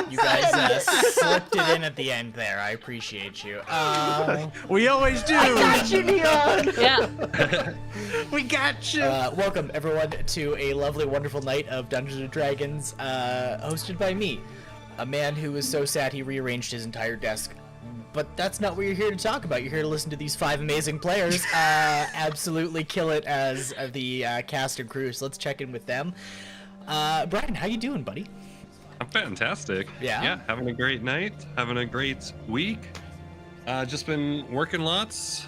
You guys slipped it in at the end there. I appreciate you. We always do. I got you, Neon. Yeah. We got you. Welcome everyone to a lovely, wonderful night of Dungeons and Dragons, hosted by me, a man who was so sad he rearranged his entire desk. But that's not what you're here to talk about. You're here to listen to these 5 amazing players absolutely kill it as the cast and crew. So let's check in with them. Brian, how you doing, buddy? I'm fantastic. Yeah, having a great night, having a great week. Just been working lots,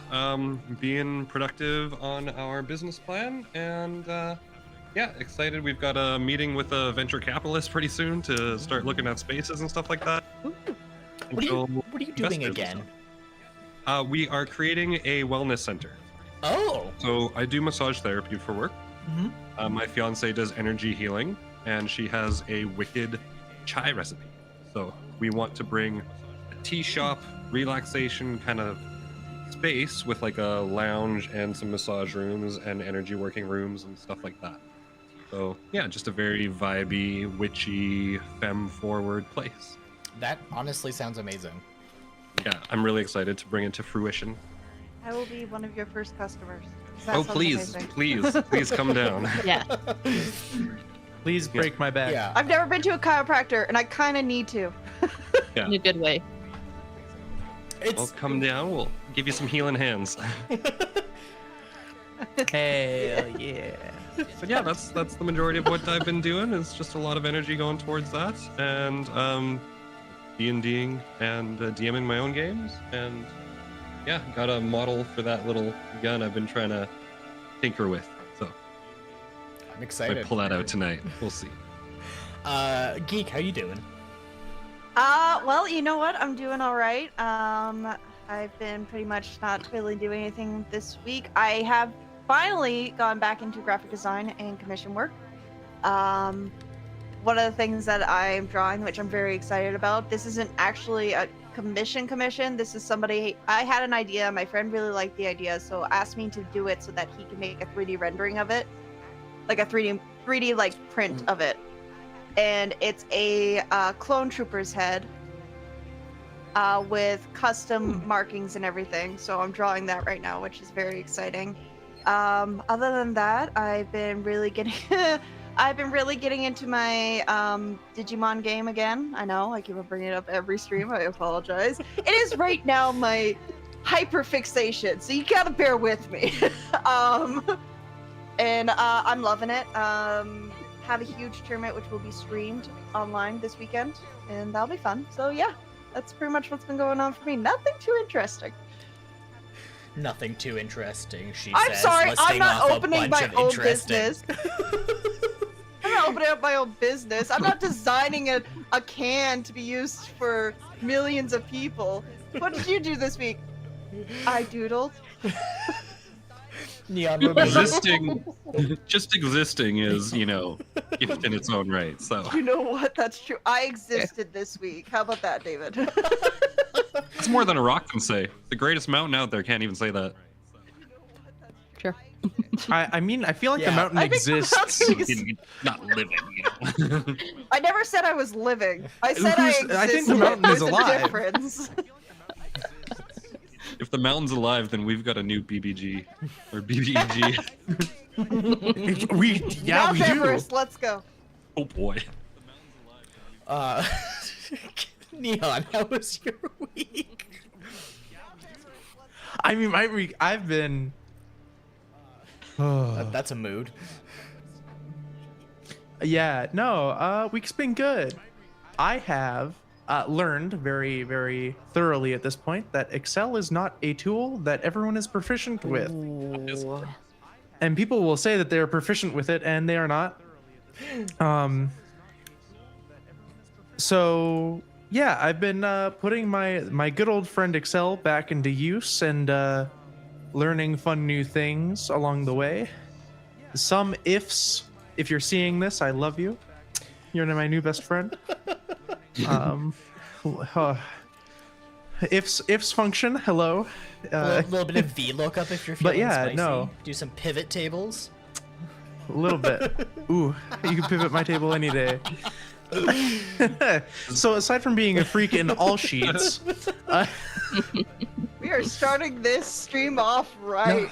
being productive on our business plan, and yeah, excited. We've got a meeting with a venture capitalist pretty soon to start looking at spaces and stuff like that. What are you doing again? We are creating a wellness center. Oh. So I do massage therapy for work. Mm-hmm. My fiance does energy healing, and she has a wicked chai recipe. So we want to bring a tea shop, relaxation kind of space with like a lounge and some massage rooms and energy working rooms and stuff like that. So yeah, just a very vibey, witchy, femme-forward place. That honestly sounds amazing. Yeah, I'm really excited to bring it to fruition. I will be one of your first customers. Oh, please come down. Yeah. Please break my back. Yeah. I've never been to a chiropractor, and I kind of need to. Yeah. In a good way. Well, come down. We'll give you some healing hands. Hell yeah. But yeah, that's the majority of what I've been doing. Is just a lot of energy going towards that, and D&Ding and DMing my own games, and yeah, got a model for that little gun I've been trying to tinker with. So I'm excited. I pull that out tonight. We'll see. Geek, how you doing? Well, you know what? I'm doing all right. I've been pretty much not really doing anything this week. I have finally gone back into graphic design and commission work. One of the things that I'm drawing, which I'm very excited about, this isn't actually a commission. This is somebody, I had an idea, my friend really liked the idea, so asked me to do it so that he can make a 3D rendering of it. Like a 3D like print of it. And it's a clone trooper's head with custom markings and everything. So I'm drawing that right now, which is very exciting. Other than that, I've been really getting into my Digimon game again. I know I keep on bringing it up every stream. I apologize. It is right now my hyper fixation, so you gotta bear with me. And I'm loving it. Have a huge tournament which will be streamed online this weekend, and that'll be fun. So yeah, that's pretty much what's been going on for me. Nothing too interesting. Nothing too interesting, she I'm says. sorry, I'm not off a opening bunch my of own interesting- business. I'm not opening up my own business. I'm not designing a can to be used for millions of people. What did you do this week? I doodled. Neon Just existing is, gift in its own right. So You know what? That's true. I existed this week. How about that, David? it's more than a rock can say. The greatest mountain out there can't even say that. Sure. I mean, I feel like the Yeah. mountain I think the exists. mountain Not living. I never said I was living. I said I existed. I think the mountain is There's alive. a difference. If the mountain's alive, then we've got a new BBG or BBG. we Mount do. Everest, let's go. Oh boy. Neon, how was your week? I mean, my week. I've been. That's a mood. Yeah, no, week's been good. I have learned very, very thoroughly at this point that Excel is not a tool that everyone is proficient with. Ooh. And people will say that they're proficient with it, and they are not. So yeah, I've been putting my good old friend Excel back into use and learning fun new things along the way. Some ifs. If you're seeing this, I love you. You're my new best friend. Ifs function. Hello. A little bit of VLOOKUP if you're feeling But yeah, spicy. no. Do some pivot tables. a little bit. Ooh, you can pivot my table any day. So aside from being a freak in all sheets, We are starting this stream off right.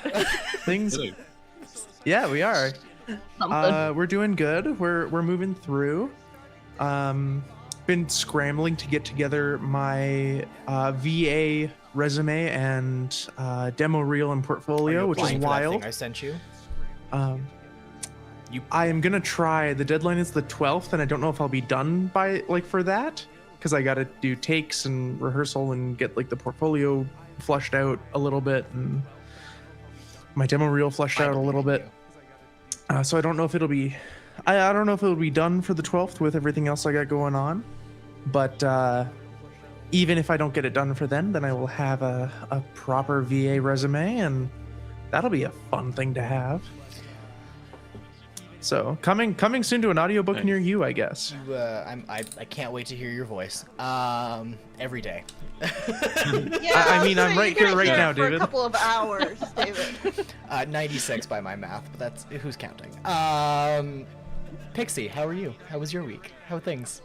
things. Really? Yeah, we are. Something. We're doing good. We're moving through. Been scrambling to get together my VA resume and demo reel and Are portfolio, you which is applying for that thing wild. I sent you. I am gonna try. The deadline is the 12th, and I don't know if I'll be done by for that, because I gotta do takes and rehearsal and get the portfolio flushed out a little bit and my demo reel flushed out a little bit. So I don't know if it'll be. I don't know if it'll be done for the 12th with everything else I got going on, but even if I don't get it done for then I will have a proper VA resume, and that'll be a fun thing to have. So coming soon to an audiobook near you, I guess. I can't wait to hear your voice. Every day. Yeah, I mean, I'm so right you're here, gonna right hear now, it for David. a couple of hours, David. 96 by my math, but that's who's counting. Pixie, how are you? How was your week? How are things?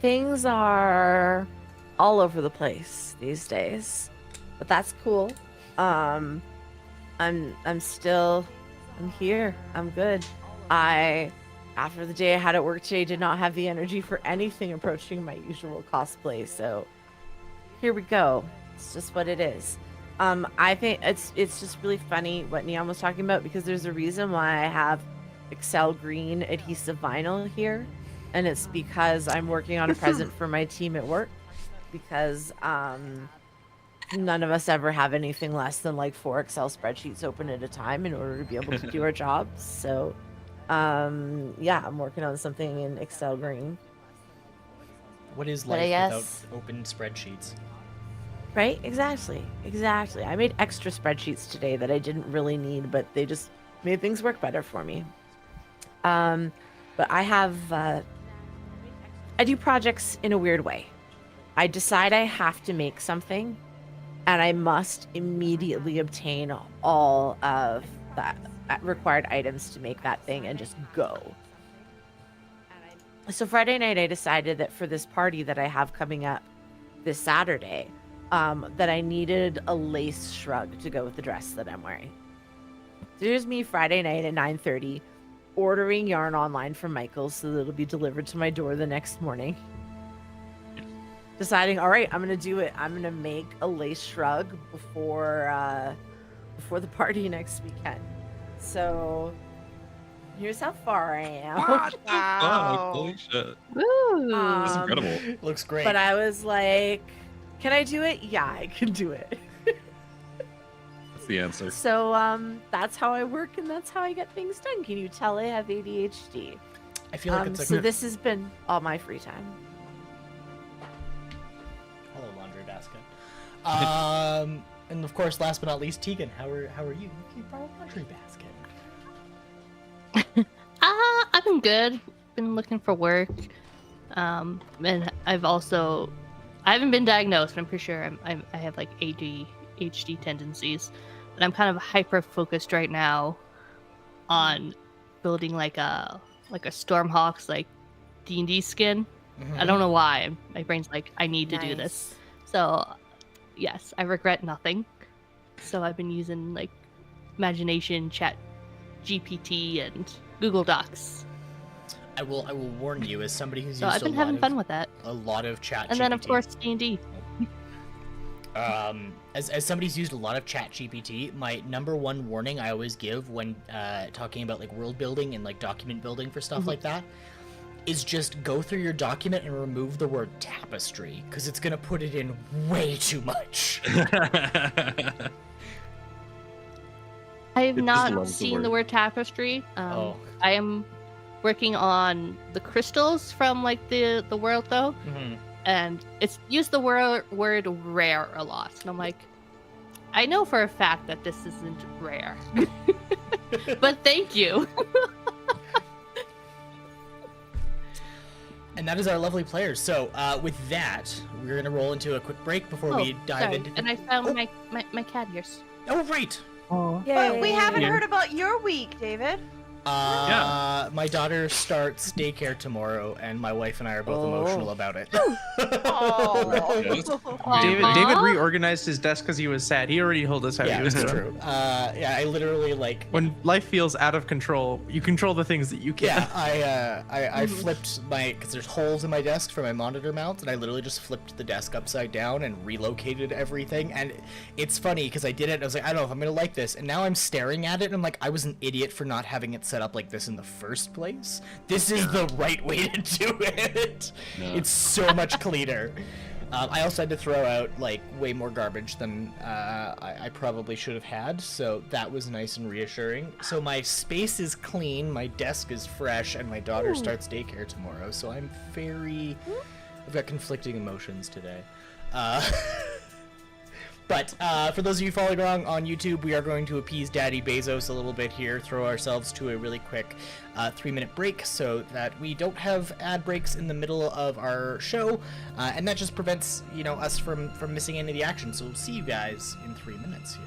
Things are all over the place these days, but that's cool. I'm here. I'm good. After the day I had at work today, did not have the energy for anything approaching my usual cosplay. So here we go. It's just what it is. I think it's just really funny what Neon was talking about, because there's a reason why I have Excel green adhesive vinyl here, and it's because I'm working on a present for my team at work, because none of us ever have anything less than 4 Excel spreadsheets open at a time in order to be able to do our jobs. So yeah, I'm working on something in Excel green. What is But life I without guess- open spreadsheets? Right? Exactly. I made extra spreadsheets today that I didn't really need, but they just made things work better for me. But I have, I do projects in a weird way. I decide I have to make something, and I must immediately obtain all of that required items to make that thing and just go. So Friday night, I decided that for this party that I have coming up this Saturday, that I needed a lace shrug to go with the dress that I'm wearing. So here's me Friday night at 9:30, ordering yarn online from Michael's so that it'll be delivered to my door the next morning. Deciding, all right, I'm gonna do it. I'm gonna make a lace shrug before the party next weekend. So here's how far I am. What? Wow. Oh, holy shit. Woo! That's incredible. Looks great. But I was like, can I do it? Yeah, I can do it. That's the answer. So that's how I work, and that's how I get things done. Can you tell I have ADHD? I feel like it's a So this has been all my free time. hello laundry basket. And of course, last but not least, Tegan, how are you? You brought a laundry basket. I've been good. Been looking for work. And I haven't been diagnosed, but I'm pretty sure I have ADHD tendencies. And I'm kind of hyper focused right now on building like a Stormhawk's D&D skin. I don't know why. My brain's like, I need to do this. So yes, I regret nothing. So I've been using Imagination, Chat GPT, and Google Docs. I will warn you, as somebody who's So used I've been having fun with that. a lot of chat And GPT. then of course D&D. As somebody who's used a lot of chat GPT, my number one warning I always give when talking about world building and document building for stuff like that is just go through your document and remove the word tapestry, because it's gonna put it in way too much. I have It just not loves the seen the word. word tapestry. Oh. I am working on the crystals from the world though, Mhm. and it's used the word rare a lot, and I'm like, I know for a fact that this isn't rare, but thank you. And that is our lovely players. So with that, we're going to roll into a quick break before we dive sorry. into... And I found my cat ears. Oh, right! But we haven't Yeah. heard about your week, David. My daughter starts daycare tomorrow, and my wife and I are both emotional about it. Oh. Yes. David reorganized his desk because he was sad. He already told us how Yeah, he was it's doing. true. Yeah, I literally like. When life feels out of control, you control the things that you can. Yeah, I flipped because there's holes in my desk for my monitor mounts, and I literally just flipped the desk upside down and relocated everything. And it's funny because I did it, and I was like, I don't know if I'm gonna like this, and now I'm staring at it, and I'm like, I was an idiot for not having it set up like this in the first place. This is the right way to do it. Yeah. It's so much cleaner. I also had to throw out like way more garbage than I probably should have had, so that was nice and reassuring. So my space is clean, my desk is fresh, and my daughter starts daycare tomorrow. So I'm I've got conflicting emotions today. But for those of you following along on YouTube, we are going to appease Daddy Bezos a little bit here, throw ourselves to a really quick 3-minute break so that we don't have ad breaks in the middle of our show, and that just prevents us from missing any of the action. So we'll see you guys in 3 minutes here.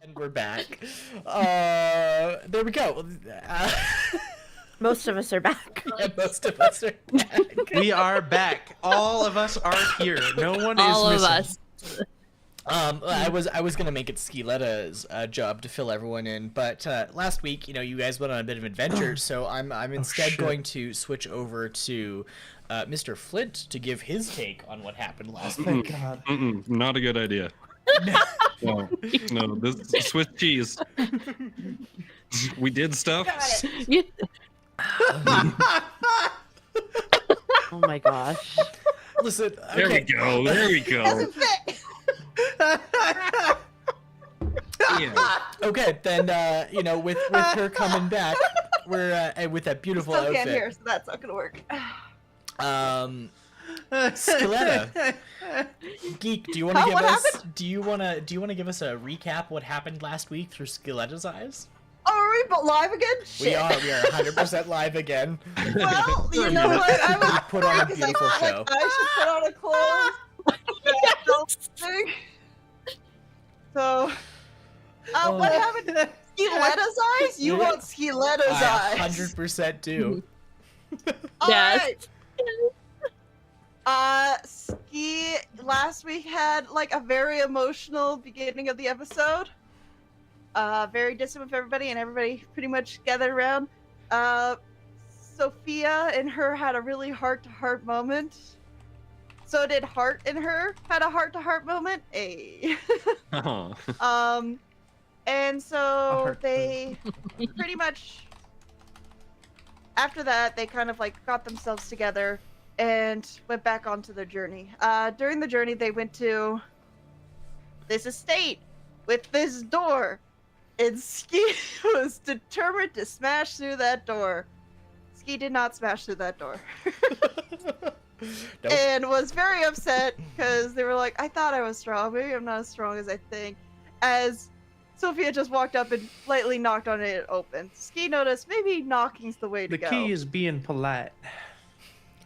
And we're back. There we go. Most of us are back. Yeah, most of us are back. We are back. All of us are here. No one All is of missing. us. I was gonna make it Skiletta's job to fill everyone in, but last week, you guys went on a bit of adventure, so I'm instead shit. going to switch over to Mr. Flint to give his take on what happened last week. Thank God. Not a good idea. No, this is Swiss cheese. We did stuff. You, Oh my gosh. Listen, There we okay. go. There we go. Doesn't fit. Yeah. Okay, then with her coming back, we're and with that beautiful Still outfit. can't hear, so that's not gonna work. Skiletta, Geek, do you want to Huh, give what us? happened? Do you want to give us a recap what happened last week through Skilletta's eyes? Oh, are we live again? Shit. We are 100% live again. Well, For a you know minute. what? I was We put on a because I beautiful felt show. like I should put on a clothes. Thing. So, what happened? Skiletta's eyes? You want Skiletta's I eyes? 100% do. Yes. Alright. Ski last week had like a very emotional beginning of the episode. Very distant with everybody, and everybody pretty much gathered around. Sophia and her had a really heart-to-heart moment. So did Heart and her had a heart-to-heart moment. Uh-huh. And so they pretty much after that they kind of like got themselves together and went back onto their journey. During the journey they went to this estate with this door, and Ski was determined to smash through that door. Ski did not smash through that door. Nope. And was very upset because they were like, I thought I was strong. Maybe I'm not as strong as I think. As Sophia just walked up and lightly knocked on it and opened. Ski noticed maybe knocking's the way to The go. key is being polite.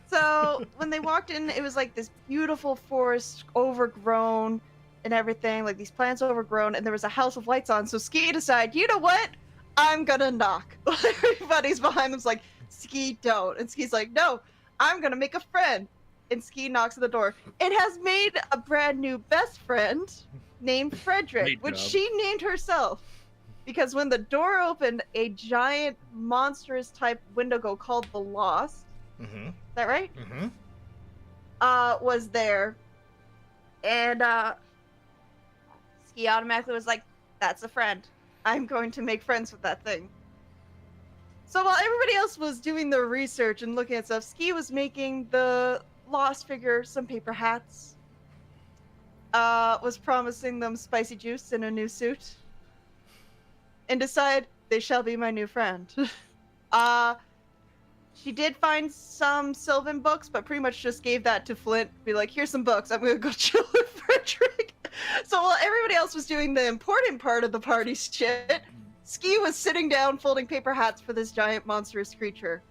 So when they walked in, it was like this beautiful forest, overgrown and everything, like these plants overgrown, and there was a house with lights on. So Ski decided, you know what? I'm gonna knock. Everybody's behind them's like, Ski, don't. And Ski's like, no, I'm gonna make a friend. And Ski knocks at the door. It has made a brand new best friend named Frederick, Great which job. she named herself. Because when the door opened, a giant monstrous type Wendigo called the Lost, Mm-hmm. is that right? Mm-hmm. Was there. And Ski automatically was like, that's a friend. I'm going to make friends with that thing. So while everybody else was doing their research and looking at stuff, Ski was making the Lost figure some paper hats. Was promising them spicy juice and a new suit. And decided they shall be my new friend. She did find some Sylvan books, but pretty much just gave that to Flint. Be like, here's some books. I'm gonna go chill with Frederick. So while everybody else was doing the important part of the party shit, Ski was sitting down folding paper hats for this giant monstrous creature.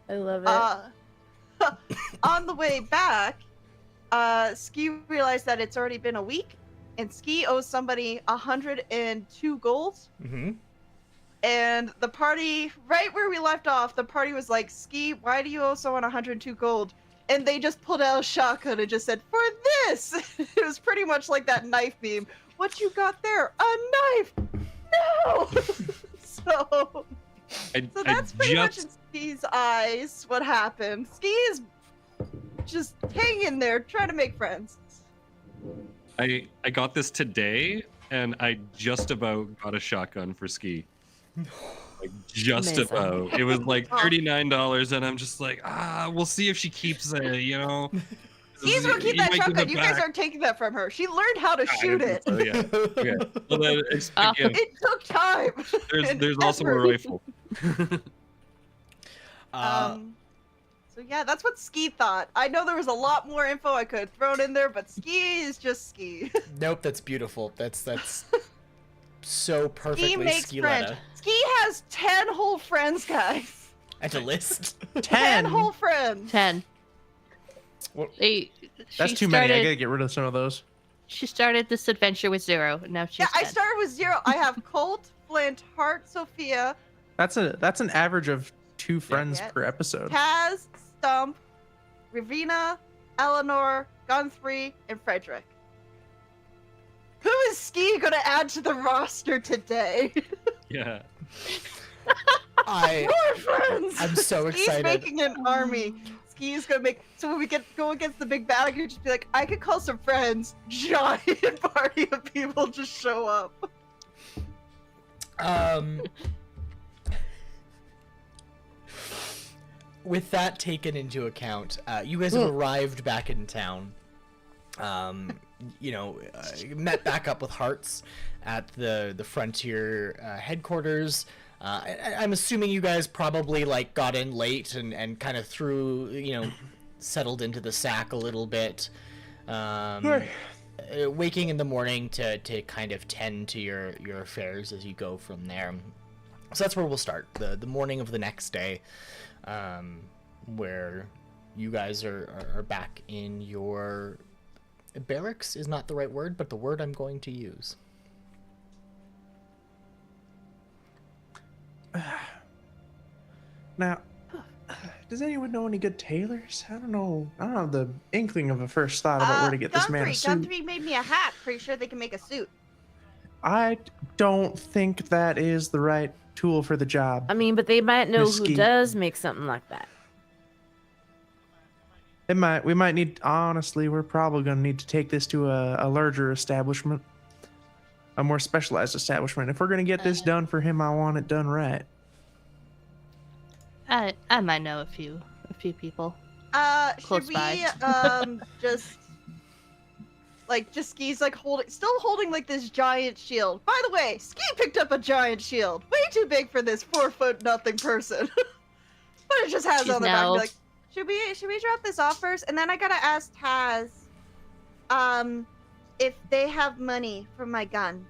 I love it. On the way back, Ski realized that it's already been a week, and Ski owes somebody 102 gold. Mm-hmm. And the party, right where we left off, the party was like, Ski, why do you owe someone 102 gold? And they just pulled out a shotgun and just said, for this! It was pretty much like that knife meme. What you got there? A knife! No! So that's pretty much in Ski's eyes what happened. Ski is just hanging there, trying to make friends. I got this today, and I just about got a shotgun for Ski. Like just Amazing. about. It was like $39, and I'm just like, we'll see if she keeps it. You know. Ski's gonna keep You that might give shotgun. it You guys back. aren't taking that from her. She learned how to I shoot don't it. think so, yeah. Okay. Well, then again, It took time. and there's also a effort. rifle. So yeah, that's what Ski thought. I know there was a lot more info I could have thrown in there, but Ski is just Ski. Nope, that's beautiful. That's so perfectly Ski makes friends. Skiletta. Ski has 10 whole friends, guys. And a list. 10 whole friends. 10. What- That's She too many. I started- gotta get rid of some of those. She started this adventure with 0, and now she's Yeah, I 10. started with 0. I have Colt, Flint, Hart, Sophia, That's an average of 2 friends Yeah. per episode. Taz, Stump, Ravina, Eleanor, Guthrie, and Frederick. Who is Ski gonna add to the roster today? Yeah. More friends! I'm so Ski's excited. making an army. Ski's gonna make, so when we go against the big bad, I can just be like, I could call some friends. Giant party of people just show up. with that taken into account, you guys have arrived back in town. Met back up with Hearts at the Frontier headquarters. I'm assuming you guys probably like got in late and kind of settled into the sack a little bit. Waking in the morning to kind of tend to your affairs as you go from there. So that's where we'll start. The morning of the next day, where you guys are back in your barracks is not the right word, but the word I'm going to use. Now, does anyone know any good tailors? I don't know. I don't have the inkling of a first thought about where to get this man a suit. Guthrie made me a hat. Pretty sure they can make a suit. I don't think that is the right tool for the job. I mean, but they might know Risky. who does make something like that. We might need, honestly, we're probably going to need to take this to a larger establishment, a more specialized establishment. If we're going to get this done for him, I want it done right. I might know a few people. Should we just Ski's like still holding like this giant shield. By the way, Ski picked up a giant shield, way too big for this 4-foot nothing person. But it just has on the back. Be like, should we drop this off first? And then I gotta ask Taz, if they have money for my gun.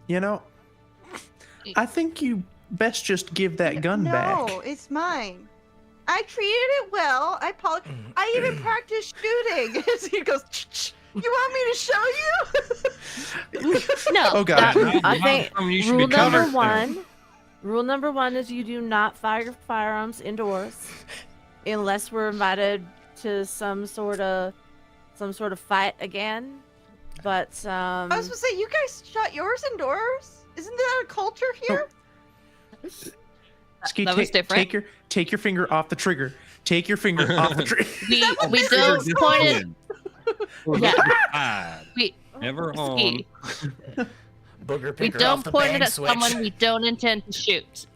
You know, I think you best just give that gun back. No, it's mine. I treated it well. I even practiced shooting. He goes, you want me to show you? No. Oh God. I think rule number one is you do not fire firearms indoors unless we're invited to some sort of fight again. But I was gonna say, you guys shot yours indoors. Isn't that a culture here? Ski, that was different. Take your finger off the trigger. Take your finger off the trigger. We don't point it. Yeah. Never on. Ski. Booger We picker don't off the point it bang at switch. someone we don't intend to shoot.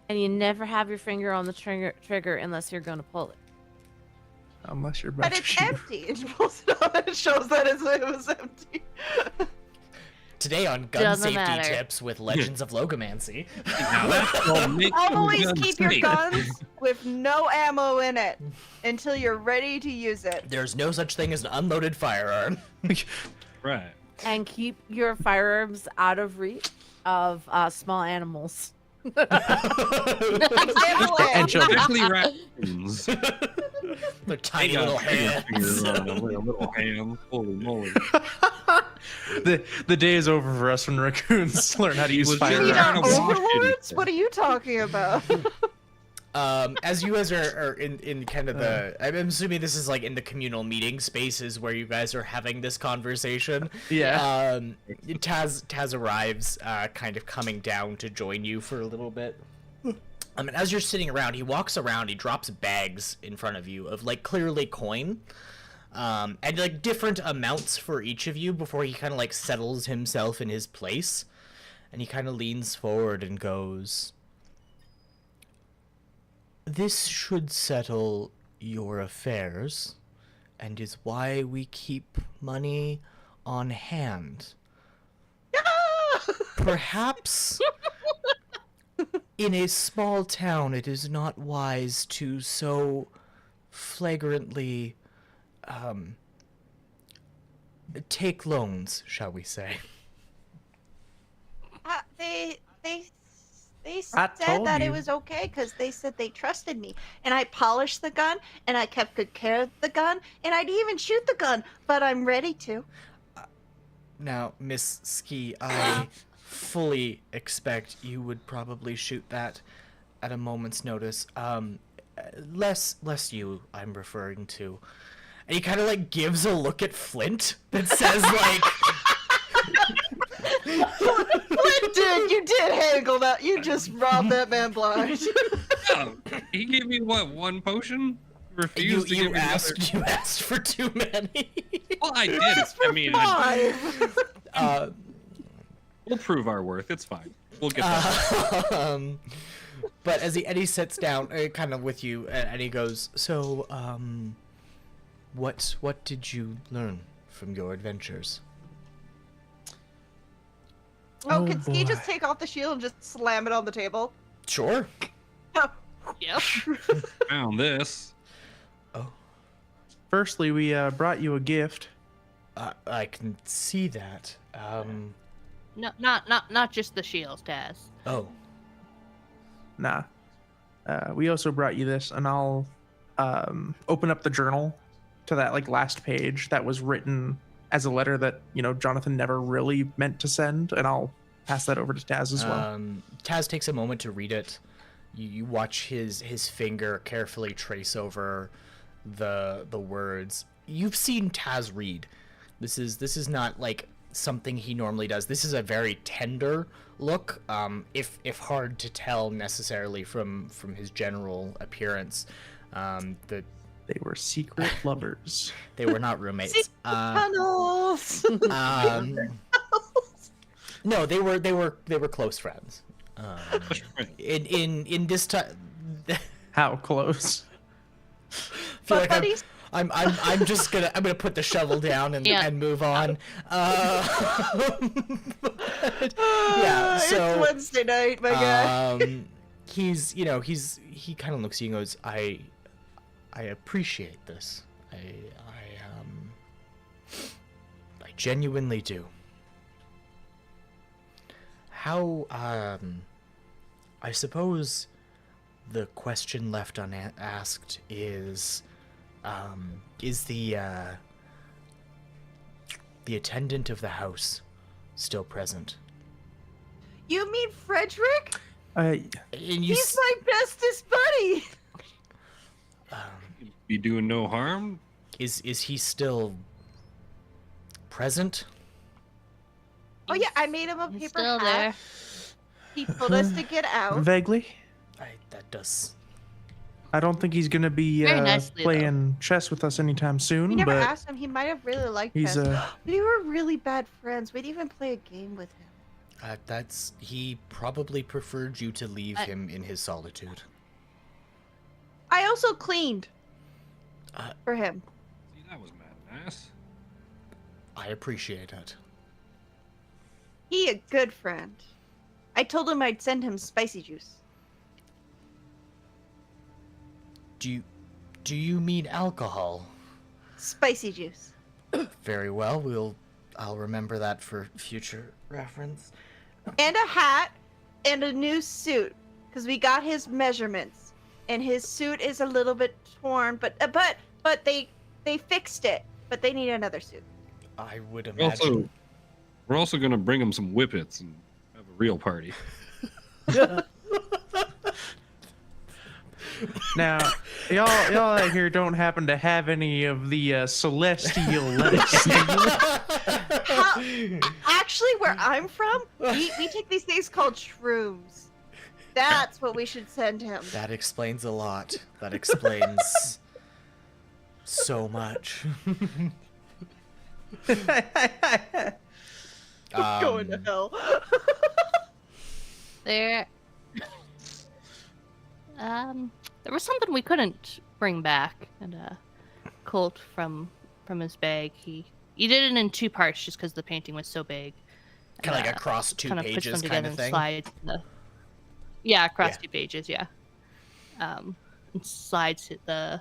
and you never have your finger on the trigger unless you're going to pull it. Unless you're about But to it's shoot. empty. It pulls it up and it shows that it was empty. Today on Gun Doesn't Safety matter. Tips with Legends of Logomancy. Now that's what makes Always the gun keep your safe. guns with no ammo in it until you're ready to use it. There's no such thing as an unloaded firearm. Right. And keep your firearms out of reach of small animals. Example And children. Especially raccoons. Their tiny They got little bigger hands. fingers on them, little hands. Holy moly. The day is over for us when raccoons learn how to use was You just need firearms. trying our to wash overlords? it. What are you talking about? As you guys are in kind of the, I'm assuming this is like in the communal meeting spaces where you guys are having this conversation. Yeah. Taz arrives, kind of coming down to join you for a little bit. And as you're sitting around, he walks around, he drops bags in front of you of like clearly coin, and like different amounts for each of you before he kind of like settles himself in his place, and he kind of leans forward and goes, "This should settle your affairs, and is why we keep money on hand. Perhaps in a small town it is not wise to so flagrantly take loans, shall we say." They I said told that you. it was okay because they said they trusted me, and I polished the gun, and I kept good care of the gun, and I'd even shoot the gun, but I'm ready to. Now, Miss Ski, I fully expect you would probably shoot that at a moment's notice. Less you I'm referring to. And he kind of like gives a look at Flint that says like, You did haggle that. You just robbed that man blind. Oh, he gave me what, one potion? Refused to give you me asked for too many. Well, I did. Asked for I mean, I, 5. we'll prove our worth. It's fine. We'll get that. But as he sits down, kind of with you, and he goes, "So, what did you learn from your adventures?" Oh, Oh, can Ski boy. just take off the shield and just slam it on the table? Sure. Yep. Found this. Oh, Firstly, we brought you a gift. I can see that. No, not just the shields, Taz. Oh, Nah. We also brought you this, and I'll open up the journal to that like last page that was written as a letter that Jonathan never really meant to send, and I'll pass that over to Taz as well. Taz takes a moment to read it. You watch his finger carefully trace over the words. You've seen Taz read. This is not like something he normally does. This is a very tender look, if hard to tell necessarily from his general appearance. They were secret lovers. They were not roommates. Tunnels. No, they were close friends. In this time, How close? feel like buddies. I'm just gonna put the shovel down and move on. Yeah, so it's Wednesday night, my guy. he kind of looks at you and goes, I appreciate this. I genuinely do. How I suppose the question left unasked is the attendant of the house still present? You mean Frederick? And you He's my bestest buddy. Be doing no harm. is he still present? Oh yeah, I made him a He's paper still hat. there. He told us to get out. Vaguely. That does. I don't think he's gonna be Very nicely, playing chess with us anytime soon. We never but asked him. He might have really liked he's us. We were really bad friends. We'd even play a game with him. He probably preferred you to leave him in his solitude. I also cleaned for him. See, that was mad nice. I appreciate it. He a good friend. I told him I'd send him spicy juice. Do you mean alcohol? Spicy juice. Very well. I'll remember that for future reference. And a hat and a new suit because we got his measurements and his suit is a little bit torn, but they fixed it, but they need another suit. I would imagine. We're also gonna bring him some whippets and have a real party. Now, y'all out here don't happen to have any of the celestial lettuce, do you? Actually, where I'm from, we take these things called shrooms. That's what we should send him. That explains a lot. That explains so much. Going to hell. There was something we couldn't bring back, and Colt from his bag, he did it in two parts just because the painting was so big. Kind of like across two kind of puts them pages together kind of and thing. slides across two pages, and slides the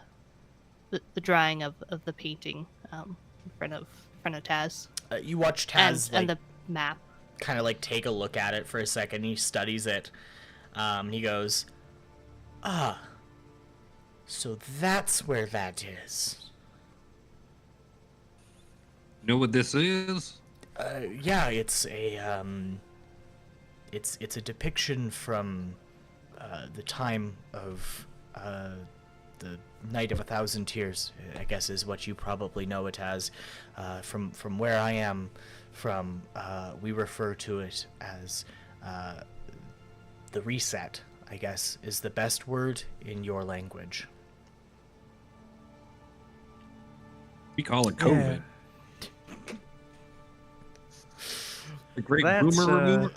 drawing of the painting in front of Taz. You watch Taz and the map. kind of like take a look at it for a second. He studies it. He goes, so that's where that is. You know what this is? Yeah, it's a it's a depiction from the time of the Night of 1,000 Tears, I guess is what you probably know it as. From where I am from, we refer to it as the reset, I guess, is the best word in your language. We call it COVID. The great That's, boomer remover.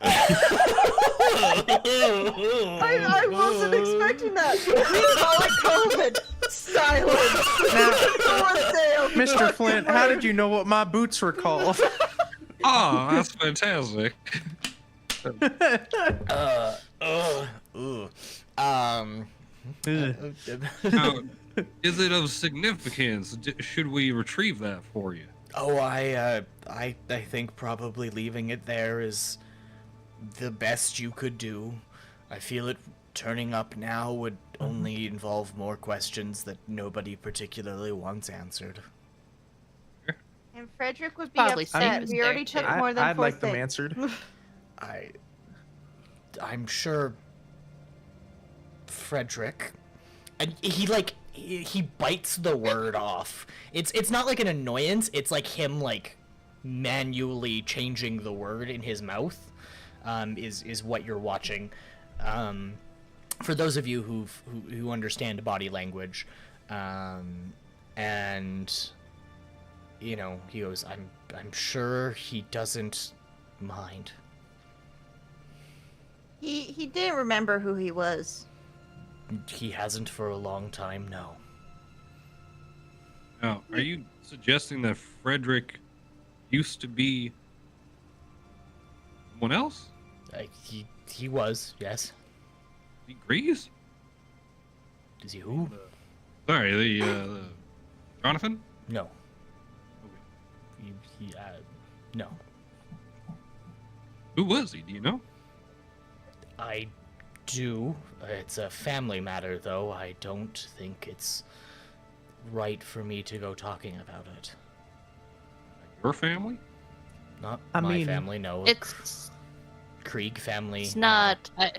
I wasn't expecting that. We call it COVID. Silence. Mr. Flint, how did you know what my boots were called? Oh, that's fantastic. Ooh. Now, is it of significance? Should we retrieve that for you? Oh, I think probably leaving it there is the best you could do. I feel it turning up now would only involve more questions that nobody particularly wants answered. And Frederick would be Probably upset. seems We already there, took too. more than I'd four like them things. answered. I'm sure Frederick, and he bites the word off. It's not like an annoyance. It's like him like manually changing the word in his mouth. Is what you're watching. For those of you who understand body language, and you know, he goes, I'm sure he doesn't mind. He didn't remember who he was. He hasn't for a long time, no. Now, are you suggesting that Frederick used to be someone else? He was, yes. He agrees? Is he who? Sorry, the Jonathan? No. No. Who was he? Do you know? I do. It's a family matter, though. I don't think it's right for me to go talking about it. Your family? Not I my mean, family, no. It's Krieg family. it's not. I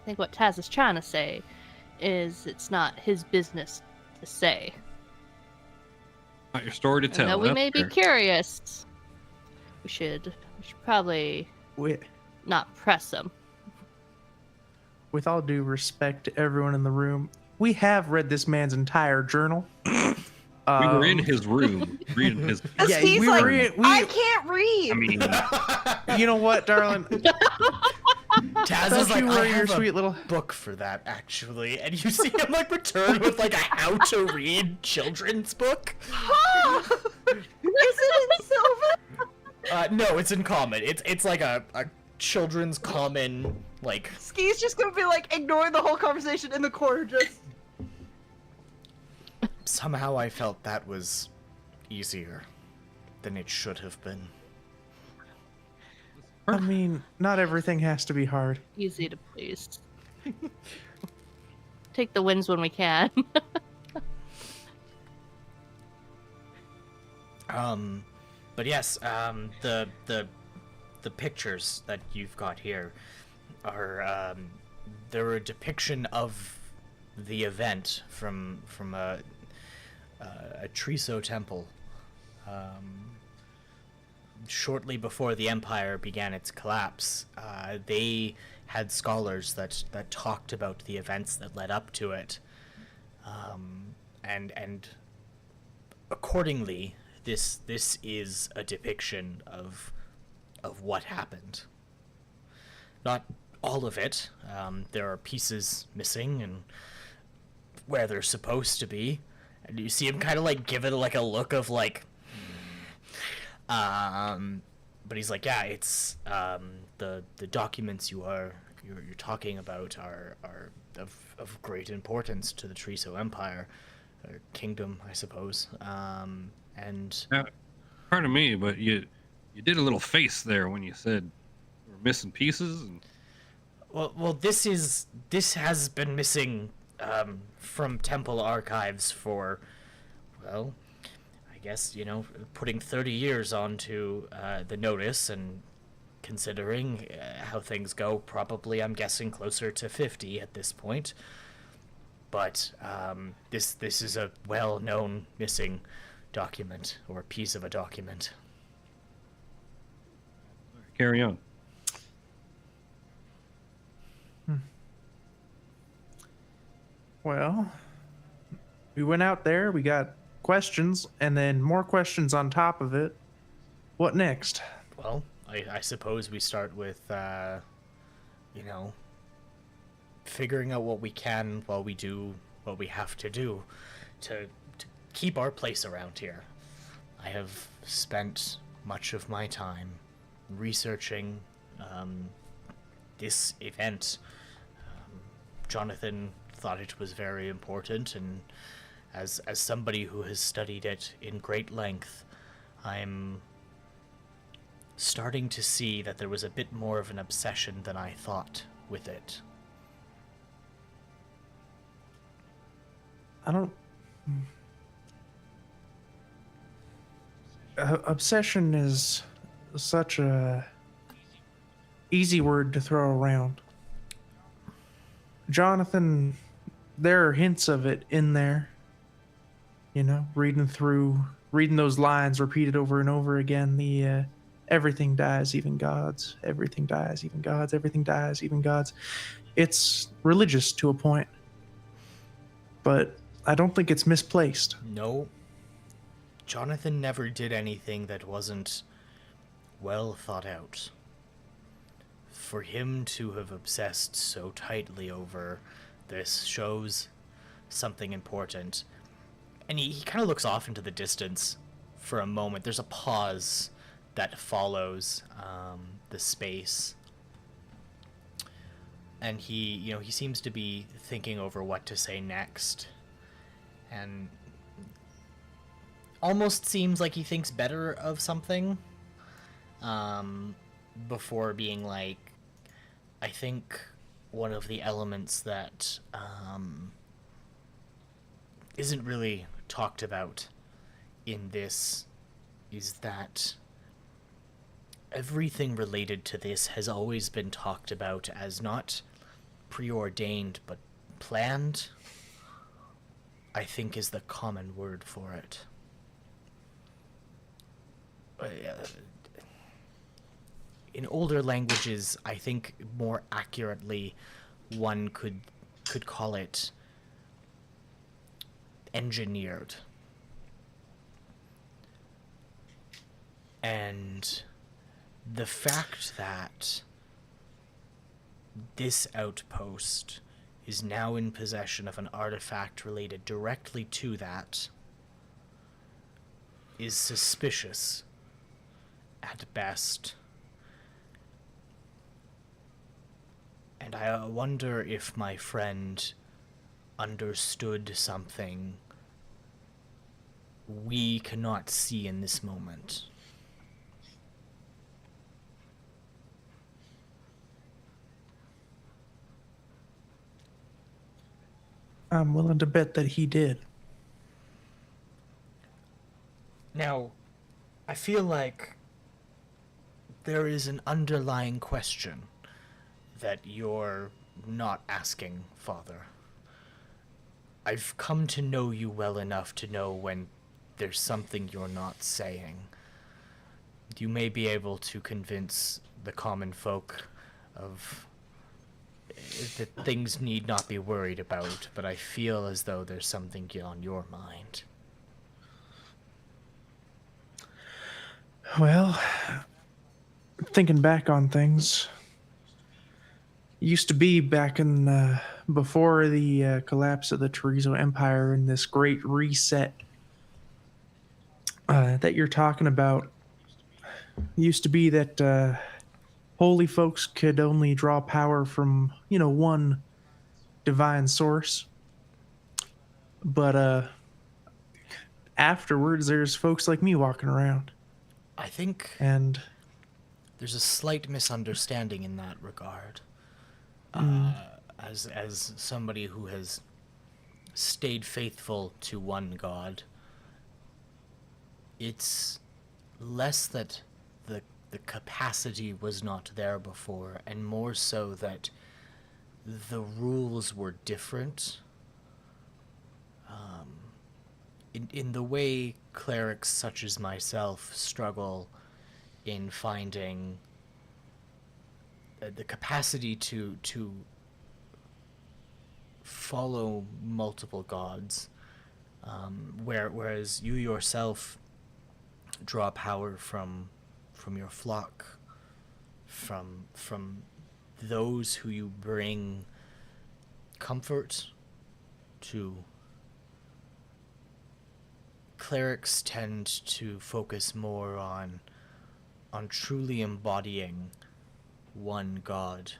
think what Taz is trying to say is it's not his business to say. Not your story to I tell. know we that's may be fair. curious. We should probably with, not press him. with all due respect to everyone in the room, we have read this man's entire journal. We were in his room reading his. Because Yeah, he's we like, were I can't read. I mean, You know what, darling? Taz Don't is like, you I worry your have a sweet little. book for that, actually. And you see him like return with like a how-to-read children's book. Is it in silver? No, it's in common. It's like a children's common, like... Ski's just gonna be like ignoring the whole conversation in the corner, just. Somehow I felt that was easier than it should have been. I mean, not everything has to be hard. Easy to please. Take the wins when we can. But yes, the pictures that you've got here are they're a depiction of the event from a Triso temple. Shortly before the Empire began its collapse, they had scholars that talked about the events that led up to it, and accordingly, this is a depiction of what happened. Not all of it. There are pieces missing and where they're supposed to be, and you see him kind of like give it like a look of like. But he's like, yeah, it's the documents you're talking about are of great importance to the Triso Empire, or kingdom, I suppose. And now, pardon me, but you did a little face there when you said we're missing pieces. And... well, this has been missing from temple archives for, well, I guess, you know, putting 30 years onto the notice, and considering how things go, probably I'm guessing closer to 50 at this point. But this is a well-known missing document, or piece of a document. Carry on. Well, we went out there, we got questions, and then more questions on top of it. What next? Well, I suppose we start with, figuring out what we can while we do what we have to do to keep our place around here. I have spent much of my time researching this event. Jonathan thought it was very important, and as somebody who has studied it in great length, I'm starting to see that there was a bit more of an obsession than I thought with it. I don't. Obsession is such a easy word to throw around. Jonathan, there are hints of it in there. You know, reading those lines repeated over and over again. The everything dies, even gods. Everything dies, even gods. Everything dies, even gods. It's religious to a point, but I don't think it's misplaced. No. Jonathan never did anything that wasn't well thought out. For him to have obsessed so tightly over this shows something important. And he kind of looks off into the distance for a moment. There's a pause that follows the space. And he seems to be thinking over what to say next. And almost seems like he thinks better of something before being like, I think one of the elements that isn't really talked about in this is that everything related to this has always been talked about as not preordained but planned, I think is the common word for it. In older languages, I think more accurately one could call it engineered. And the fact that this outpost is now in possession of an artifact related directly to that is suspicious at best. And I wonder if my friend understood something we cannot see in this moment. I'm willing to bet that he did. Now, I feel like there is an underlying question that you're not asking, Father. I've come to know you well enough to know when there's something you're not saying. You may be able to convince the common folk of that things need not be worried about, but I feel as though there's something on your mind. Well, thinking back on things, used to be back in before the collapse of the Chorizo Empire and this great reset that you're talking about, used to be that holy folks could only draw power from, one divine source. But afterwards, there's folks like me walking around. I think And there's a slight misunderstanding in that regard. As somebody who has stayed faithful to one God, it's less that the capacity was not there before, and more so that the rules were different. In the way clerics such as myself struggle in finding the capacity to follow multiple gods, whereas you yourself draw power from your flock. from those who you bring comfort to. Clerics tend to focus more on truly embodying one god.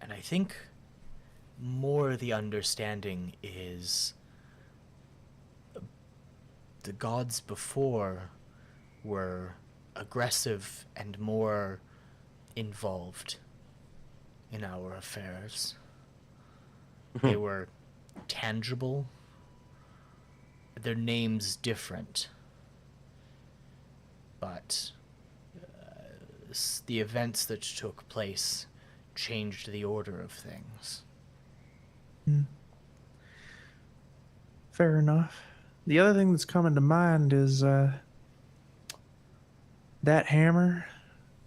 And I think more the understanding is the gods before were aggressive and more involved in our affairs. They were tangible. Their names different. But the events that took place changed the order of things. Fair enough. The other thing that's coming to mind is that hammer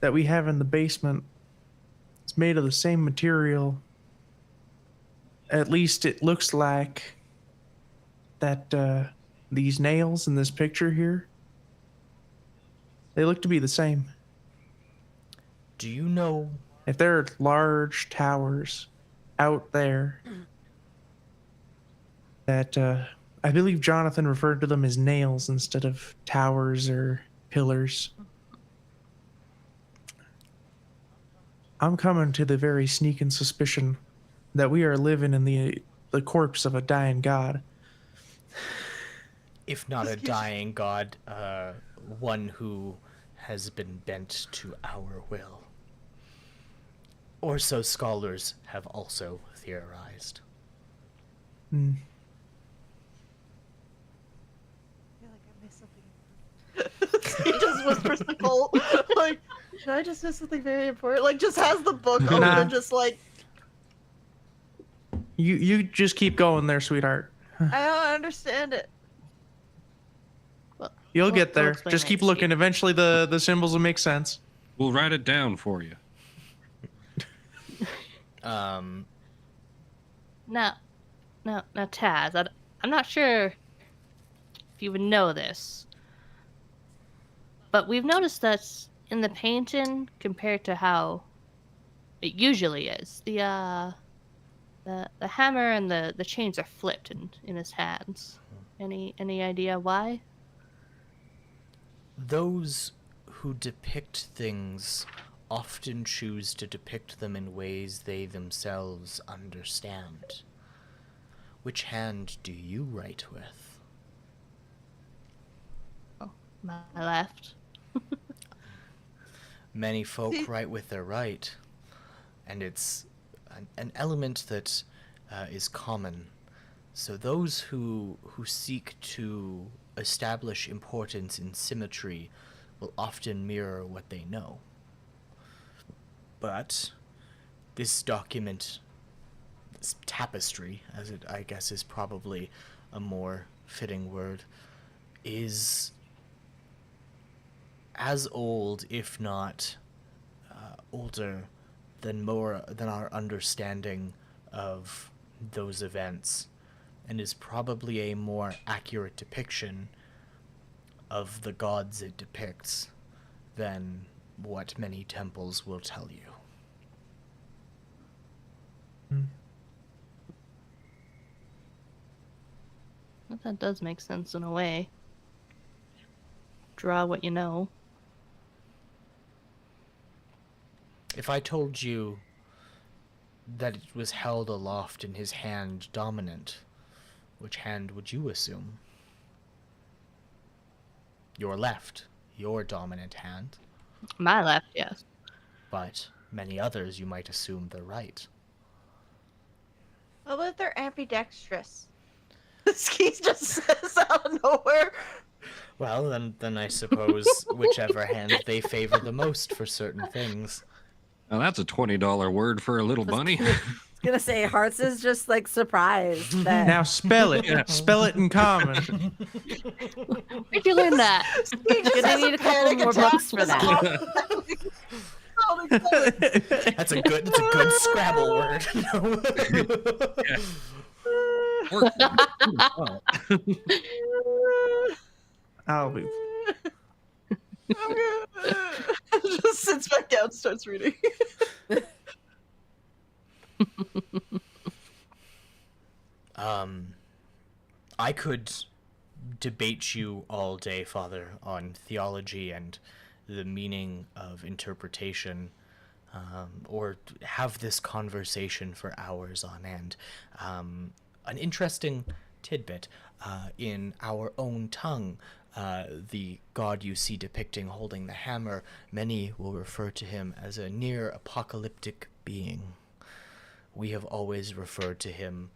that we have in the basement. It's made of the same material. At least it looks like that these nails in this picture here, they look to be the same. Do you know? If there are large towers out there that I believe Jonathan referred to them as nails instead of towers or pillars. I'm coming to the very sneaking suspicion that we are living in the corpse of a dying god. If not a dying god, one who has been bent to our will. Or so scholars have also theorized. Hmm. I feel like I missed something. He just whispers to Colt, like, "Did I just miss something very important?" Like, just has the book open Nah. and just like, You just keep going there, sweetheart. I don't understand it. You'll We'll- get we'll there. explain Just keep next looking. week. Eventually the symbols will make sense. We'll write it down for you. Now, Taz, I'm not sure if you would know this, but we've noticed that in the painting, compared to how it usually is, the hammer and the chains are flipped in his hands. Any idea why? Those who depict things often choose to depict them in ways they themselves understand. Which hand do you write with? My left. Many folk write with their right, and it's an element that is common. So those who seek to establish importance in symmetry will often mirror what they know. But this document, this tapestry, as it I guess is probably a more fitting word, is as old, if not older, than our understanding of those events, and is probably a more accurate depiction of the gods it depicts than what many temples will tell you. That does make sense in a way. Draw what you know. If I told you that it was held aloft in his hand dominant, which hand would you assume? Your left, your dominant hand, My left, yes. but many others you might assume the right. What if they're ambidextrous? Skis just says out of nowhere. Well, then I suppose whichever hand they favor the most for certain things. Now that's a $20 word for a little bunny. I was gonna say, Hearts is just like surprised that Now spell it. Yeah. Spell it in common. Where'd you learn that? He just Gonna has need a couple panic more attack books for just that. all excited. That's a good Scrabble word. Work. Oh. I'll be. Just Sits back down, starts reading. I could debate you all day, Father, on theology and the meaning of interpretation, or have this conversation for hours on end. An interesting tidbit, in our own tongue, the god you see depicting holding the hammer, many will refer to him as a near-apocalyptic being. We have always referred to him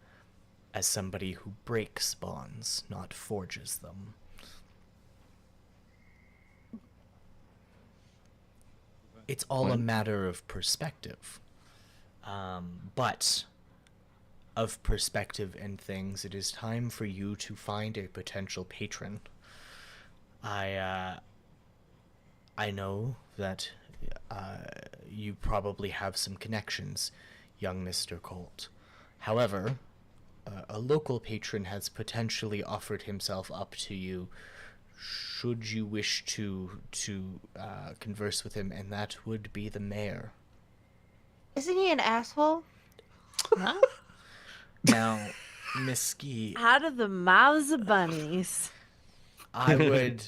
as somebody who breaks bonds, not forges them. It's all a matter of perspective. But of perspective and things, it is time for you to find a potential patron. I know that you probably have some connections, young Mr. Colt. However, a local patron has potentially offered himself up to you should you wish to converse with him, and that would be the mayor. Isn't he an asshole? Huh? Now, Miss Ski, Out of the mouths of bunnies. I would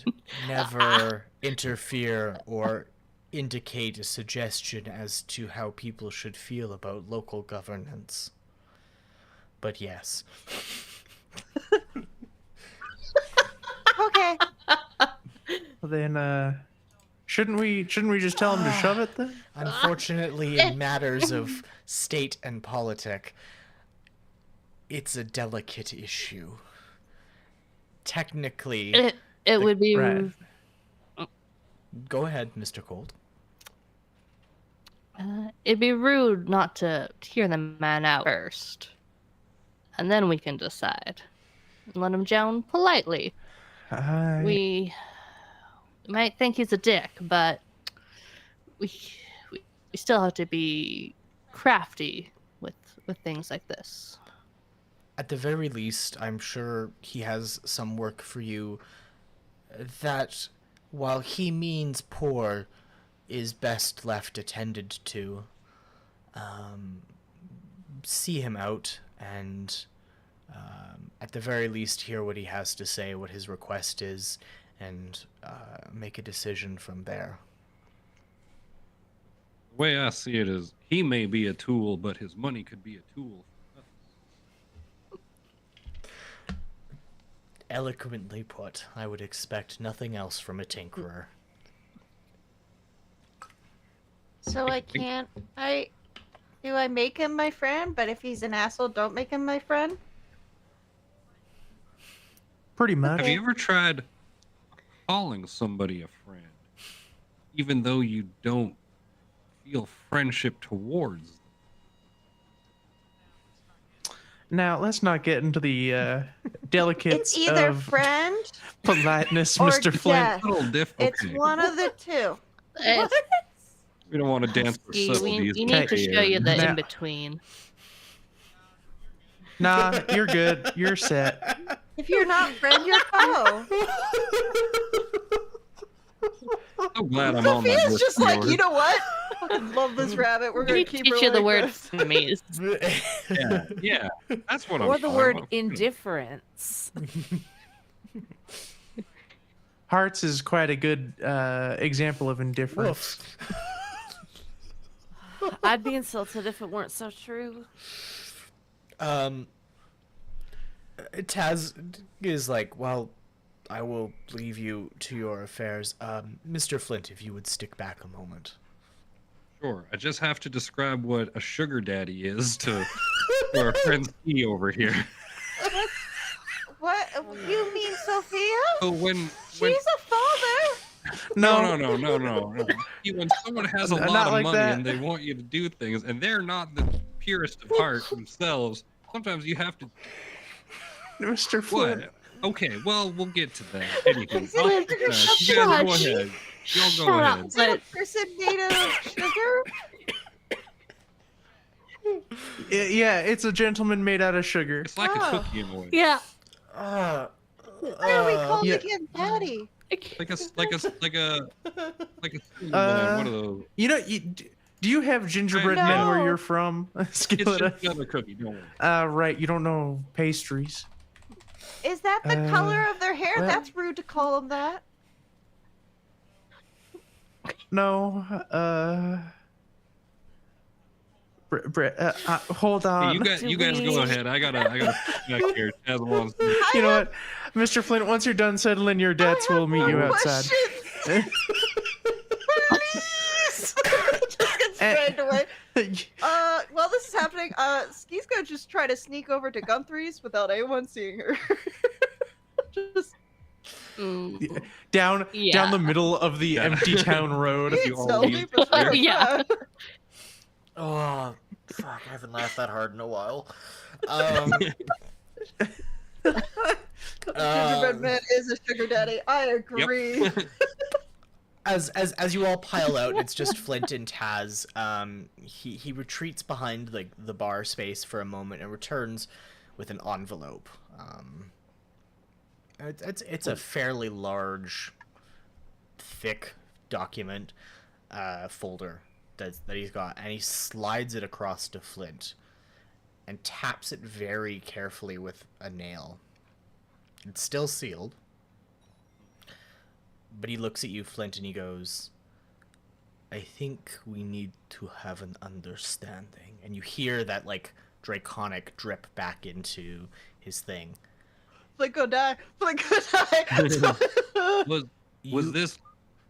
never interfere or indicate a suggestion as to how people should feel about local governance. But yes. Okay. Well, then, shouldn't we just tell him to shove it then? Unfortunately, in matters of state and politic, it's a delicate issue. Technically, It would be Right. go ahead, Mr. Colt. it'd be rude not to hear the man out first, and then we can decide. Let him down politely. We might think he's a dick, but we still have to be crafty with things like this. At the very least, I'm sure he has some work for you that, while he means poor, is best left attended to. See him out and, at the very least, hear what he has to say, what his request is, and make a decision from there. The way I see it is, he may be a tool, but his money could be a tool. Eloquently put. I would expect nothing else from a tinkerer. So do I make him my friend? But if he's an asshole, don't make him my friend? Pretty much. Have you ever tried calling somebody a friend, even though you don't feel friendship towards them? Now, let's not get into the delicates It's either of friend politeness, or Mr. Flint. death. A little difficult. It's one of the two. It's- We don't want to dance for we subtleties. need to show you the Now- in between. Nah, you're good. You're set. If you're not friend, you're foe. So glad I'm on that Sophia's list just of like, yours. you know what? I love this rabbit. We're Let gonna me keep teach her you the like word this. frenemies. Yeah, that's what I'm. Or the I'm- word I'm- indifference. Hearts is quite a good example of indifference. I'd be insulted if it weren't so true. Taz is like, well, I will leave you to your affairs. Mr. Flint, if you would stick back a moment. Sure. I just have to describe what a sugar daddy is to our friend E over here. What? You mean Sophia? So when She's a father. No, no. See, when someone has a Not lot of like money that. and they want you to do things, and they're not the purest of heart themselves, sometimes you have to. Mr. Flint. What? Okay, well, we'll get to that. Anyway, Is it a you guys go ahead. Y'all go Shut up. ahead. Is it a person made out of sugar? Yeah, it's a gentleman made out of sugar. It's like Oh. a cookie in a way. Yeah. Why are we calling yeah. him Daddy? Like a what are those? You know, do you have gingerbread men where No. you're from, It's Skilletta? just another cookie. Don't worry. Right. You don't know pastries. Is that the color of their hair? well- That's rude to call them that. No. Hold on. You guys go ahead. I gotta back here. Chaz wants to- You know what, Mr. Flint? Once you're done settling your debts, we'll meet you outside. Please! Just gets dragged away. While this is happening, Ski's gonna just try to sneak over to Gumthree's without anyone seeing her. Just down Yeah. the middle of the Yeah. empty town road. You all stealthy, leave. but sure. Yeah. Oh, fuck! I haven't laughed that hard in a while. Gingerbread Man is a sugar daddy. I agree. As you all pile out, it's just Flint and Taz. He retreats behind like the bar space for a moment and returns with an envelope. It's a fairly large, thick document folder that he's got, and he slides it across to Flint and taps it very carefully with a nail. It's still sealed. But he looks at you, Flint, and he goes, I think we need to have an understanding. And you hear that, like, draconic drip back into his thing. Flint go die. Flint go die. Was You- this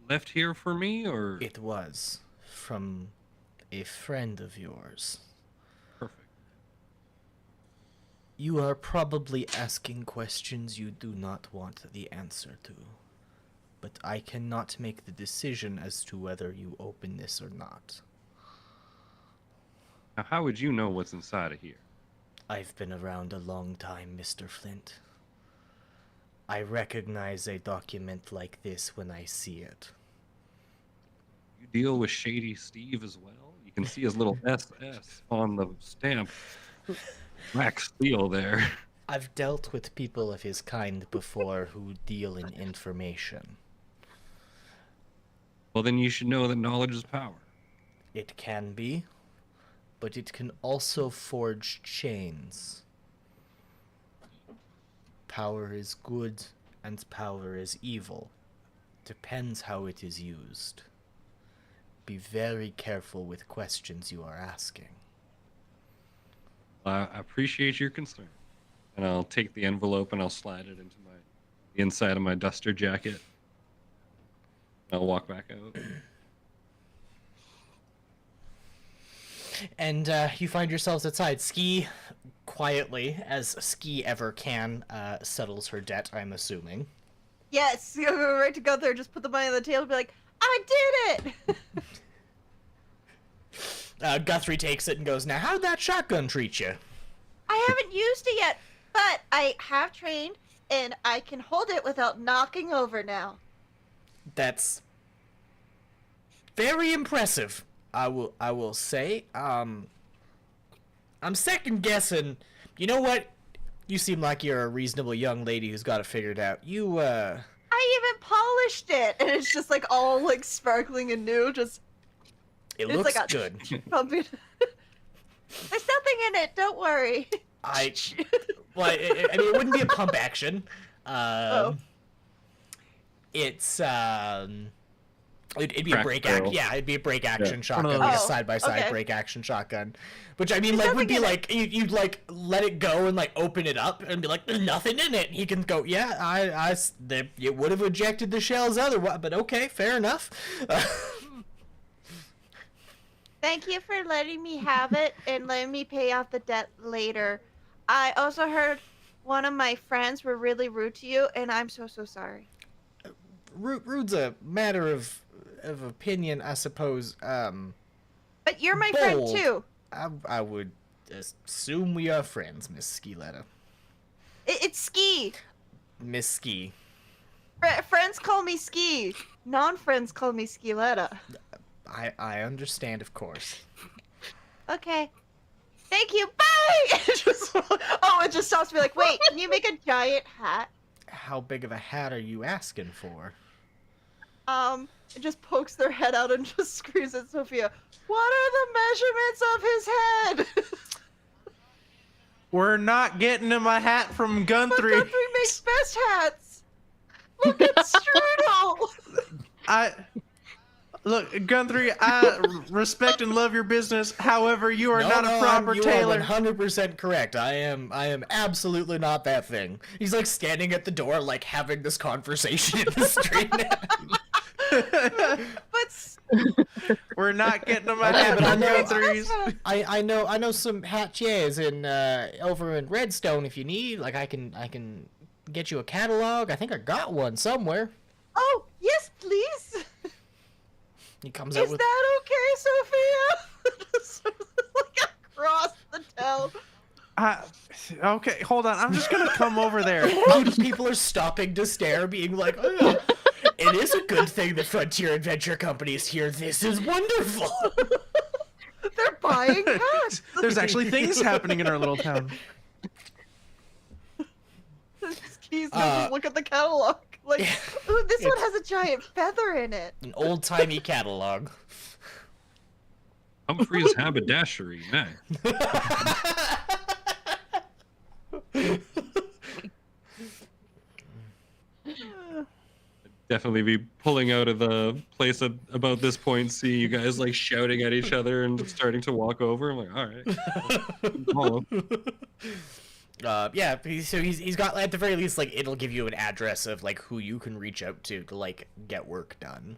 left here for me or It was from a friend of yours. perfect? You are probably asking questions you do not want the answer to. But I cannot make the decision as to whether you open this or not. Now, how would you know what's inside of here? I've been around a long time, Mr. Flint. I recognize a document like this when I see it. You deal with Shady Steve as well? You can see his little SS on the stamp. Black steel there. I've dealt with people of his kind before who deal in information. Well, then you should know that knowledge is power. It can be, but it can also forge chains. Power is good and power is evil. Depends how it is used. Be very careful with questions you are asking. I appreciate your concern. And I'll take the envelope and I'll slide it into the inside of my duster jacket. I'll walk back out. And you find yourselves outside. Ski, quietly, as Ski ever can, settles her debt, I'm assuming. Yes, you go right to go there, just put the money on the table and be like, I did it! Guthrie takes it and goes, now how'd that shotgun treat you? I haven't used it yet, but I have trained, and I can hold it without knocking over now. That's very impressive. I will say. I'm second guessing. You know what? You seem like you're a reasonable young lady who's got it figured out. I even polished it, and it's just like all like sparkling and new. Just it it's looks like a good. pumping. There's nothing in it. Don't worry. Well, I mean, it wouldn't be a pump action. Oh. It's it'd be Crack a break barrel. action. Yeah, it'd be a break action One shotgun, of like a those. side by side Okay. break action shotgun. Which I mean, There's like, would be nothing in like you'd like let it go and like open it up and be like, there's nothing in it. He can go, yeah, it would have ejected the shells otherwise, but okay, fair enough. Thank you for letting me have it and letting me pay off the debt later. I also heard one of my friends were really rude to you, and I'm so sorry. Rude's a matter of opinion, I suppose. But you're my friend Bold. too. I would assume we are friends, Miss Skiletta. It's Ski. Miss Ski. Friends call me Ski. Non-friends call me Skiletta. I understand, of course. Okay. Thank you. Bye. It just stops me like, wait, can you make a giant hat? How big of a hat are you asking for? and just pokes their head out and just screams at Sophia, "What are the measurements of his head?" We're not getting him a hat from But Guthrie. Guthrie makes best hats. Look at Strudel. Look, Guthrie, I respect and love your business. However, you are not a proper you tailor. are 100% correct. I am absolutely not that thing. He's like standing at the door, like having this conversation in the street. But We're not getting him a Okay, hat but I from know- Guthrie's. I know some hatiers in over in Redstone if you need. Like I can get you a catalog. I think I got one somewhere. oh, yes, please. He comes out Is with that okay, Sophia? Like across the town. Okay, hold on. I'm just gonna come over there. people are stopping to stare, being like, "Oh, it is a good thing the Frontier Adventure Company is here. This is wonderful." They're buying hats. There's actually things happening in our little town. Keys just look at the catalog. Like, ooh, this one has a giant feather in it. An old-timey catalog. Humphrey's haberdashery. Nice. Definitely be pulling out of the place at about this point. See you guys like shouting at each other and starting to walk over. I'm like, all right. Follow. Yeah, he's got, at the very least, like, it'll give you an address of like who you can reach out to like get work done.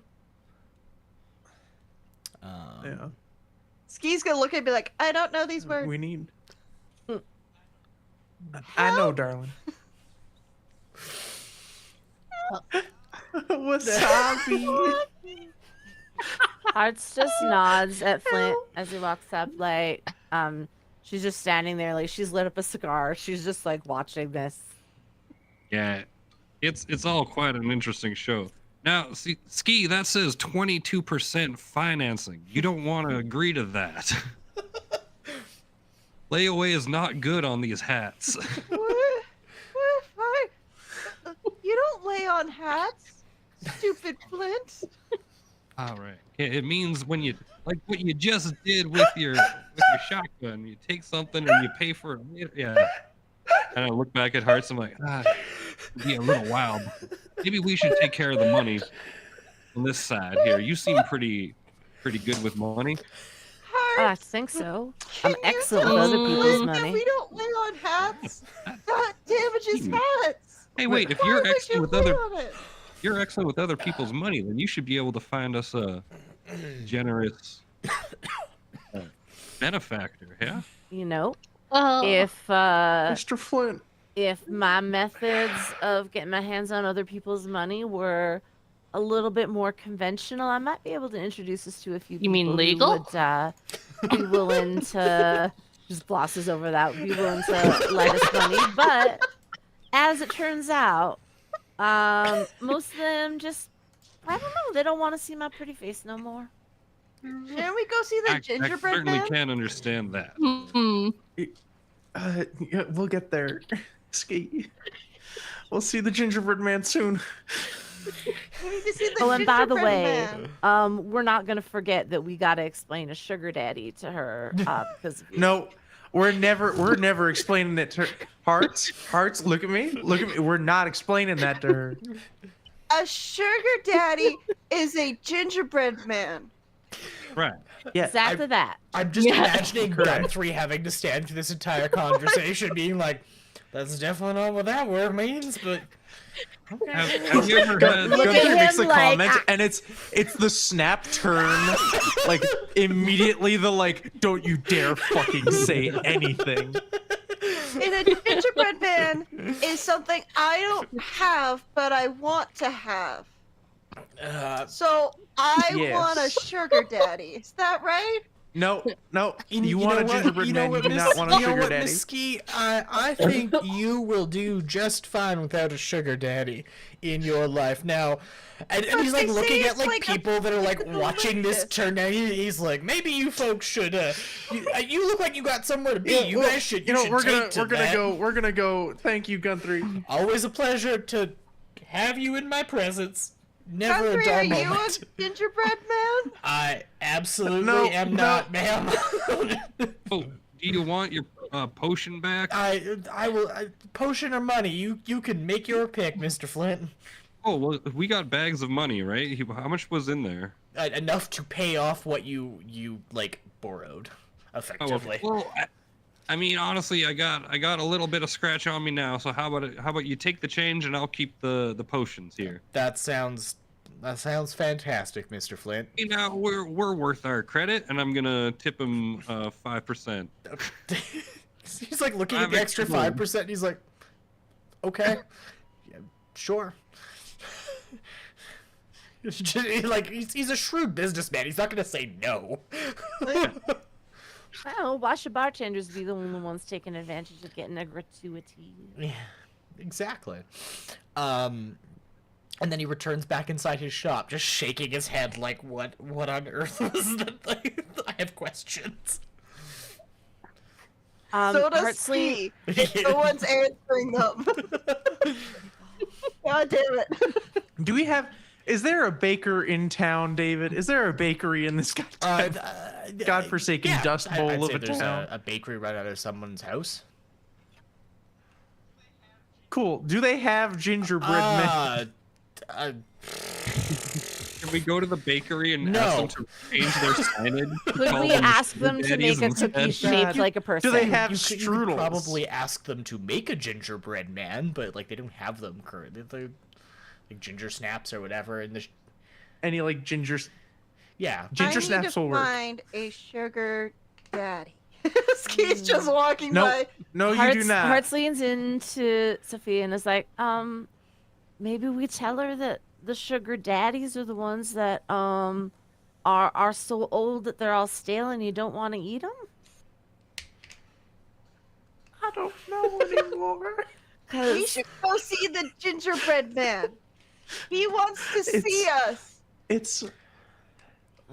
Yeah, Ski's gonna look at me like, I don't know these words. we need. I know, darling. Wasabi. Hearts just nods at Flint as he walks up. Like, she's just standing there, like she's lit up a cigar. She's just like watching this. Yeah, it's all quite an interesting show. Now, see, Ski, that says 22% financing. You don't want to agree to that. Layaway is not good on these hats. What? Why? You don't lay on hats, stupid Flint. All right. It means when you like what you just did with your shotgun, you take something and you pay for it. Yeah. And I look back at Hearts. I'm like, it'd be a little while. Maybe we should take care of the money on this side here. You seem pretty good with money. I think so. Can I'm you excellent tell with other Flint people's that money. we don't lay on hats. That damages hats. Hey, wait! If Why you're would you excellent with lay other on it? you're excellent with other people's money, then you should be able to find us a generous benefactor. Yeah. You know, Well, Mr. Flint. if my methods of getting my hands on other people's money were a little bit more conventional, I might be able to introduce us to a few You mean people legal? who would be willing to just glosses over that, be willing to lend us money. But as it turns out, most of them just, I don't know, they don't want to see my pretty face no more. Shouldn't we go see the I gingerbread certainly man? can't understand that. Yeah, we'll get there. Ski. We'll see the gingerbread man soon. We need to see the Oh, and by the gingerbread way, man. we're not gonna forget that we gotta explain a sugar daddy to her, because No, we're never explaining it to her. Hearts, look at me. We're not explaining that to her. A sugar daddy is a gingerbread man. Right. Yeah, exactly that. I'm just Yeah. imagining Guthrie having to stand through this entire conversation, being like, "That's definitely not what that word means," but okay. Have you ever had? Look at Guthrie makes him the like, comment, and it's the snap turn, like immediately the like, don't you dare fucking say anything. And a gingerbread man is something I don't have, but I want to have. So I Yes. want a sugar daddy. Is that right? No, you know want a what? gingerbread You know man, what, you do Miss- not want a you know sugar what, daddy. Miss Ski, I think you will do just fine without a sugar daddy in your life. Now, and But he's like they say looking at it's like like a people that are like physical watching this likeness. turn out. He's like, maybe you folks should. You look like you got somewhere to be. Yeah, You well, guys should. You know, should we're take to that. We're gonna go. Thank you, Guthrie. Always a pleasure to have you in my presence. Never a Guthrie, dull are you moment. a gingerbread man? I absolutely No, am no. not, ma'am. Oh, do you want your potion back? I will. Potion or money? You can make your pick, Mr. Flint. Oh, well, we got bags of money, right? How much was in there? Enough to pay off what you like borrowed, Oh, effectively. well, I mean, honestly, I got a little bit of scratch on me now. So how about you take the change and I'll keep the potions here. That sounds fantastic, Mr. Flint. You know, we're worth our credit, and I'm gonna tip him 5%. He's like looking at the extra 5%. He's like, okay, yeah, sure. Like he's a shrewd businessman. He's not gonna say no. Well, why should bartenders be the only ones taking advantage of getting a gratuity? Yeah, exactly. And then he returns back inside his shop, just shaking his head like, what on earth was that? I have questions. So does Heartsley, he. If no one's answering them. God damn it. Do we have? Is there a baker in town, David? Is there a bakery in this godforsaken dust bowl I'd of say a there's town? a bakery right out of someone's house. Cool. Do they have gingerbread men? Can we go to the bakery and No. ask them to change their signage? could Call we them ask them to daddies make a instead? cookie shaped like a person? Do they have You could strudels? probably ask them to make a gingerbread man, but like they don't have them currently. They're like ginger snaps or whatever. And Any like ginger yeah, ginger I snaps need will to work? find a sugar daddy. He's just walking No, by. no, you do not. Hearts leans into Sophia and is like, maybe we tell her that the sugar daddies are the ones that are so old that they're all stale and you don't want to eat them. I don't know anymore. We should go see the gingerbread man. He wants to see us. It's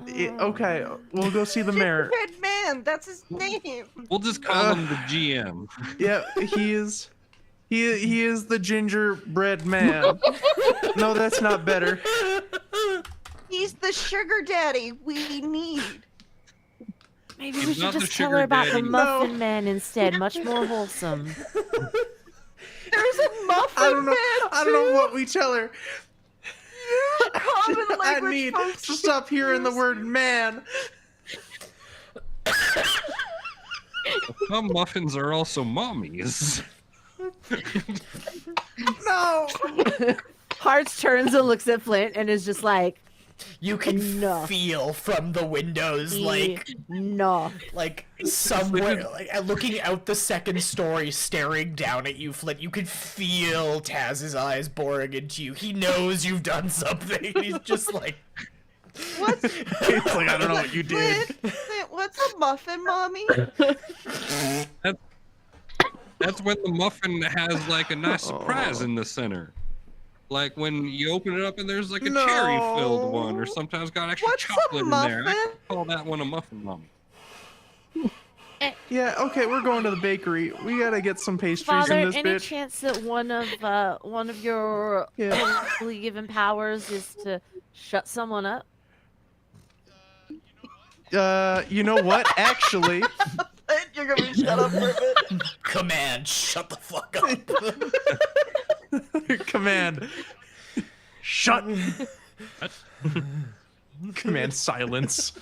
okay. We'll go see the mayor. Gingerbread man, that's his name. We'll just call him the GM. Yeah, he is. He is the gingerbread man. No, that's not better. He's the sugar daddy we need. Maybe He's we should not the just tell her sugar about the daddy. muffin man instead. Much more wholesome. There's a muffin I don't know. man I don't know what we tell her. Common I language need folks to stop hearing the word man. Some muffins are also mommies. No. Hearts turns and looks at Flint and is just like, you can Enough. feel from the windows no. like somewhere like looking out the second story staring down at you, Flint. You can feel Taz's eyes boring into you. He knows you've done something. He's just like What's It's like, I don't know what you did. Flint, what's a muffin, mommy? That's when the muffin has like a nice surprise in the center. Like when you open it up and there's like a cherry-filled one, or sometimes got extra What's a chocolate in there. I muffin? call that one a muffin mommy. Yeah, okay, we're going to the bakery. We gotta get some pastries Father, in this any bitch. chance that one of your Yeah. holy given powers is to shut someone up? You know what? Actually, You're gonna be shut up for a bit. command, shut the fuck up. command. Shut. Command silence.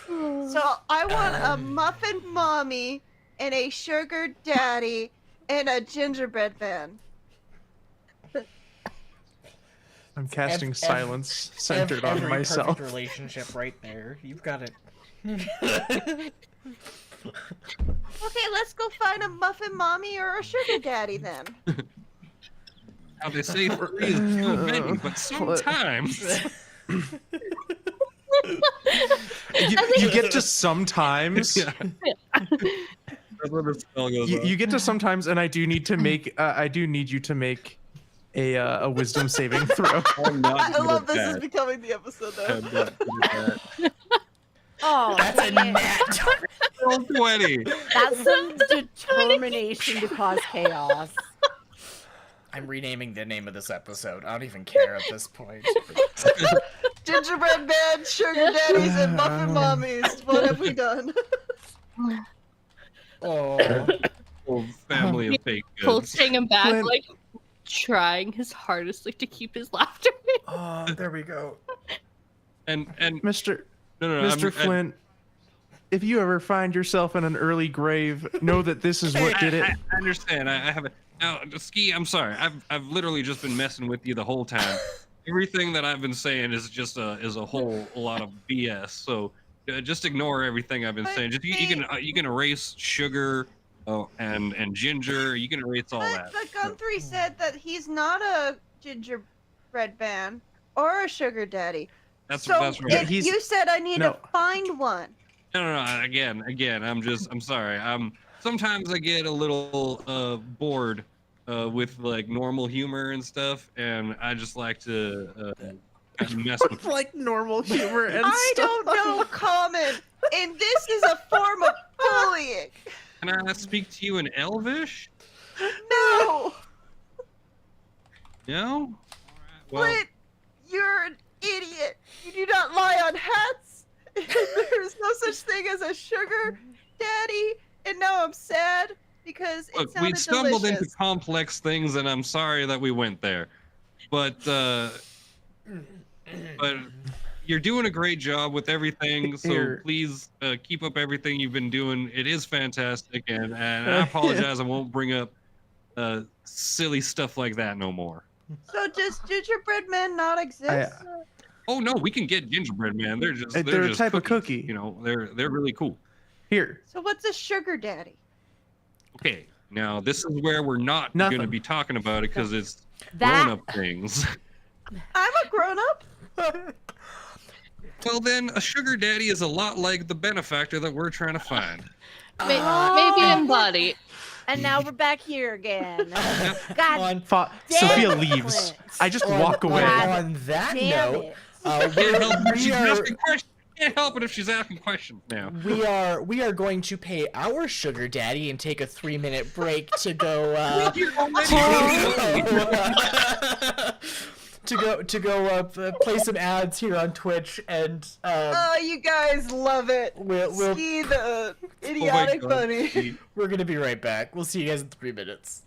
So I want a muffin mommy and a sugar daddy and a gingerbread man. I'm casting Ev- silence centered on Every myself. perfect relationship right there. You've got it. Okay, let's go find a muffin mommy or a sugar daddy then. How they say three is too many, but sometimes. You get to sometimes. Yeah. That's what the spell goes on. You get to sometimes, and I do need to make. I do need you to make a wisdom saving throw. I'm not I good love at this is that. becoming the episode now. I'm not good at that. Oh, That's a dang it. nat. Roll 20. That's some determination to cause chaos. I'm renaming the name of this episode. I don't even care at this point. Gingerbread man, sugar daddies, and muffin mommies. What have we done? Oh, Whole family of fake Colt's goods. hanging back, Flint. like trying his hardest, like to keep his laughter. oh, there we go. And Mr. no, Mr. Flint, if you ever find yourself in an early grave, know that this is what did it. I understand. I have a now, Ski. I'm sorry. I've literally just been messing with you the whole time. Everything that I've been saying is just a whole lot of BS. So just ignore everything I've been saying. Just you can erase sugar, and ginger. You can erase all that. But Guthrie said that he's not a gingerbread man or a sugar daddy. That's right. He's- You said I need no. to find one. No. Again. I'm sorry. Sometimes I get a little bored with like normal humor and stuff, and I just like to mess with. Like normal humor and I stuff. don't know common, and this is a form of bullying. Can I speak to you in Elvish? No, No. Well, Flint, you're an idiot. You do not lie on hats. There is no such thing as a sugar daddy, and now I'm sad because it look, sounded we stumbled delicious. into complex things, and I'm sorry that we went there. But you're doing a great job with everything. So Here. please keep up everything you've been doing. It is fantastic, and I apologize. I won't bring up silly stuff like that no more. So does gingerbread men not exist? Oh no, we can get gingerbread man. They're just They're a just type of cookies, cookie. You know, they're really cool. Here. So what's a sugar daddy? Okay, now this is where we're not Nothing. going to be talking about it because it's That- grown-up things. I'm a grown up. Well, then a sugar daddy is a lot like the benefactor that we're trying to find. Maybe embody. And now we're back here again. God On, damn Sophia it, leaves. Flint. I just on- walk away. On that Damn note, it. Can't help it if we she's are asking questions. Can't help it if she's asking questions now. we are going to pay our sugar daddy and take a 3-minute break to go to go play some ads here on Twitch, and Oh, you guys love it. we'll Ski the Oh my idiotic God. bunny. we're gonna be right back. We'll see you guys in 3 minutes.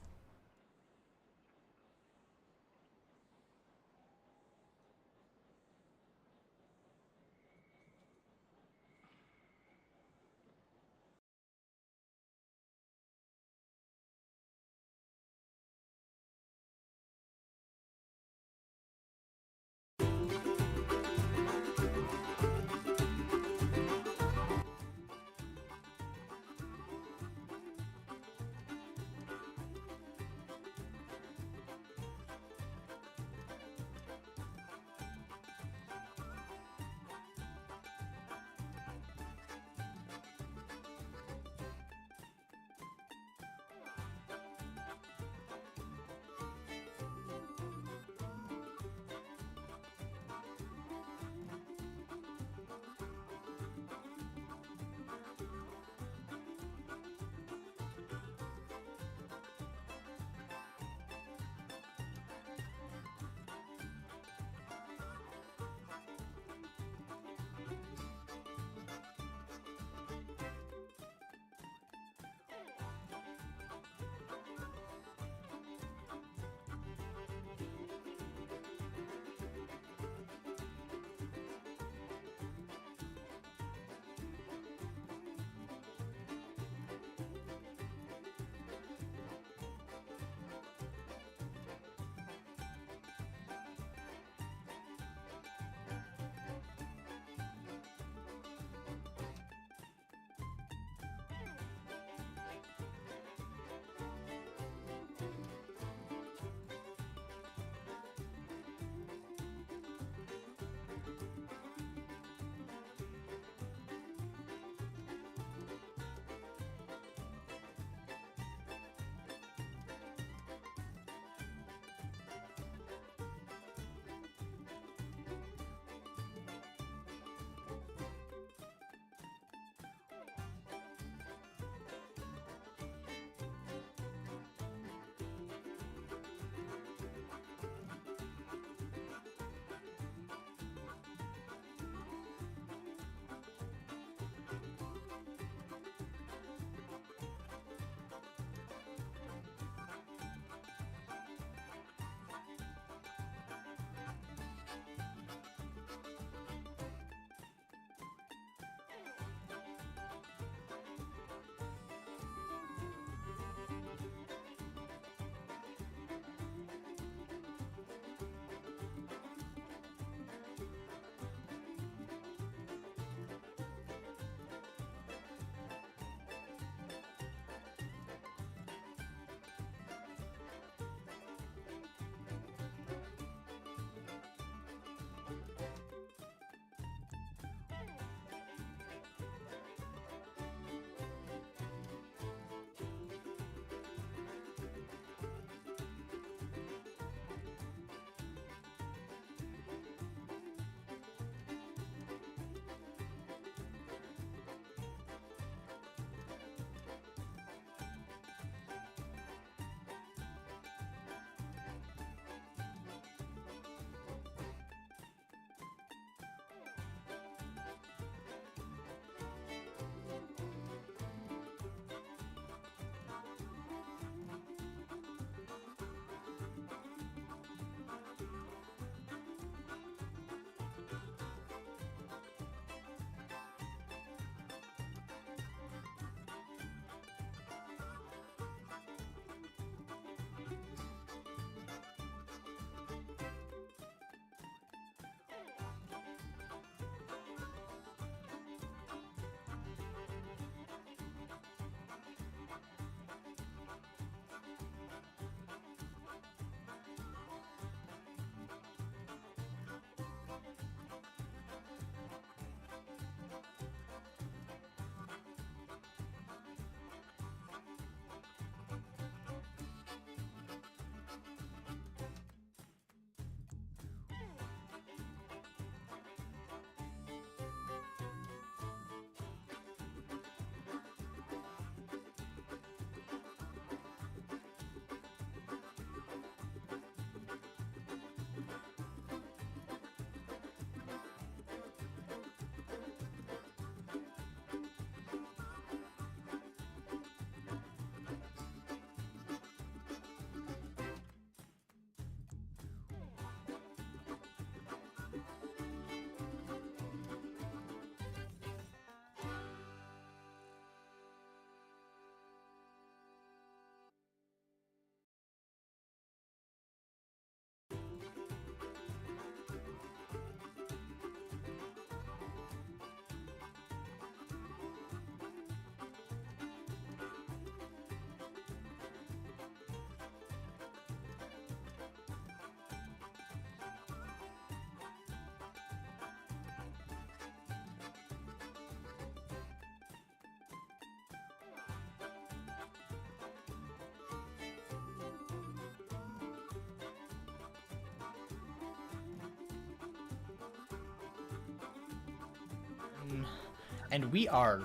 And we are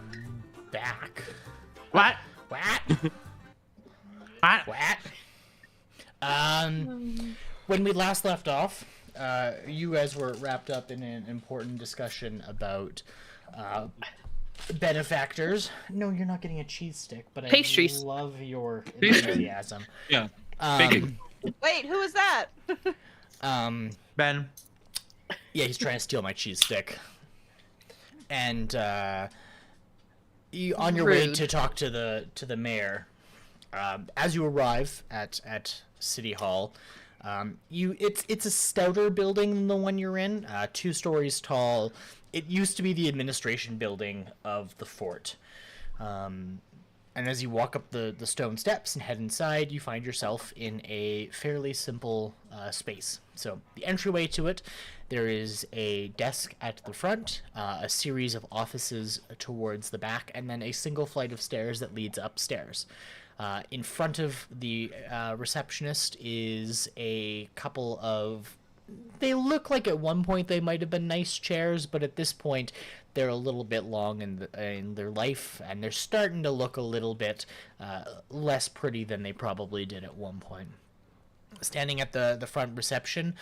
back. What? What? What? What? When we last left off, you guys were wrapped up in an important discussion about benefactors. No, you're not getting a cheese stick, but Pastries. I love your Pastries. enthusiasm. Yeah. Baking. Wait, who was that? Ben. Yeah, he's trying to steal my cheese stick. And you, on your way Rude. to talk to the mayor, as you arrive at City Hall, it's a stouter building than the one you're in, 2 stories tall. It used to be the administration building of the fort. And as you walk up the stone steps and head inside, you find yourself in a fairly simple space. So the entryway to it, there is a desk at the front, a series of offices towards the back, and then a single flight of stairs that leads upstairs. In front of the receptionist is a couple of... They look like at one point they might have been nice chairs, but at this point they're a little bit long in their life, and they're starting to look a little bit less pretty than they probably did at one point. Standing at the front reception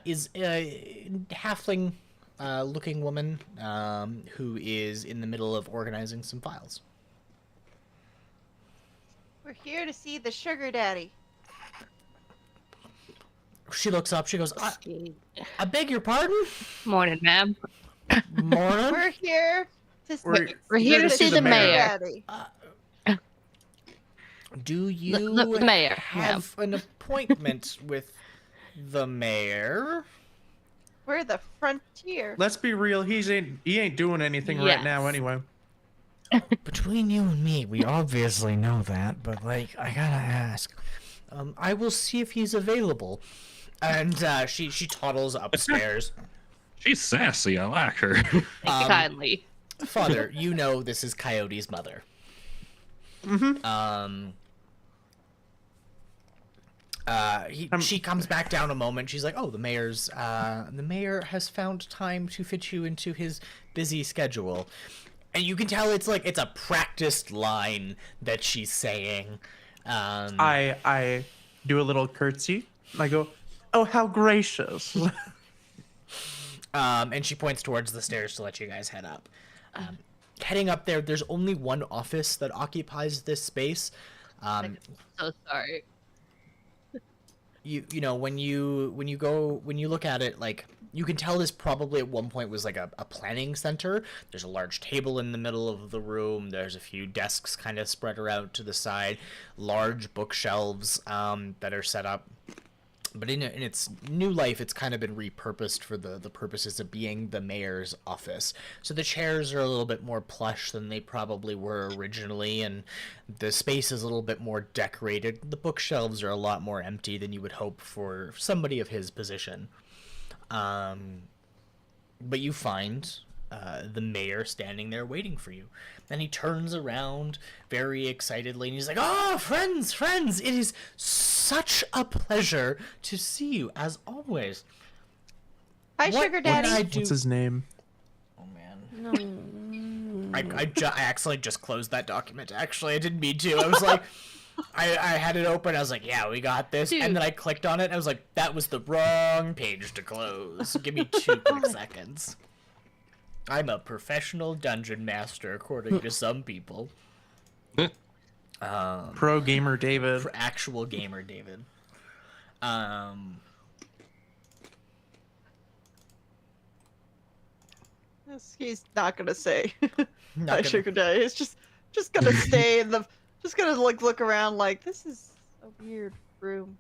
is a halfling looking woman who is in the middle of organizing some files. We're here to see the sugar daddy. She looks up, she goes, I beg your pardon? Morning, ma'am. Morning? We're here to We're here to see the mayor. daddy. Do you The mayor, have an appointment with the mayor? We're the frontier. Let's be real. He ain't doing anything right now Yes. anyway. Between you and me, we obviously know that, but, like, I gotta ask. I will see if he's available. And she toddles upstairs. She's sassy. I like her. Thank you kindly. Father, you know this is Coyote's mother. Mm-hmm. She comes back down a moment. She's like, "Oh, the mayor has found time to fit you into his busy schedule," and you can tell it's a practiced line that she's saying. I do a little curtsy. I go, "Oh, how gracious." And she points towards the stairs to let you guys head up. Heading up there, there's only one office that occupies this space. I'm so sorry. You know when you look at it, like, you can tell this probably at one point was like a planning center. There's a large table in the middle of the room. There's a few desks kind of spread around to the side, large bookshelves that are set up. But in its new life, it's kind of been repurposed for the purposes of being the mayor's office. So the chairs are a little bit more plush than they probably were originally, and the space is a little bit more decorated. The bookshelves are a lot more empty than you would hope for somebody of his position. But you find the mayor standing there waiting for you. Then he turns around very excitedly and he's like, "Oh, friends, it is such a pleasure to see you as always." Hi, What sugar can I daddy. do? What's his name? Oh man, No. I accidentally just closed that document. Actually, I didn't mean to. I was like, I had it open. I was like, "Yeah, we got this," Dude. and then I clicked on it. And I was like, "That was the wrong page to close. Give me 2 quick seconds." I'm a professional dungeon master, according to some people. Pro gamer David. For actual gamer David. He's not gonna say. Not Hi, gonna- sugar daddy. It's just gonna stay in the. Just gonna look around like this is a weird room.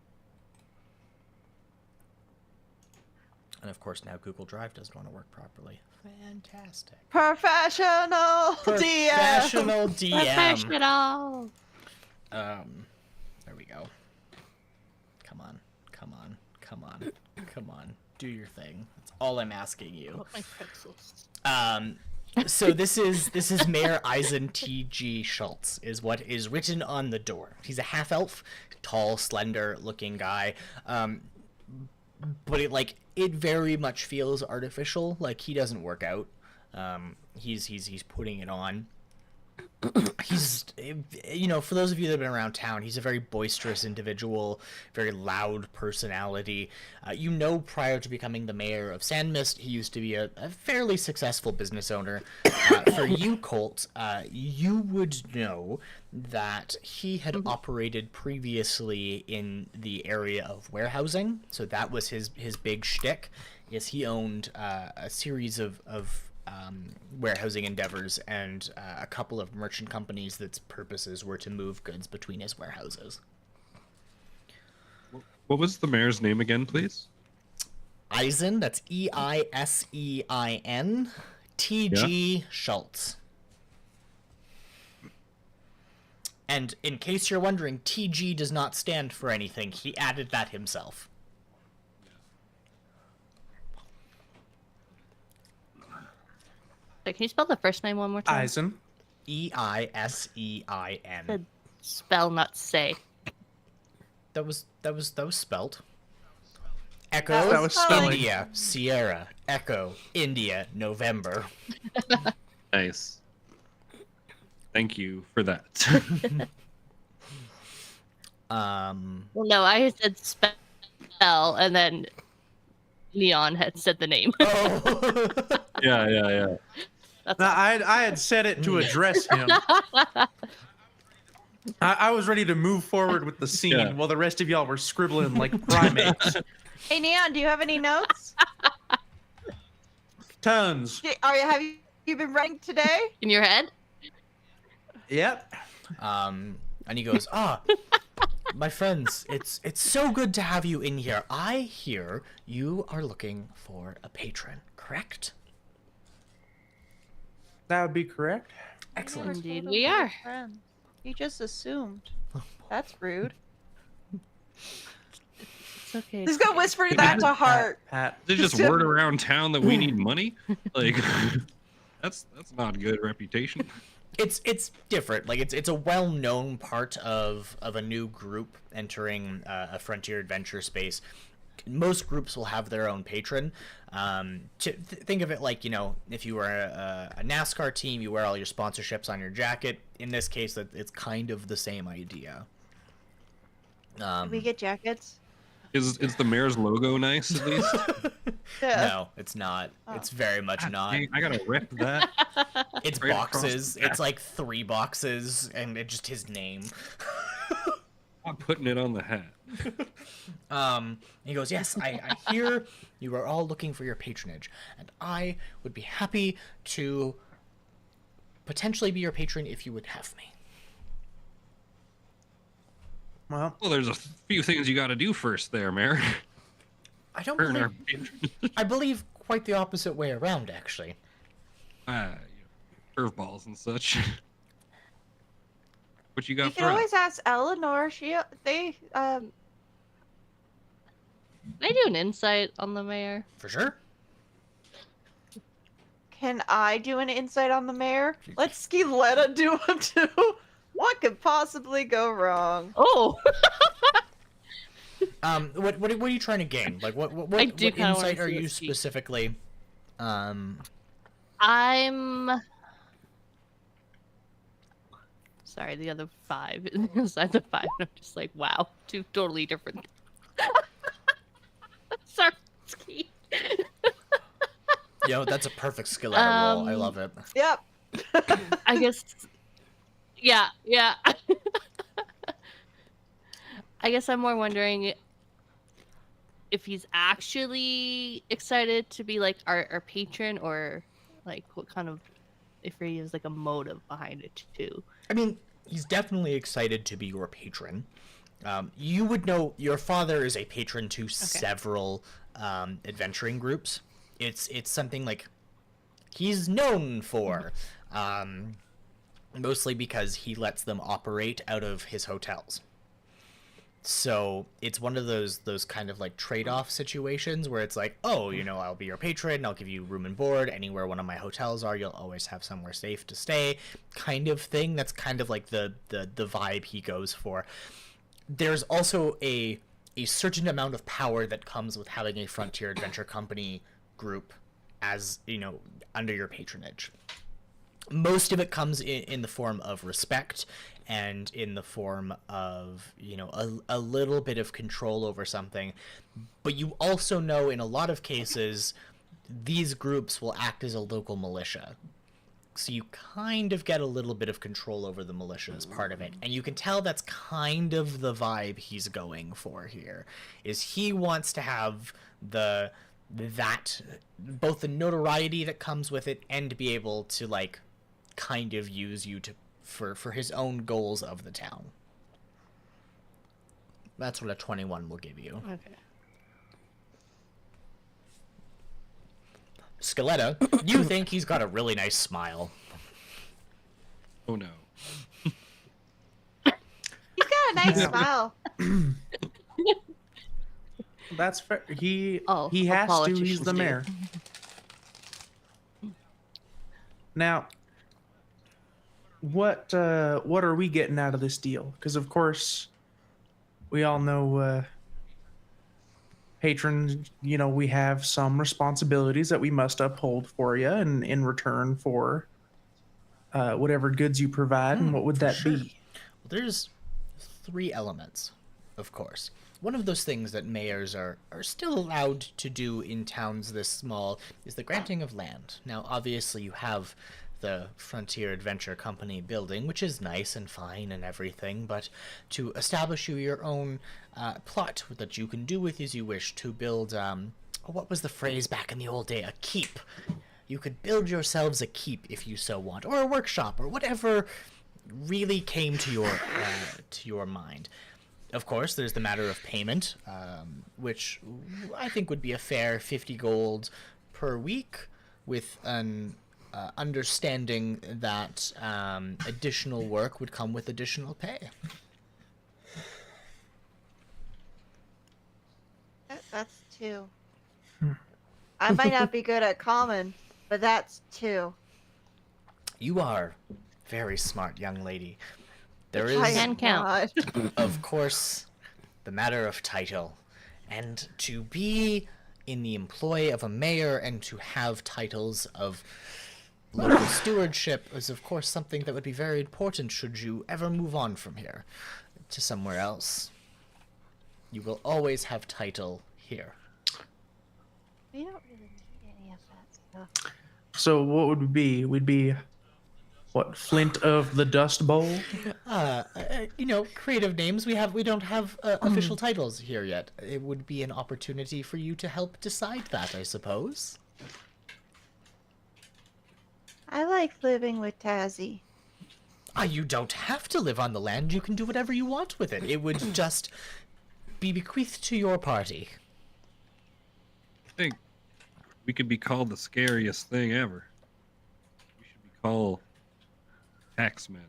And of course, now Google Drive doesn't want to work properly. Fantastic. Professional DM. Professional DM. Professional. There we go. Come on. Do your thing. That's all I'm asking you. Oh, my pretzels. So this is Mayor Eisen T.G. Schultz is what is written on the door. He's a half elf, tall, slender looking guy. But it very much feels artificial. Like, he doesn't work out. He's putting it on. He's, for those of you that have been around town, he's a very boisterous individual, very loud personality. Prior to becoming the mayor of Sandmist, he used to be a fairly successful business owner. For you, Colt, you would know that he had operated previously in the area of warehousing, so that was his big shtick. Yes, he owned a series of warehousing endeavors and a couple of merchant companies that's purposes were to move goods between his warehouses. What was the mayor's name again, please? Eisen, that's Eisen, T.G. Schultz. And in case you're wondering, T.G. does not stand for anything. He added that himself. Can you spell the first name one more time? Eisen. Eisen. Said spell, not say. That was spelt. Echo, That was spelling. India, Sierra, Echo, India, November. Nice. Thank you for that. Well, no, I said spell, and then Neon had said the name. Oh. Yeah. That's No, I had said it to address him. I was ready to move forward with the scene Yeah. while the rest of y'all were scribbling like primates. Hey, Neon, do you have any notes? Tons. Have you been writing today? in your head. Yep. And he goes, my friends, it's so good to have you in here. I hear you are looking for a patron, correct? That would be correct. Excellent. Indeed, we are. You just assumed. That's rude. It's okay. He's gonna whisper that to Hart. Pat. They just word around town that we need money. Like, that's not a good reputation. It's different. Like it's a well-known part of a new group entering a frontier adventure space. Most groups will have their own patron. Think of it like, if you were a NASCAR team, you wear all your sponsorships on your jacket. In this case, it's kind of the same idea. Can we get jackets? Is the mayor's logo nice at least? Yeah. No, it's not. Oh. It's very much not. Dang, I gotta rip that. It's right across boxes. the back. It's like 3 boxes, and it's just his name. I'm putting it on the hat. He goes, yes, I hear you are all looking for your patronage, and I would be happy to potentially be your patron if you would have me. Well, Well, there's a few things you got to do first, there, Mayor. I don't Earn our believe, patron. I believe quite the opposite way around, actually. Curveballs and such. What you got You for can us? always ask Eleanor. They Can I do an insight on the mayor? For sure. Can I do an insight on the mayor? Let Skiletta do one too. What could possibly go wrong? Oh, What are you trying to gain? Like what I do what kinda wanna insight are see you what she- specifically? I'm sorry. The other 5 inside the 5. I'm just like, wow, 2 totally different. Sorry, Ski. That's a perfect skill at a roll. I love it. Yep. I guess. Yeah. I guess I'm more wondering if he's actually excited to be like our patron, or like what kind of, if he has like a motive behind it too. I mean, he's definitely excited to be your patron. You would know your father is a patron to several adventuring groups. It's something like he's known for, mostly because he lets them operate out of his hotels. So it's one of those kind of like trade-off situations where it's like, oh, I'll be your patron, I'll give you room and board anywhere one of my hotels are, you'll always have somewhere safe to stay, kind of thing. That's kind of like the vibe he goes for. There's also a certain amount of power that comes with having a Frontier Adventure Company group as under your patronage. Most of it comes in the form of respect and in the form of a little bit of control over something, but you also know in a lot of cases these groups will act as a local militia. So you kind of get a little bit of control over the militia as part of it. And you can tell that's kind of the vibe he's going for here, is he wants to have that both the notoriety that comes with it and to be able to like kind of use you for his own goals of the town. That's what a 21 will give you. Okay. Scaletta, you think he's got a really nice smile. Oh no. He's got a nice smile. That's fair. He Oh, has to. He's politicians the do. mayor. Now, what are we getting out of this deal? Because of course, we all know patrons. We have some responsibilities that we must uphold for you, and in return for whatever goods you provide. And what would that sure. be? Well, there's 3 elements, of course. One of those things that mayors are still allowed to do in towns this small is the granting of land. Now, obviously, you have the Frontier Adventure Company building, which is nice and fine and everything, but to establish you your own plot that you can do with as you wish, to build, what was the phrase back in the old day? A keep. You could build yourselves a keep if you so want, or a workshop, or whatever really came to your mind. Of course, there's the matter of payment, which I think would be a fair 50 gold per week, with an understanding that additional work would come with additional pay. That's 2. I might not be good at common, but that's 2. You are very smart, young lady. There I is, am count. not. of course, the matter of title. And to be in the employ of a mayor and to have titles of local stewardship is, of course, something that would be very important should you ever move on from here to somewhere else. You will always have title here. We don't really need any of that stuff. So what would we be? We'd be what? Flint of the Dust Bowl? Creative names. We don't have official titles here yet. It would be an opportunity for you to help decide that, I suppose. I like living with Tazzy. You don't have to live on the land. You can do whatever you want with it. It would just be bequeathed to your party. I think we could be called the scariest thing ever. We should be called taxmen.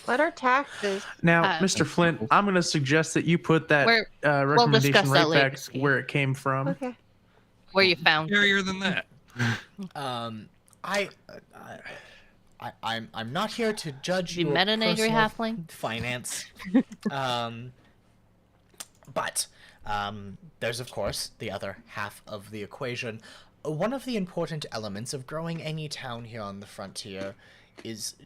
What are taxes? Now, Mr. Flint, I'm going to suggest that you put that recommendation discuss that right later, back Ski. where it came from. Okay. Where you found it. Scarier than that. I'm not here to judge You your met an angry personal halfling? finance. But there's of course the other half of the equation. One of the important elements of growing any town here on the frontier is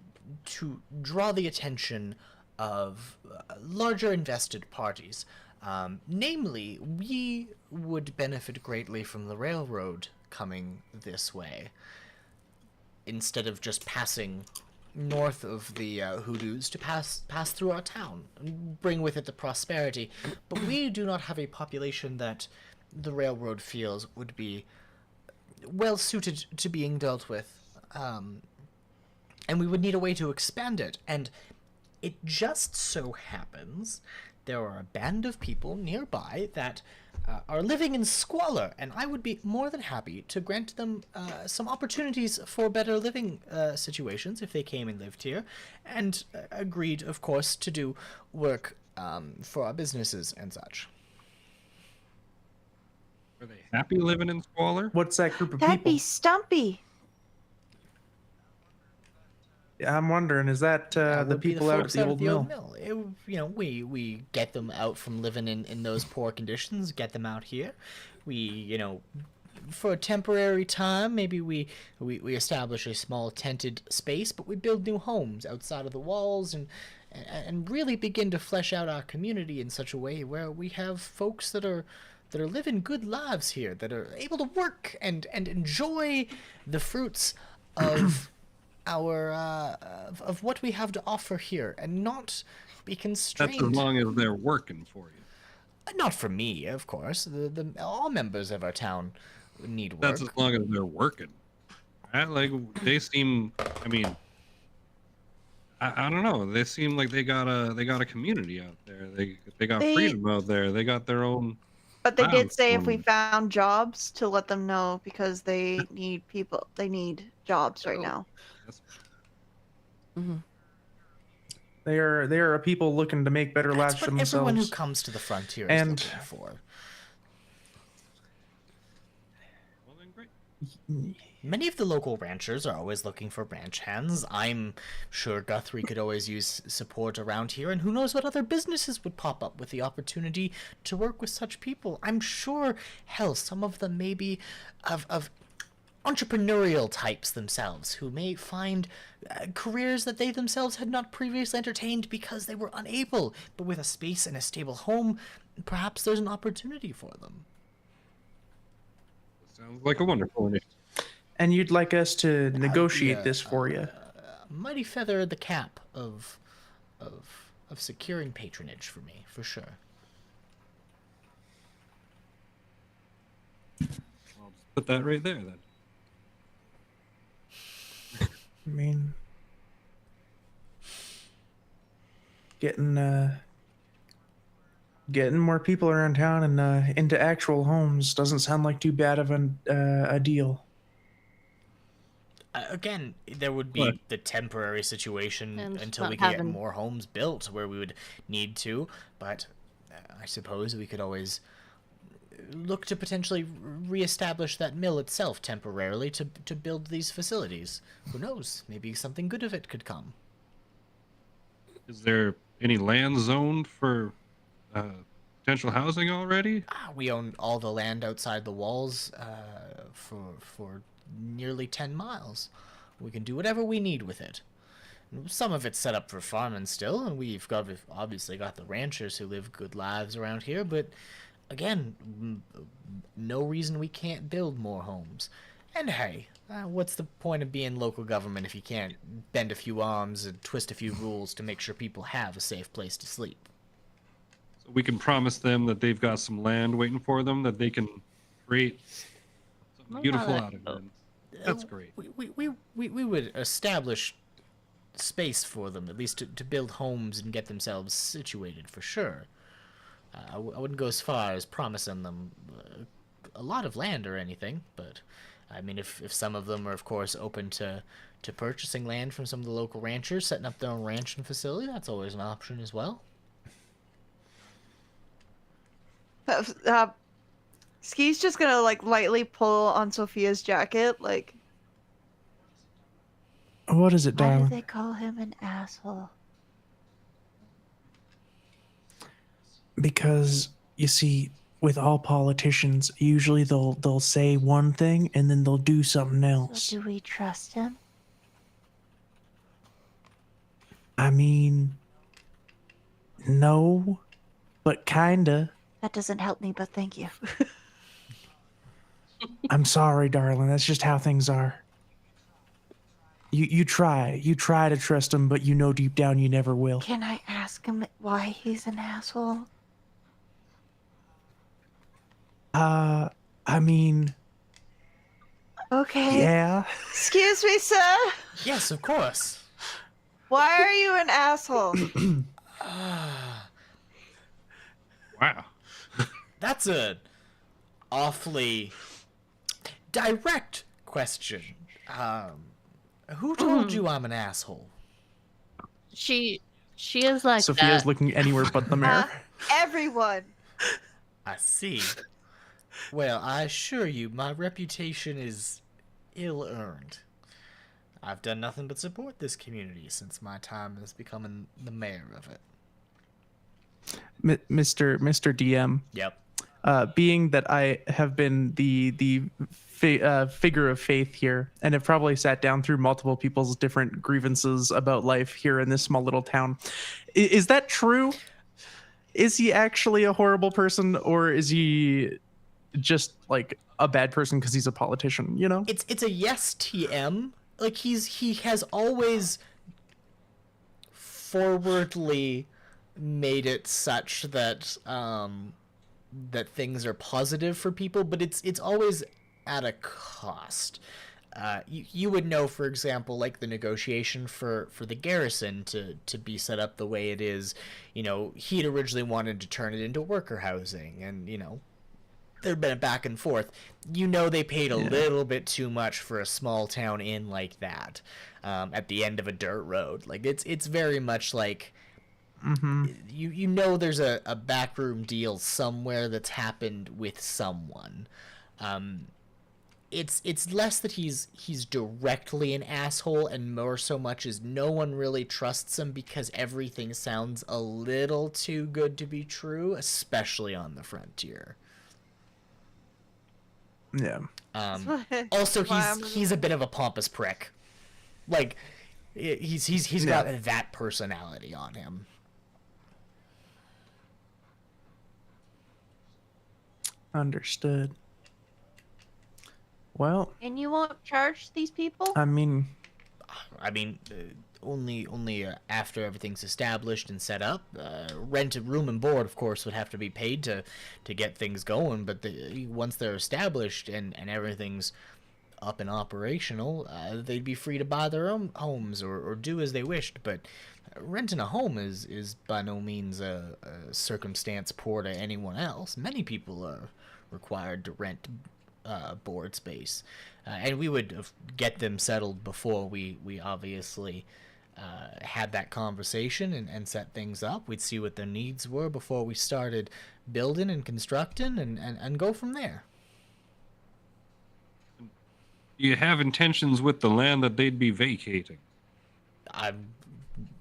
to draw the attention of larger invested parties. Namely, we would benefit greatly from the railroad coming this way, instead of just passing north of the hoodoos to pass through our town and bring with it the prosperity. But we do not have a population that the railroad feels would be well suited to being dealt with, and we would need a way to expand it. And it just so happens there are a band of people nearby that are living in squalor, and I would be more than happy to grant them some opportunities for better living situations if they came and lived here, and agreed, of course, to do work for our businesses and such. Are they happy living in squalor? What's that group of That'd people? be Stumpy. I'm wondering, is that That the would be people out at folks the old mill? We get them out from living in those poor conditions, get them out here. for a temporary time, maybe we establish a small tented space, but we build new homes outside of the walls and really begin to flesh out our community in such a way where we have folks that are living good lives here, that are able to work and enjoy the fruits of our of what we have to offer here, and not be constrained. That's as long as they're working for you. Not for me, of course. The all members of our town need work. That's as long as they're working. Right? Like they seem. I mean, I don't know. They seem like they got a community out there. They got freedom out there. They got their own. But they did say if we them. found jobs to let them know, because they need people. They need jobs right now. That's- Mhm. They are a people looking to make better lives That's for what everyone who themselves. comes to the frontier is And- looking for. Well, then great. Many of the local ranchers are always looking for ranch hands. I'm sure Guthrie could always use support around here, and who knows what other businesses would pop up with the opportunity to work with such people. I'm sure, hell, some of them may be of entrepreneurial types themselves, who may find careers that they themselves had not previously entertained because they were unable. But with a space and a stable home, perhaps there's an opportunity for them. Sounds like a wonderful initiative. And you'd like us to negotiate yeah, this for you. Mighty feather in the cap of securing patronage for me, for sure. I'll just put that right there then. I mean, getting more people around town and into actual homes doesn't sound like too bad of a deal. Again, there would be What? the temporary situation And until not we could get having- more homes built where we would need to, but I suppose we could always look to potentially reestablish that mill itself temporarily to build these facilities. Who knows? Maybe something good of it could come. Is there any land zoned for potential housing already? We own all the land outside the walls for nearly 10 miles. We can do whatever we need with it. Some of it's set up for farming still, and we've obviously got the ranchers who live good lives around here, but again, no reason we can't build more homes. And hey, what's the point of being local government if you can't bend a few arms and twist a few rules to make sure people have a safe place to sleep? So we can promise them that they've got some land waiting for them that they can create something Well, beautiful that- out of it. That's great. We would establish space for them, at least to build homes and get themselves situated, for sure. I wouldn't go as far as promising them a lot of land or anything, but I mean, if some of them are, of course, open to purchasing land from some of the local ranchers, setting up their own ranch and facility, that's always an option as well. Ski's just gonna like lightly pull on Sophia's jacket, like. What is it, Why do darling? they call him an asshole? Because you see, with all politicians, usually they'll say one thing and then they'll do something else. So do we trust him? I mean, no, but kinda. That doesn't help me, but thank you. I'm sorry, darling. That's just how things are. You try to trust him, but you know deep down you never will. Can I ask him why he's an asshole? I mean, Okay. yeah. Excuse me, sir. Yes, of course. Why are you an asshole? Wow. That's a awfully direct question. Who told you I'm an asshole? She is like Sophia's that. looking anywhere but the mirror. Everyone. I see. Well, I assure you, my reputation is ill-earned. I've done nothing but support this community since my time as becoming the mayor of it. Mr. DM, Yep. being that I have been the figure of faith here, and have probably sat down through multiple people's different grievances about life here in this small little town. Is that true? Is he actually a horrible person, or is he just like a bad person because he's a politician? You know, It's a yes TM. Like he has always forwardly made it such that that things are positive for people, but it's always at a cost. You would know, for example, like the negotiation for the garrison to be set up the way it is. You know, he'd originally wanted to turn it into worker housing, and you know, there'd been a back and forth. You know, they paid a little bit too much for a small town inn like that, at the end of a dirt road. Like it's very much like, you know, there's a backroom deal somewhere that's happened with someone. It's less that he's directly an asshole, and more so much as no one really trusts him because everything sounds a little too good to be true, especially on the frontier. yeah. Also, he's a bit of a pompous prick. Like, he's got that personality on him. Understood. Well, And you won't charge these people? I mean, Only after everything's established and set up. Rent, room, and board, of course, would have to be paid to get things going. But once they're established and everything's up and operational, they'd be free to buy their own homes or do as they wished. But renting a home is by no means a circumstance poor to anyone else. Many people are required to rent board space, and we would get them settled before we obviously had that conversation and set things up. We'd see what their needs were before we started building and constructing, and go from there. Do you have intentions with the land that they'd be vacating? I'm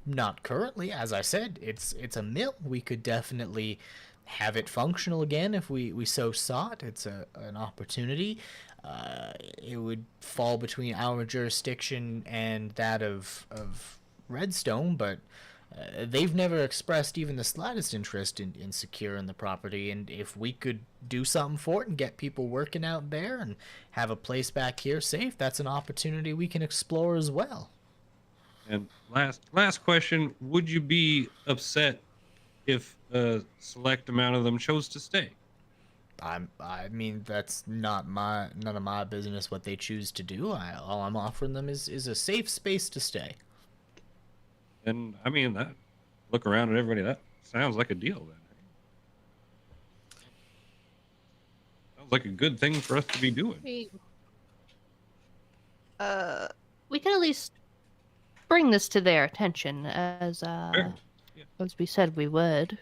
not currently. As I said, it's a mill. We could definitely have it functional again if we so sought. It's an opportunity. It would fall between our jurisdiction and that of Redstone, but they've never expressed even the slightest interest in securing the property. And if we could do something for it and get people working out there and have a place back here safe, that's an opportunity we can explore as well. And last question, would you be upset if a select amount of them chose to stay? I mean, that's none of my business what they choose to do. All I'm offering them is a safe space to stay. And I mean, that look around at everybody, that sounds like a deal then. Sounds like a good thing for us to be doing. We can at least bring this to their attention as Sure. as we said we would.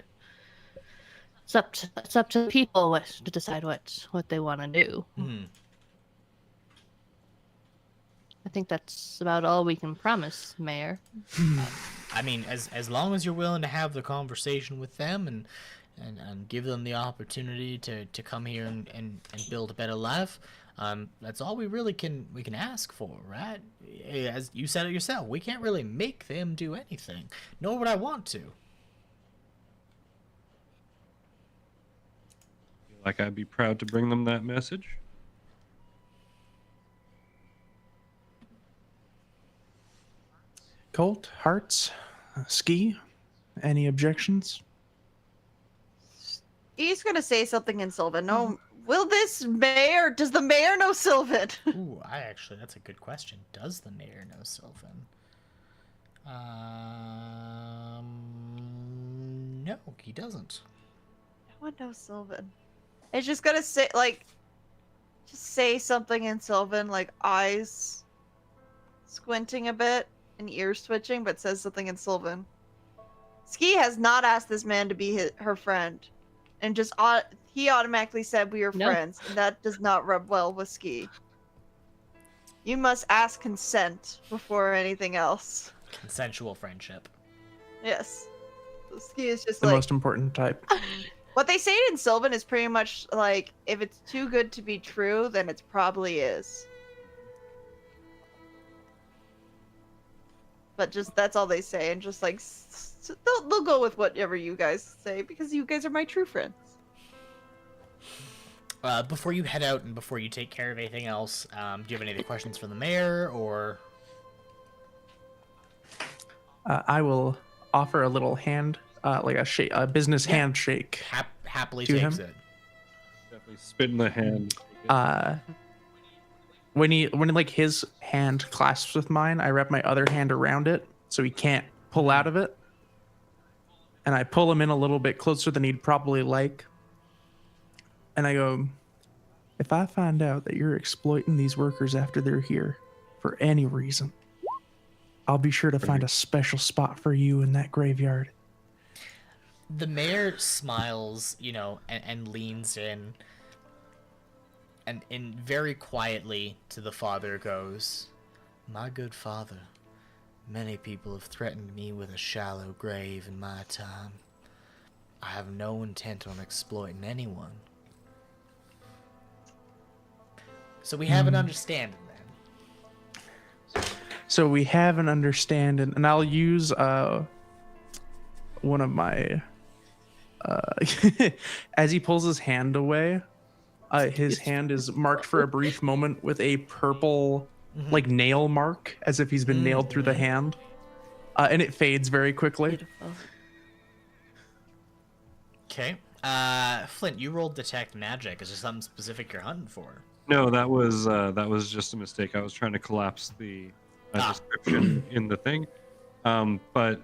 It's up to the people to decide what they want to do. I think that's about all we can promise, Mayor. I mean, as long as you're willing to have the conversation with them and give them the opportunity to come here and build a better life, that's all we really can ask for, right? As you said it yourself, we can't really make them do anything, nor would I want to. Like, I'd be proud to bring them that message. Colt, Hearts, Ski, any objections? He's gonna say something in Sylvan. No, does the mayor know Sylvan? Ooh, that's a good question. Does the mayor know Sylvan? No, he doesn't. No one knows Sylvan. It's just gonna say, just say something in Sylvan, like eyes squinting a bit and ears twitching, but says something in Sylvan. Ski has not asked this man to be her friend, and he automatically said we were friends, and that does not rub well with Ski. You must ask consent before anything else. Consensual friendship. Yes. So Ski is just The like, most important type. What they say in Sylvan is pretty much like, if it's too good to be true, then it probably is. But just that's all they say, and just like they'll go with whatever you guys say because you guys are my true friends. Before you head out and before you take care of anything else, do you have any other questions for the mayor, or? I will offer a little hand, like a business handshake. Happily To takes him? it. Definitely spit in the hand. When like his hand clasps with mine, I wrap my other hand around it so he can't pull out of it. And I pull him in a little bit closer than he'd probably like. And I go, if I find out that you're exploiting these workers after they're here for any reason, I'll be sure to find a special spot for you in that graveyard. The mayor smiles, and leans in, and very quietly to the father goes, "My good father, many people have threatened me with a shallow grave in my time. I have no intent on exploiting anyone. So we have an understanding then." So we have an understanding, and I'll use one of my as he pulls his hand away, his hand is marked for a brief moment with a purple like nail mark, as if he's been nailed through the hand, and it fades very quickly. Beautiful. Okay. Flint, you rolled detect magic. Is there something specific you're hunting for? No, that was just a mistake. I was trying to collapse the description in the thing, but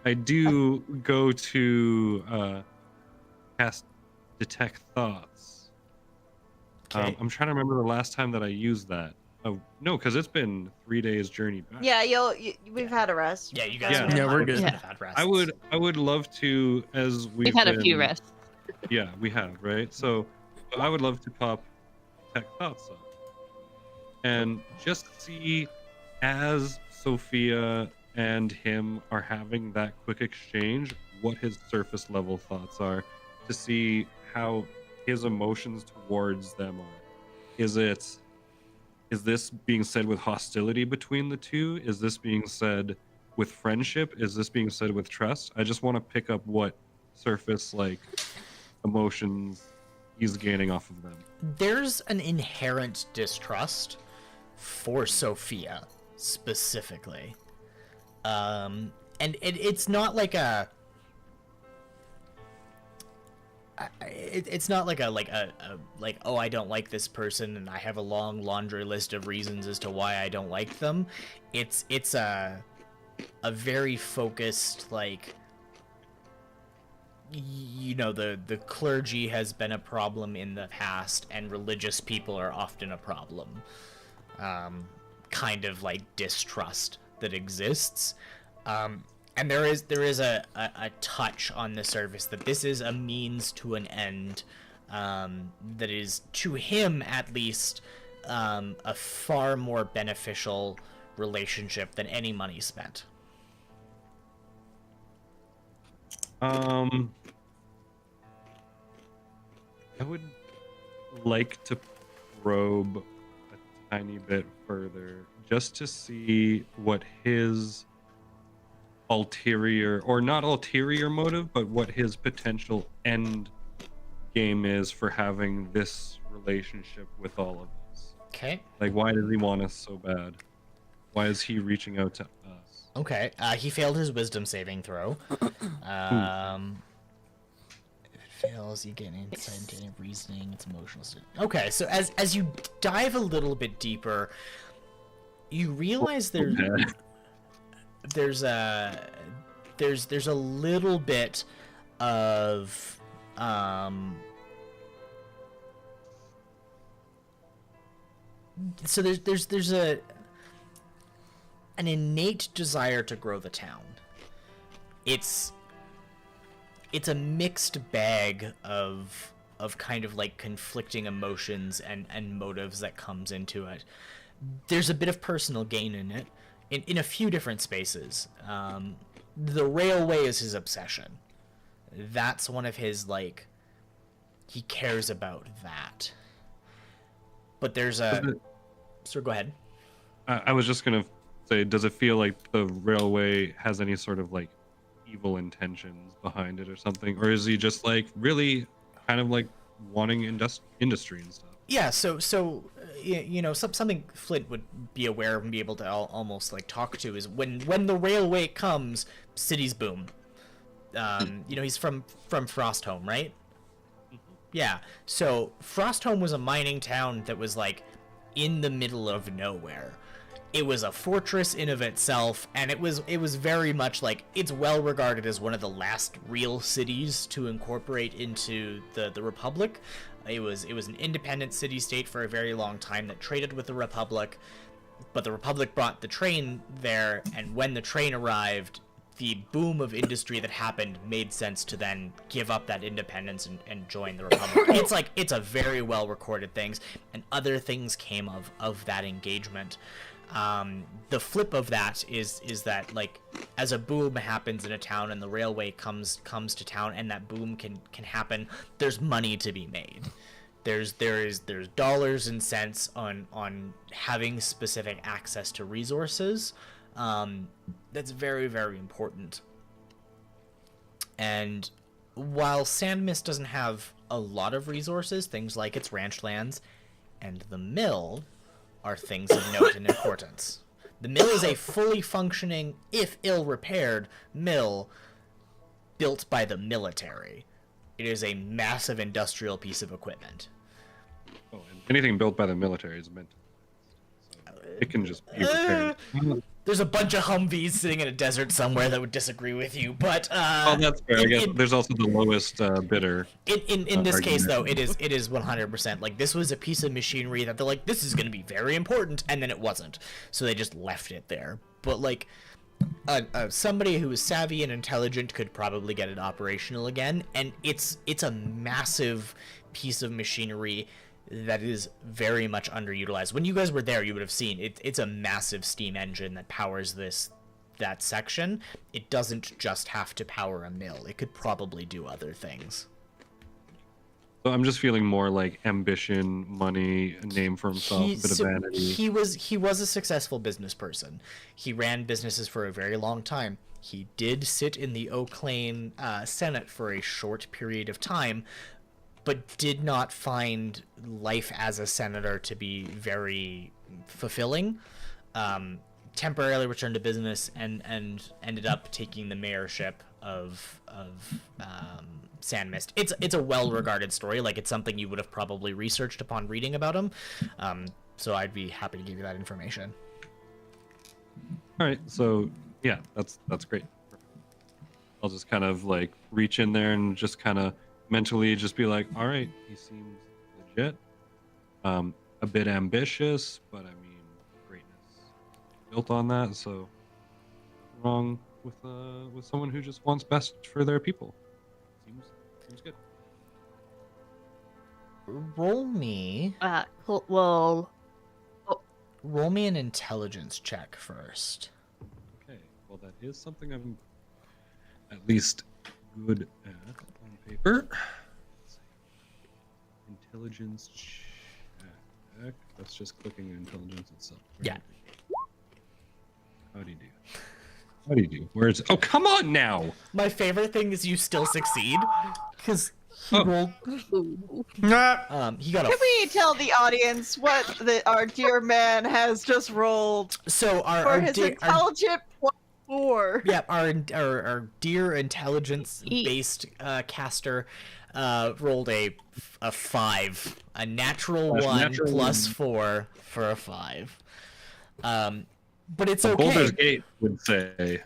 I do go to cast detect thoughts. Okay. I'm trying to remember the last time that I used that. Oh no, because it's been 3 days journey back. Yeah, we've had a rest. Yeah, you guys. Yeah. have Yeah, we're 100% good. had rests. I would love to, as We've had a few rests. Yeah, we have, right? So I would love to pop detect thoughts up and just see, as Sophia and him are having that quick exchange, what his surface level thoughts are, to see how his emotions towards them are. Is this being said with hostility between the two? Is this being said with friendship? Is this being said with trust? I just want to pick up what surface like emotions he's gaining off of them. There's an inherent distrust for Sophia specifically, and it's not like a. It's not like oh, I don't like this person and I have a long laundry list of reasons as to why I don't like them. It's a very focused, like, the clergy has been a problem in the past and religious people are often a problem, kind of like distrust that exists. And there is a touch on the surface that this is a means to an end, that is, to him at least, a far more beneficial relationship than any money spent. I would like to probe a tiny bit further just to see what his ulterior, or not ulterior motive, but what his potential end game is for having this relationship with all of us. Okay. Like, why does he want us so bad? Why is he reaching out to us? Okay. He failed his wisdom saving throw. If it fails, you get insight into any reasoning. It's emotional. Okay. So as you dive a little bit deeper, you realize there's a little bit of so there's an innate desire to grow the town. It's a mixed bag of kind of like conflicting emotions and motives that comes into it. There's a bit of personal gain in it, in a few different spaces. The railway is his obsession. That's one of his, like, he cares about that. But there's so go ahead. I was just gonna say, does it feel like the railway has any sort of like evil intentions behind it or something, or is he just like really kind of like wanting industry and stuff? Yeah, so something Flint would be aware of and be able to almost like talk to is when the railway comes, cities boom. He's from Frostholm, right? Yeah. So Frostholm was a mining town that was like in the middle of nowhere. It was a fortress in of itself, and it was very much like, it's well regarded as one of the last real cities to incorporate into the Republic. It was an independent city-state for a very long time that traded with the Republic, but the Republic brought the train there, and when the train arrived, the boom of industry that happened made sense to then give up that independence and join the Republic. It's a very well recorded things, and other things came of that engagement. The flip of that is that, like, as a boom happens in a town and the railway comes to town, and that boom can happen, there's money to be made. There's dollars and cents on having specific access to resources. That's very, very important. And while Sandmist doesn't have a lot of resources, things like its ranch lands and the mill are things of note and importance. The mill is a fully functioning, if ill-repaired, mill built by the military. It is a massive industrial piece of equipment. Oh, and anything built by the military is meant to, so it can just be repaired. There's a bunch of Humvees sitting in a desert somewhere that would disagree with you, but well, that's fair. I guess there's also the lowest bidder. In this case, though, it is 100%. Like, this was a piece of machinery that they're like, this is going to be very important, and then it wasn't, so they just left it there. But like, somebody who is savvy and intelligent could probably get it operational again, and it's a massive piece of machinery that is very much underutilized. When you guys were there, you would have seen it's a massive steam engine that powers that section. It doesn't just have to power a mill. It could probably do other things. So I'm just feeling more like ambition, money, a name for himself, a bit of vanity. He was a successful business person. He ran businesses for a very long time. He did sit in the Oak Lane Senate for a short period of time, but did not find life as a senator to be very fulfilling. Temporarily returned to business and ended up taking the mayorship of Sandmist. It's a well-regarded story. Like, it's something you would have probably researched upon reading about him. So I'd be happy to give you that information. All right, so yeah, that's great. I'll just kind of like reach in there and just kind of mentally just be like, all right, he seems legit, a bit ambitious, but I mean, greatness built on that. So wrong with someone who just wants best for their people. Seems good. Roll me Cool. Well, roll me an intelligence check first. Okay, well that is something I'm at least good at on paper. Let's see. Intelligence check. That's just clicking intelligence itself. Right? Yeah. How do you do? How do you do? Where's? Oh, come on now! My favorite thing is you still succeed, because he rolled. He got a. Can we tell the audience what our dear man has just rolled So for our his dear, intelligent +4? yeah, our dear intelligence-based caster rolled a 5, a natural That's 1 natural plus 1. 4 for a 5. But it's A okay. Boulder's Gate would say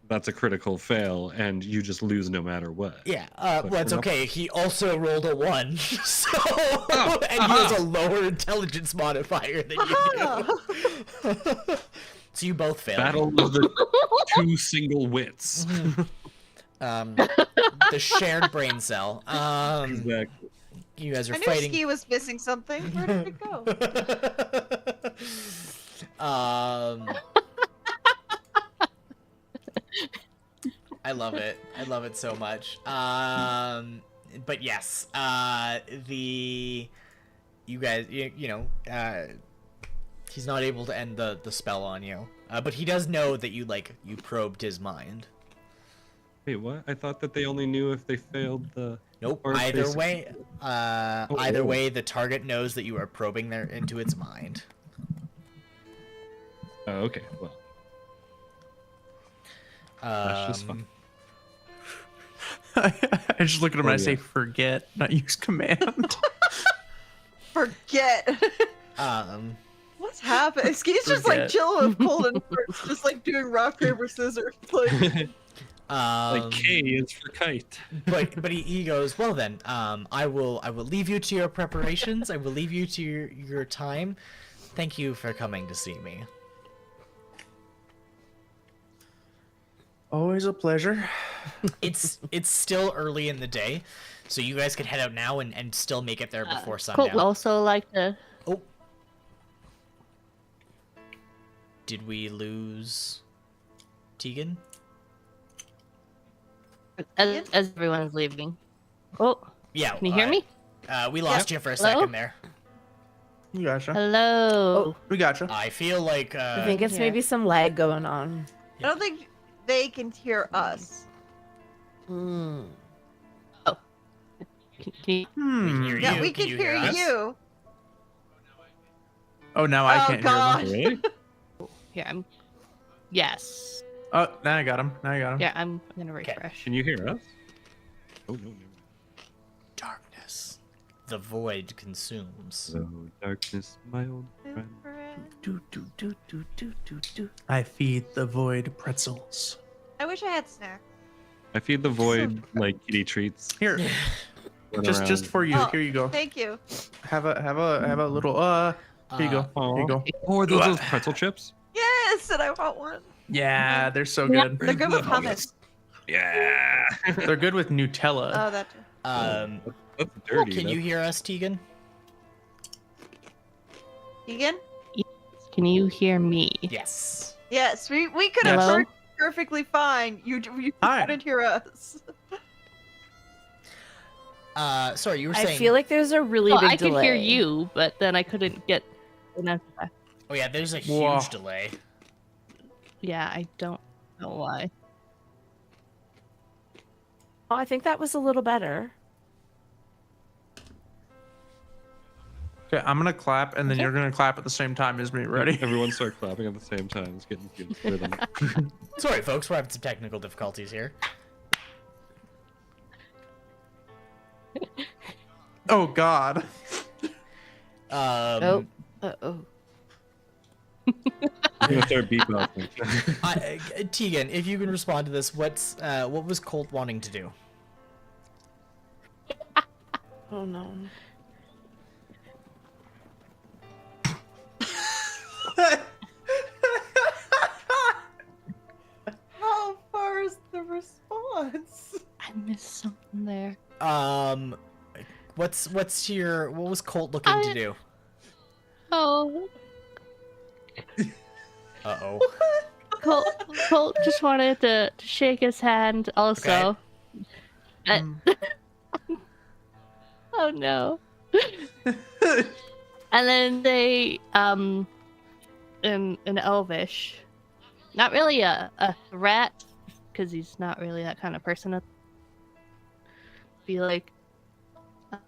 that's a critical fail, and you just lose no matter what. Yeah, But well, it's we're not- okay. He also rolled a 1, so and he has a lower intelligence modifier than you do. So you both failed. Battle of the two single wits. The shared brain cell. Exactly. You guys are I knew fighting. Ski was missing something. Where did it go? I love it. I love it so much. but yes, you guys, he's not able to end the spell on you. But he does know that you probed his mind. Wait, what? I thought that they only knew if they failed the. Nope. or if they Either succeeded. way, either way, the target knows that you are probing into its mind. Oh, okay. Well, that's just fun. I just look at him and I say, yeah. forget, not use command. Forget. What's happening? He's just like Forget. chilling with Cold and First, just like doing rock paper scissors. Like, Like K is for kite. but he goes, well then, I will leave you to your preparations. I will leave you to your time. Thank you for coming to see me. Always a pleasure. It's still early in the day, so you guys could head out now and still make it there before sundown. Colt would also like to. Oh. Did we lose Tegan? As everyone's leaving. Oh, Yeah. can you hear me? We lost you for a Hello? second there. We gotcha. Hello. We gotcha. I feel like I think it's Yeah. maybe some lag going on. I don't think they can hear us. Hmm. Can you, we can hear Yeah, you. we can you hear us? you. Oh, now I Oh, can't God. hear him. Really? here, I'm. Yes. Oh, now I got him. Now I got him. Yeah, I'm gonna refresh. Can you hear us? Oh no, no. Darkness. The void consumes. So darkness, my old friend. Do, do, do, do, do, do, do. I feed the void pretzels. I wish I had snacks. I feed the void like kitty treats. Here, run just around. for you. Oh, Here you go. Thank you. Have a little Here you go. Here you go. Oh, are those pretzel chips? Yes, and I want one. Yeah, they're so Yeah. good. They're good with hummus. Yeah. They're good with Nutella. Oh, that. That's dirty. Can you hear us, Tegan? Egan? Can you hear me? Yes. Yes, we could have Hello? heard perfectly fine. You Hi. couldn't hear us. Sorry, you were I saying. feel like there's a really Well, big I could delay. hear you, but then I couldn't get. Oh yeah, there's a Whoa. huge delay. Yeah, I don't know why. Oh, I think that was a little better. Okay, I'm gonna clap, and then you're gonna clap at the same time as me. Ready? Everyone start clapping at the same time. It's getting good rhythm. Sorry, folks, we're having some technical difficulties here. Oh God. Oh. Uh-oh. I'm gonna start beatboxing. Tegan, if you can respond to this, what was Colt wanting to do? Oh no. How far is the response? I missed something there. What was Colt looking to do? Oh, Uh-oh. Colt just wanted to shake his hand also. Oh no. And then they in Elvish, not really a threat, because he's not really that kind of person. Be like,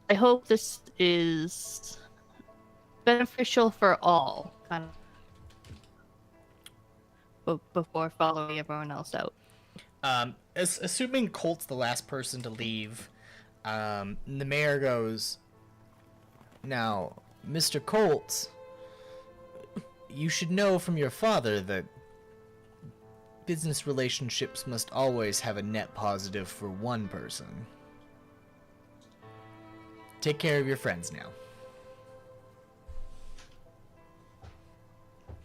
I hope this is beneficial for all, kind of, before following everyone else out. Assuming Colt's the last person to leave, the mayor goes, now, Mr. Colt, you should know from your father that business relationships must always have a net positive for one person. Take care of your friends now.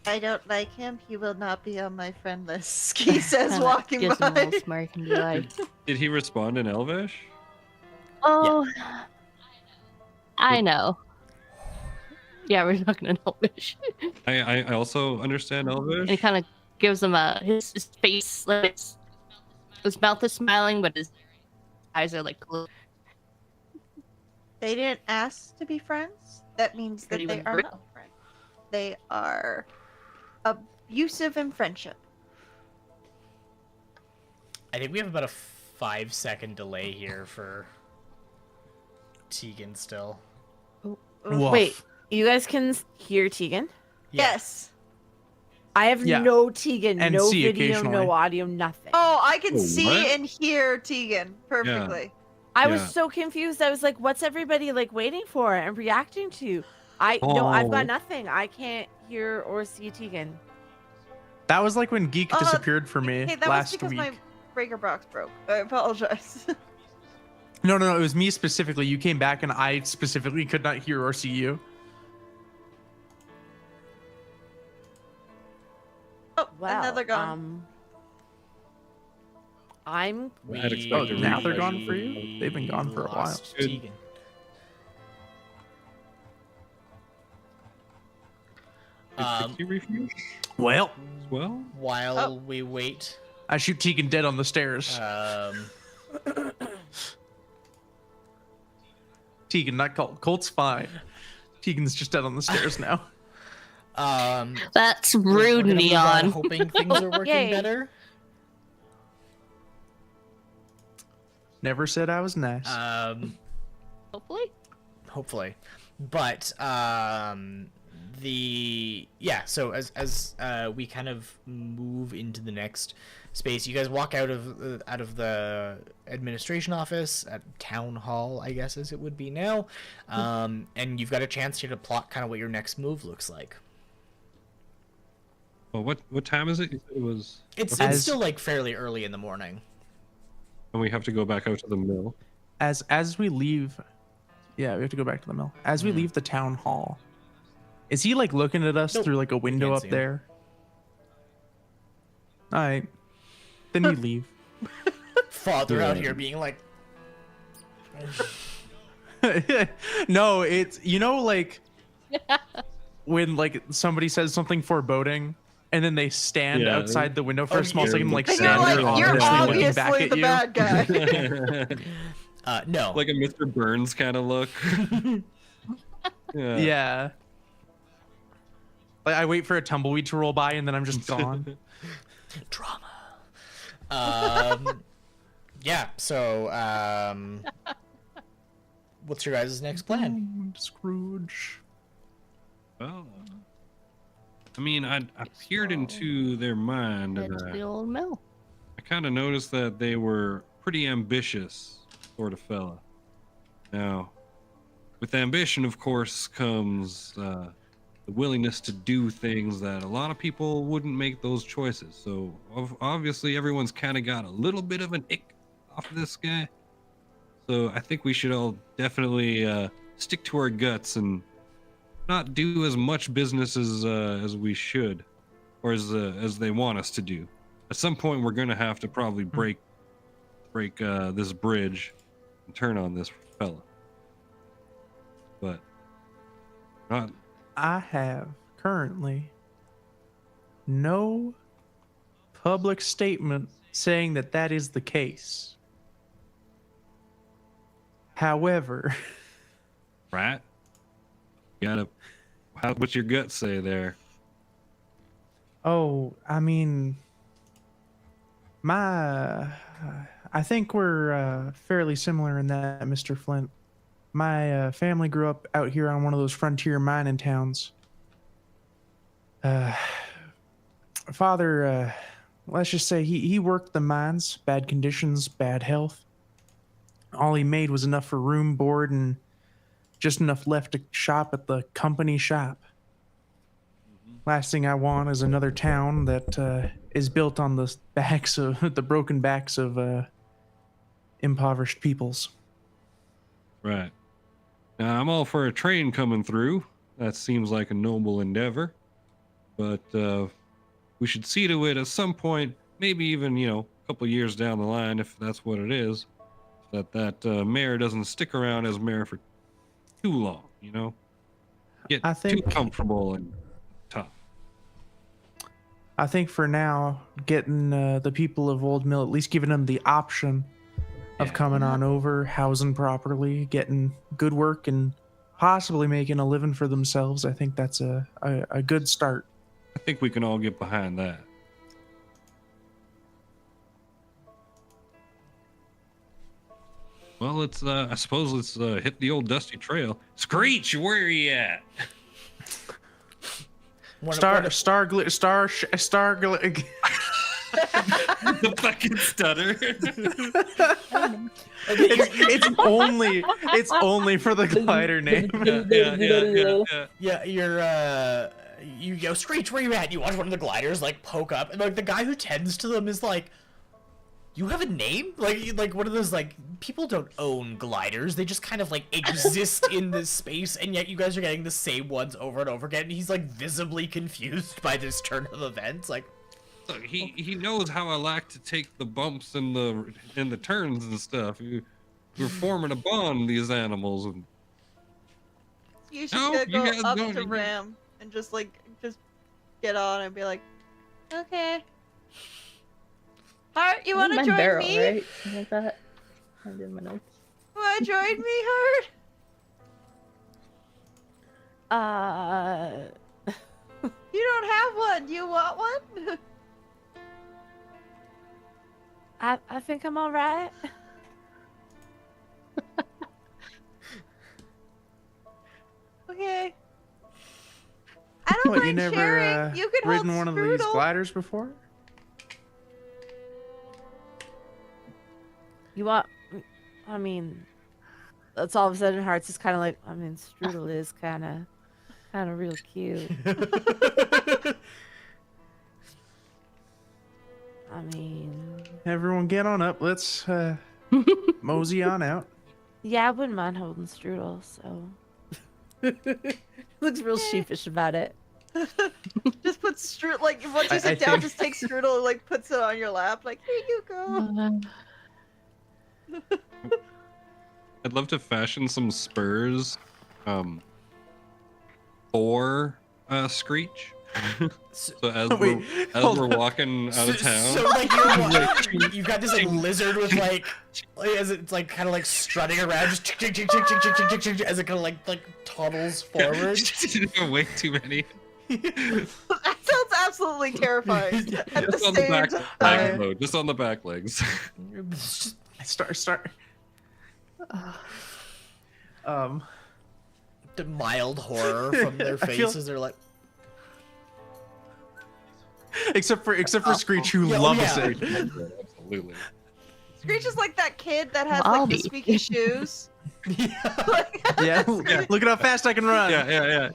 I don't like him. He will not be on my friend list. He says, walking Gives him a by. little smirk and be like, Did he respond in Elvish? oh, I know. Yeah, we're talking in Elvish. I also understand Elvish. And he kind of gives him his face, like his mouth is smiling, but his eyes are like closed. They didn't ask to be friends. That means that Pretty they much. are not friends. They are abusive in friendship. I think we have about a 5-second delay here for Tegan still. Woof. Wait, you guys can hear Tegan? Yeah. Yes. I have Yeah. no Tegan, And no see video, occasionally. no audio, nothing. Oh, I can Oh, see what? and hear Tegan perfectly. I Yeah. was so confused. I was like, what's everybody like waiting for and reacting to? No, I've got Oh. nothing. I can't hear or see Tegan. That was like when Geek Oh, disappeared for me Hey, that was last because week. my breaker box broke. I apologize. No, it was me specifically. You came back and I specifically could not hear or see you. Oh, Well, another gone. I'm I'd expect Oh, now they're gone for you? They've been gone for a while. lost Good. Tegan. Did you refresh Well, as well? While Oh. we wait, I shoot Tegan dead on the stairs. Tegan, not Colt. Colt's fine. Tegan's just dead on the stairs now. That's we're rude, gonna move on, Neon. hoping things are working Yay. better. Never said I was nice. Hopefully. Hopefully, but so as we kind of move into the next space, you guys walk out of the administration office at town hall, I guess as it would be now, and you've got a chance here to plot kind of what your next move looks like. Well, what time is it? You said it was. It's As- still like fairly early in the morning. And we have to go back out to the mill. As we leave, yeah, we have to go back to the mill. As we leave the town hall, is he like looking at us Nope. through like a window can't up see him. there? All right, then we leave. Father out Yeah. here being like, No, it's like when like somebody says something foreboding and then they stand Yeah. outside the window for Oh, a small you're- second, like And stand you're there like, you're ominously looking back obviously at the you. bad guy. no. Like a Mr. Burns kind of look. Yeah. Like I wait for a tumbleweed to roll by and then I'm just gone. Drama. Yeah. So, what's your guys' next plan? Scrooge. Well, I mean, I peered into their mind Head and to the old mill. I kind of noticed that they were pretty ambitious sort of fella. Now, with ambition, of course, comes the willingness to do things that a lot of people wouldn't make those choices. So obviously, everyone's kind of got a little bit of an ick off of this guy. So I think we should all definitely stick to our guts and not do as much business as we should, or as they want us to do. At some point, we're gonna have to probably break this bridge and turn on this fella. But not. I have currently no public statement saying that is the case. However, Right? What's your gut say there? I mean, I think we're fairly similar in that, Mr. Flint. My family grew up out here on one of those frontier mining towns. Father, let's just say he worked the mines, bad conditions, bad health. All he made was enough for room, board, and just enough left to shop at the company shop. Last thing I want is another town that is built on the backs of the broken backs of impoverished peoples. Right. Now, I'm all for a train coming through. That seems like a noble endeavor. But we should see to it at some point, maybe even, a couple years down the line, if that's what it is, that mayor doesn't stick around as mayor for too long, Get I think- too comfortable and tough. I think for now, getting the people of Old Mill, at least giving them the option, of Yeah. coming on over, housing properly, getting good work, and possibly making a living for themselves. I think that's a good start. I think we can all get behind that. Well, let's I suppose let's hit the old dusty trail. Screech, where are you at? Star The fucking stutter. it's only for the glider name. Yeah. Yeah, you go, Screech, where you at? You watch one of the gliders like poke up, and like the guy who tends to them is like, you have a name? Like one of those, like, people don't own gliders, they just kind of like exist in this space, and yet you guys are getting the same ones over and over again, and he's like visibly confused by this turn of events. Like, Look, he knows how I like to take the bumps and the turns and stuff. We're forming a bond, these animals. And You should No, go you guys up don't to even- Ram and just get on and be like, okay. Heart, you want to Mine join barrel, me? right? Something like that. I did my notes. Want to join me, Heart? You don't have one. Do you want one? I think I'm all right. Okay. I don't What, you mind never sharing. You can ridden hold one of these Strudel. gliders before? You want? I mean, that's all of a sudden Hearts is kind of like. I mean, Strudel is kind of real cute. I mean, Everyone get on up. Let's mosey on out. yeah, I wouldn't mind holding Strudel. So looks real sheepish about it. Just put Strudel, like, once you I sit down, think- just take Strudel and, like, puts it on your lap. Like, here you go. I'd love to fashion some spurs for Screech. So as Wait, hold we're on. walking out of town. So like you've got this like lizard with like as it's like kind of like strutting around, just chick, chick, chick, chick, chick, chick, chick, chick, chick, as it kind of like toddles forward. Way too many. That sounds absolutely terrifying. At the Just on the same back time. legs, though. Just on the back legs. It's just Start. the mild horror from their I feel- faces. They're like, Except for Screech, who yeah, oh, loves yeah. it. Absolutely. Screech is like that kid that has like the Mommy. squeaky shoes. Yeah, look at how fast I can run. Yeah.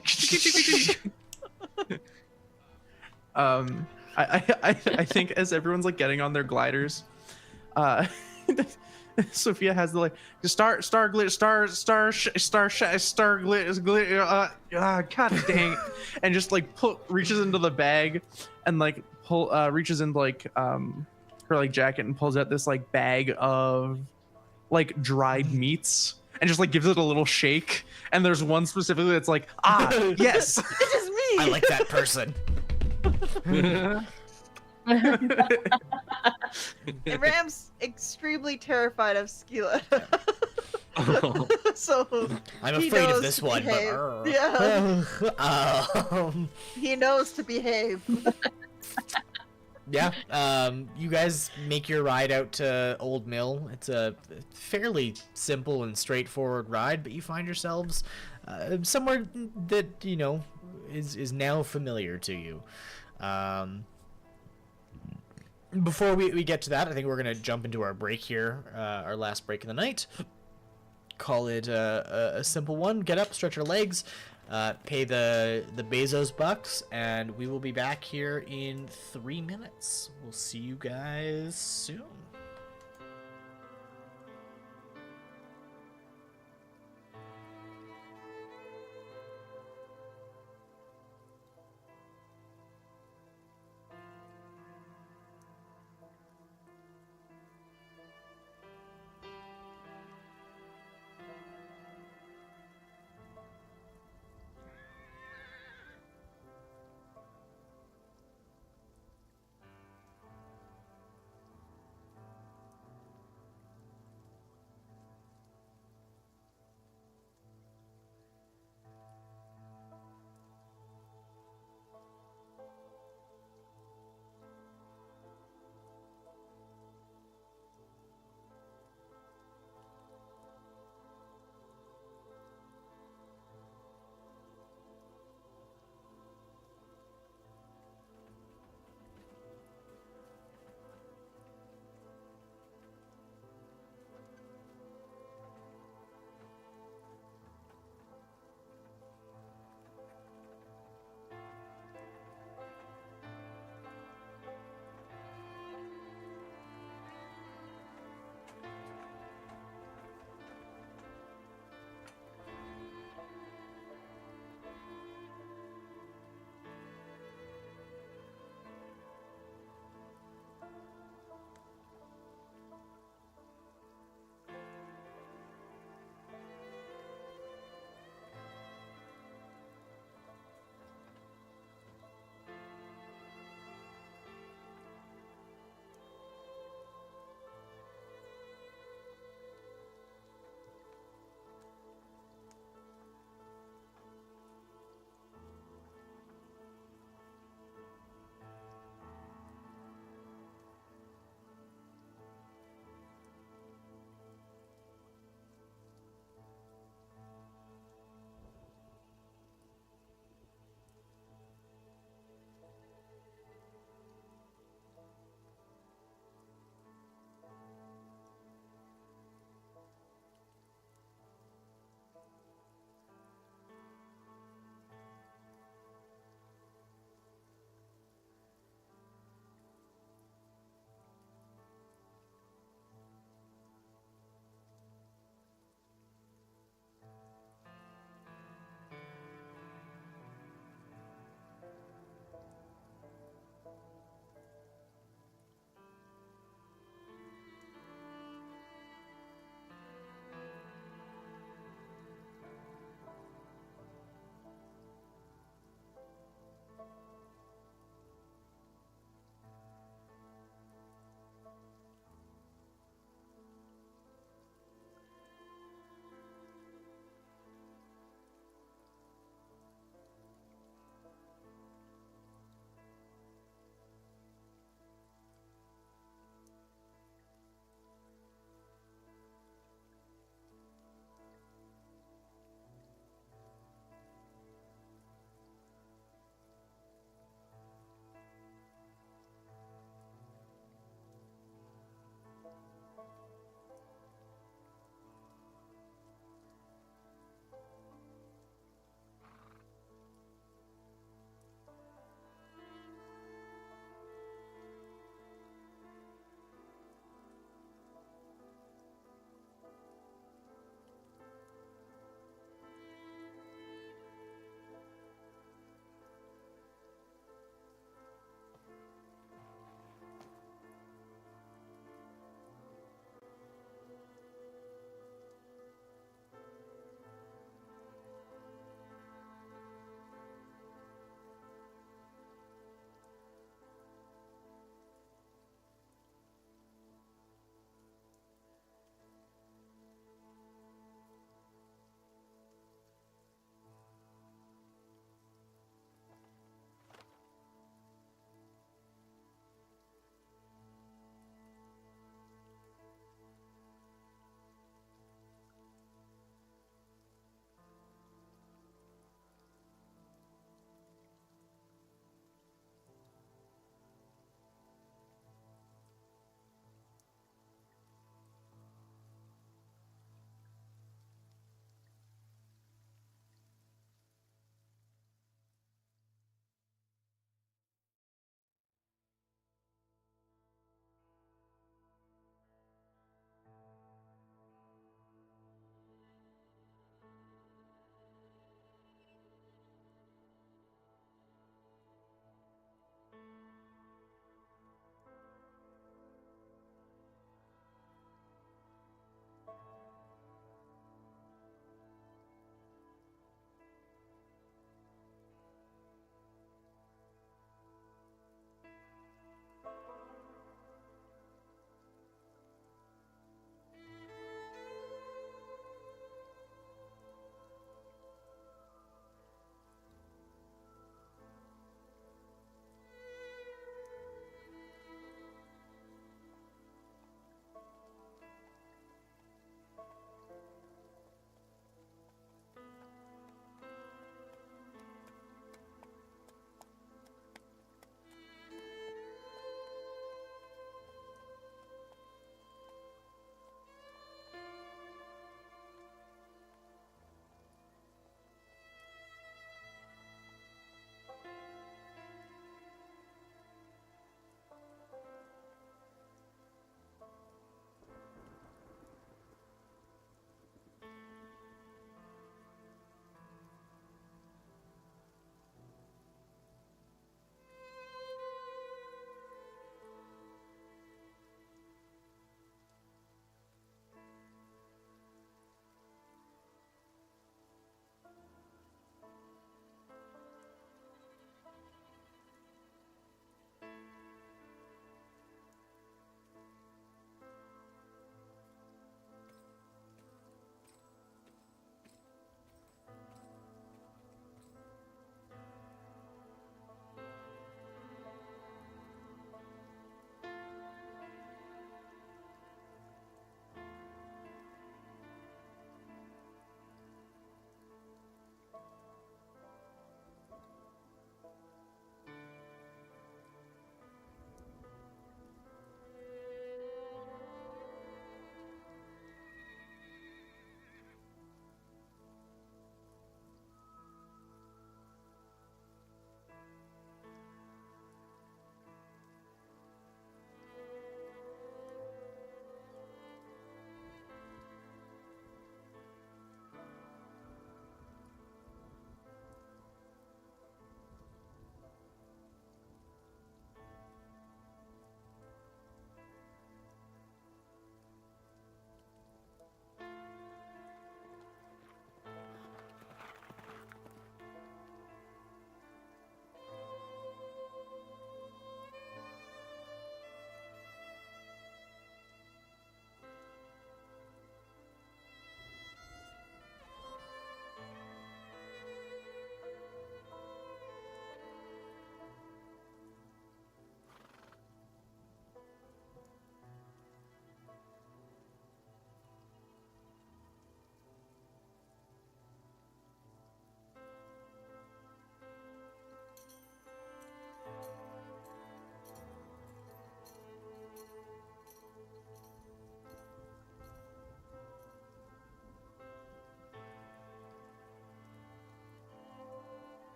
I think as everyone's like getting on their gliders, Sophia has the like god dang it, and just like reaches into the bag and like reaches into like her like jacket and pulls out this like bag of like dried meats and just like gives it a little shake, and there's one specifically that's like, yes. This is me. I like that person. And Ram's extremely terrified of Skila. Oh. So I'm he afraid of knows this to one, behave. but Yeah. He knows to behave. yeah. You guys make your ride out to Old Mill. It's a fairly simple and straightforward ride, but you find yourselves somewhere that is now familiar to you. Before we get to that, I think we're gonna jump into our break here, our last break of the night. Call it a simple one. Get up, stretch your legs, pay the Bezos bucks, and we will be back here in 3 minutes. We'll see you guys soon.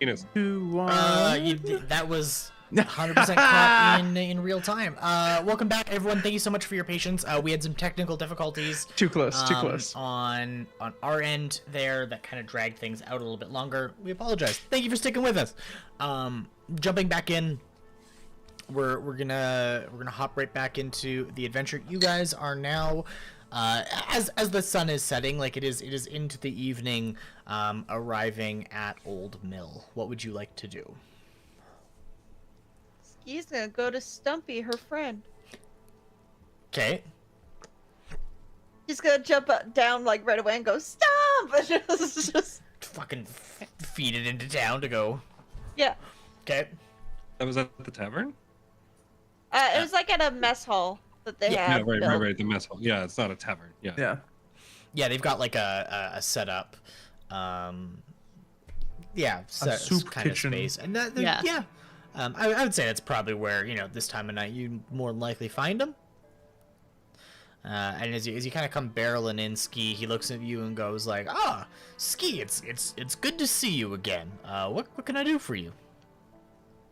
Penis. That was 100% caught in real time. Welcome back, everyone. Thank you so much for your patience. We had some technical difficulties. Too close. On our end there that kind of dragged things out a little bit longer. We apologize. Thank you for sticking with us. Jumping back in, we're gonna hop right back into the adventure. You guys are now, as the sun is setting, like it is into the evening, arriving at Old Mill. What would you like to do? He's gonna go to Stumpy, her friend. Okay. He's gonna jump down like right away and go Stump. just Fucking feed it into town to go. yeah. Okay. That was at the tavern? It was like at a mess hall that they Yeah, had. right. The mess hall. Yeah, it's not a tavern. Yeah. Yeah, they've got like a setup. Soup kind of kitchen. space, and Yeah. I would say that's probably where this time of night you more likely find them. And as you kind of come barreling in, Ski, he looks at you and goes like, "Ah, Ski, it's good to see you again. What can I do for you?"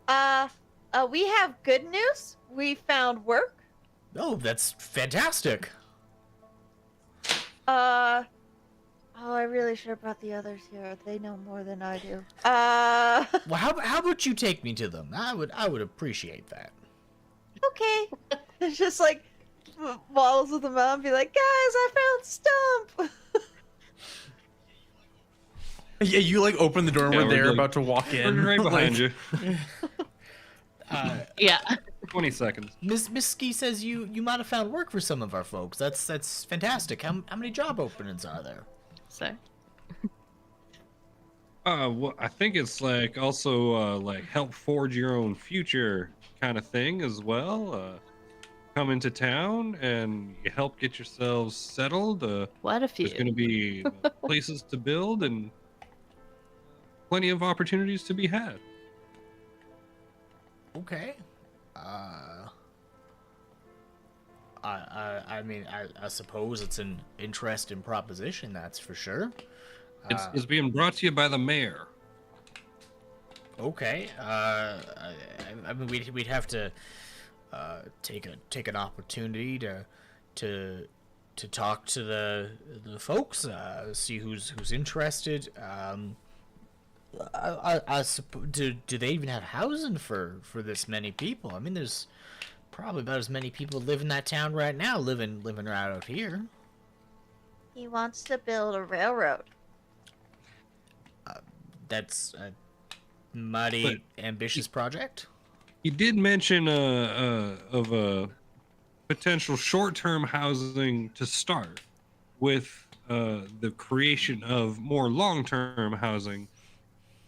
We have good news. We found work. Oh, that's fantastic. Oh, I really should have brought the others here. They know more than I do. Well, how about you take me to them? I would appreciate that. Okay. It's just like waddles with them out and be like, guys, I found Stump. Yeah, you like open the door and Yeah, we're we're there like- about to walk in. We're right behind you. Yeah. 20 seconds. Miss Ski says you might have found work for some of our folks. That's fantastic. How many job openings are there? So Well, I think it's like also like help forge your own future kind of thing as well. Come into town and you help get yourselves settled. what a few. There's going to be places to build and plenty of opportunities to be had. Okay. I mean, I suppose it's an interesting proposition, that's for sure. It's being brought to you by the mayor. Okay. I mean, we'd have to take an opportunity to talk to the folks, see who's interested. I suppose, do they even have housing for this many people? I mean, there's probably about as many people live in that town right now, living right out here. He wants to build a railroad. That's a mighty ambitious project. You did mention of a potential short-term housing to start with the creation of more long-term housing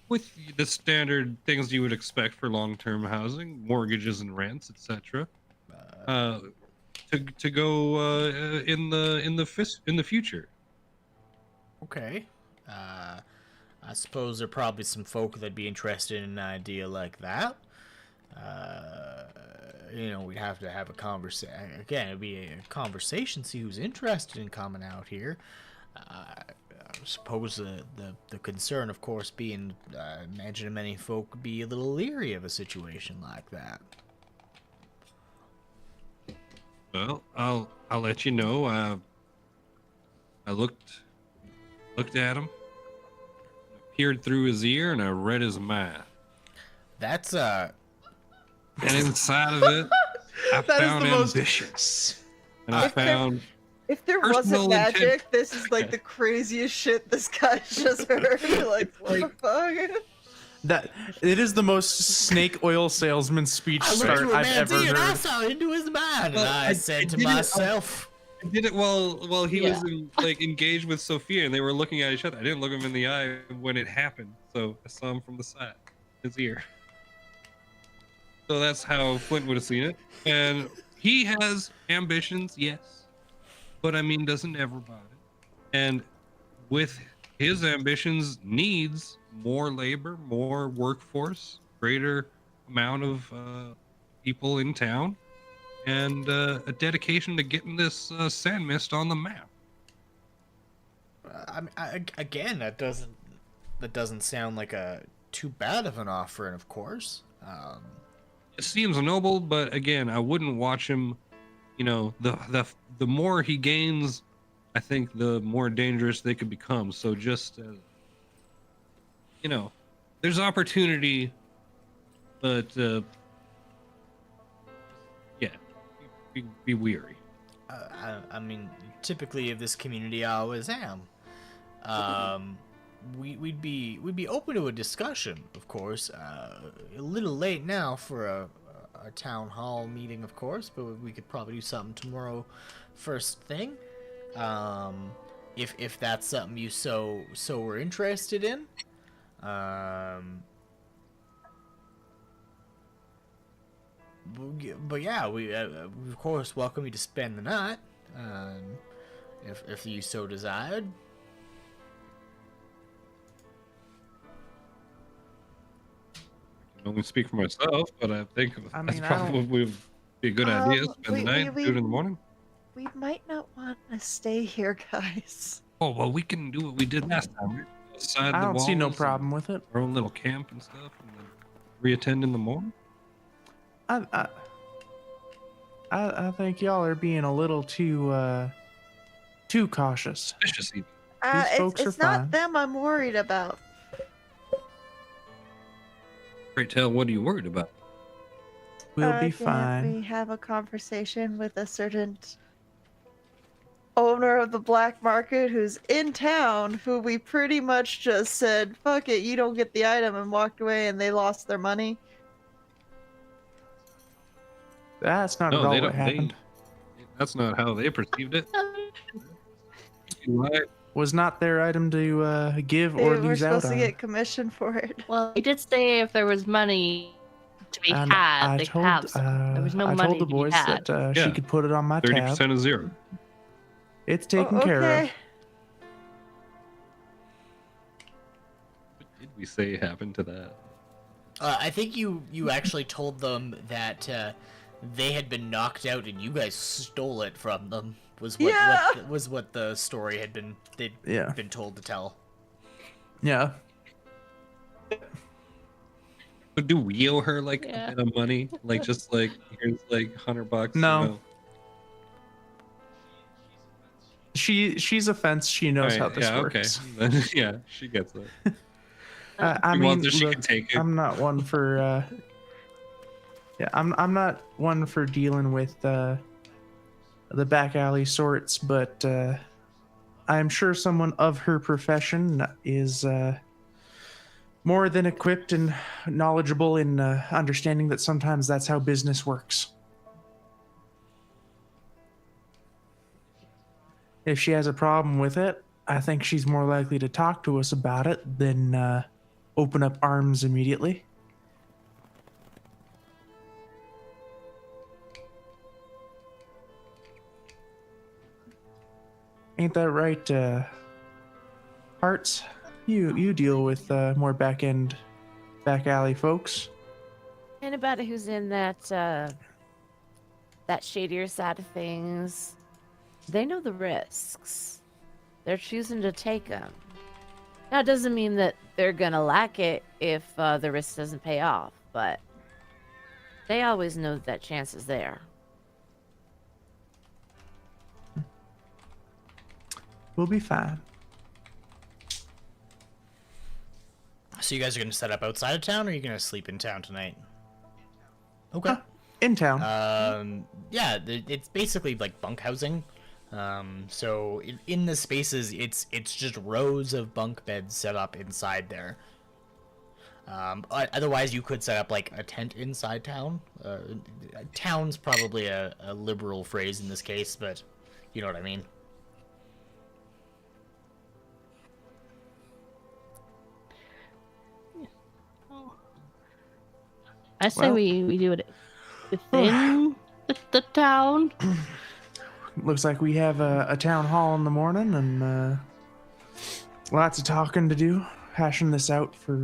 with the standard things you would expect for long-term housing, mortgages and rents, etc. To go in the future. Okay. I suppose there are probably some folk that'd be interested in an idea like that. We'd have to have a conversation. Again, it'd be a conversation, see who's interested in coming out here. I suppose the concern, of course, being, imagine many folk would be a little leery of a situation like that. Well, I'll let you know. I looked at him, peered through his ear, and I read his mind. That's And inside of it, I That is found the most- ambition. And I found If there Personal wasn't magic, intent- this is like the craziest shit this guy just heard. Like, what the fuck? That it is the most snake oil salesman speech I looked start to a I've man's ever ear and I heard. saw into his mind, Well, and I I said to did it- myself, I did it while he Yeah. was engaged with Sophia, and they were looking at each other. I didn't look him in the eye when it happened, so I saw him from the side, his ear. So that's how Flint would have seen it. And he has ambitions, yes, but I mean, doesn't everybody? And with his ambitions, needs more labor, more workforce, greater amount of people in town, and a dedication to getting this sand mist on the map. again, that doesn't sound like a too bad of an offering, of course. It seems noble, but again, I wouldn't watch him. You know, the more he gains, I think the more dangerous they could become. So just, you know, there's opportunity, but yeah, be weary. I mean, typically of this community, I always am. We'd be open to a discussion, of course. A little late now for a town hall meeting, of course, but we could probably do something tomorrow, first thing. If that's something you so were interested in. But yeah, we of course welcome you to spend the night, if you so desired. I can only speak for myself, but I think I that's mean, I don't- probably be a good idea. Spend the night, do it in the morning. We might not want to stay here, guys. Oh well, we can do what we did last time. Right? Outside I the don't see no walls problem with it. and our own little camp and stuff, and then reattend in the morning. I think y'all are being a little too cautious. Vicious even. These folks are It's not fine. them I'm worried about. Great tell, what are you worried about? We'll be Can't fine. we have a conversation with a certain owner of the black market who's in town, who we pretty much just said, fuck it, you don't get the item, and walked away, and they lost their money? That's not at No, all they what don't. happened. That's not how they perceived it. You lied. Was not their item to give They or were lose out supposed to on. get commission for it. Well, he did say if there was money to be And had, I they told, have some. There was no I money told the to be boys had. that Yeah. she could put it on my 30% tab. of zero. It's taken care of. What did we say happened to that? I think you actually told them that they had been knocked out and you guys stole it from them. Was what the story had been Yeah. been told to tell. Yeah. But do we owe her like Yeah. a bit of money? Like just like here's like $100. No. She's a fence. She knows how Alright, this yeah, works. okay. Then, yeah, she gets it. I She mean, wants it, she look, can take it. I'm not one for. Yeah, I'm not one for dealing with the back alley sorts, but I'm sure someone of her profession is more than equipped and knowledgeable in understanding that sometimes that's how business works. If she has a problem with it, I think she's more likely to talk to us about it than open up arms immediately. Ain't that right, Hearts? You deal with more back alley folks. Anybody who's in that shadier side of things, they know the risks. They're choosing to take them. Now, it doesn't mean that they're gonna like it if the risk doesn't pay off, but they always know that chance is there. We'll be fine. So you guys are gonna set up outside of town, or are you gonna sleep in town tonight? Okay. In town. Yeah, it's basically like bunk housing. So in the spaces, it's just rows of bunk beds set up inside there. Otherwise, you could set up like a tent inside town. Town's probably a liberal phrase in this case, but you know what I mean. I say Well- we do it within the town. Looks like we have a town hall in the morning and lots of talking to do, hashing this out for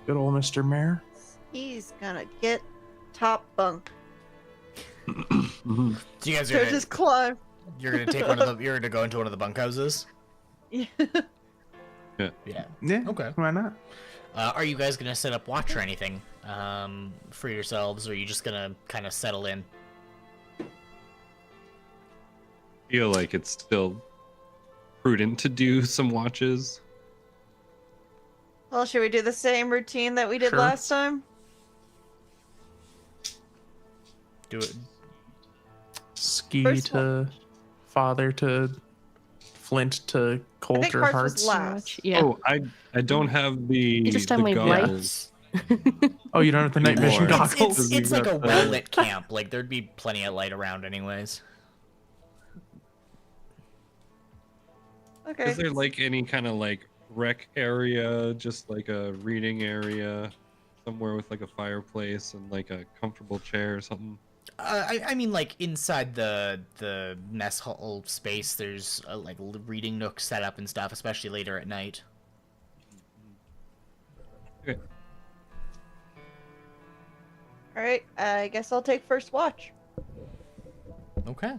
good old Mr. Mayor. He's gonna get top bunk. Mhm. So you guys So are gonna, just climb. you're gonna take one of the you're gonna go into one of the bunkhouses. Yeah. Yeah. Yeah. Okay. Why not? Are you guys gonna set up watch or anything for yourselves, or are you just gonna kind of settle in? Feel like it's still prudent to do some watches. Well, should we do the same routine that we did Sure. last time? Do it. Ski First to father to Flint to I think Coulter Hearts Hearts. was last. Yeah. Oh, I don't have the You just tell me goggles. Oh, you don't have the night mission Anymore. goggles. It's like a got the- well-lit camp. Like, there'd be plenty of light around anyways. Okay. Is there like any kind of like rec area, just like a reading area, somewhere with like a fireplace and like a comfortable chair or something? I mean, like, inside the mess hall space, there's like reading nooks set up and stuff, especially later at night. Okay. All right. I guess I'll take first watch. Okay.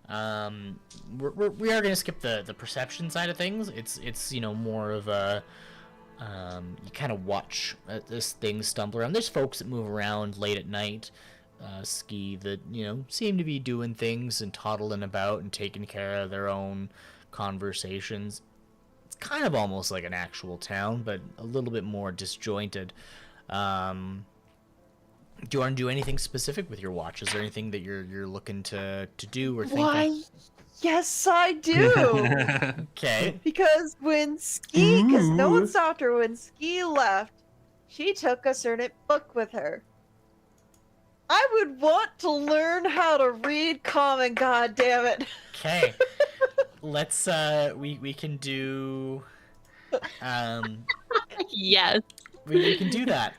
We are gonna skip the perception side of things. It's more of a you kind of watch this thing stumble around. There's folks that move around late at night, ski that seem to be doing things and toddling about and taking care of their own conversations. It's kind of almost like an actual town, but a little bit more disjointed. Do you want to do anything specific with your watch? Is there anything that you're looking to do or thinking? Why? Yes, I do. Okay. Because because no one stopped her when Ski left, she took a certain book with her. I would want to learn how to read common, god damn it. Okay. Let's we can do Yes. we can do that.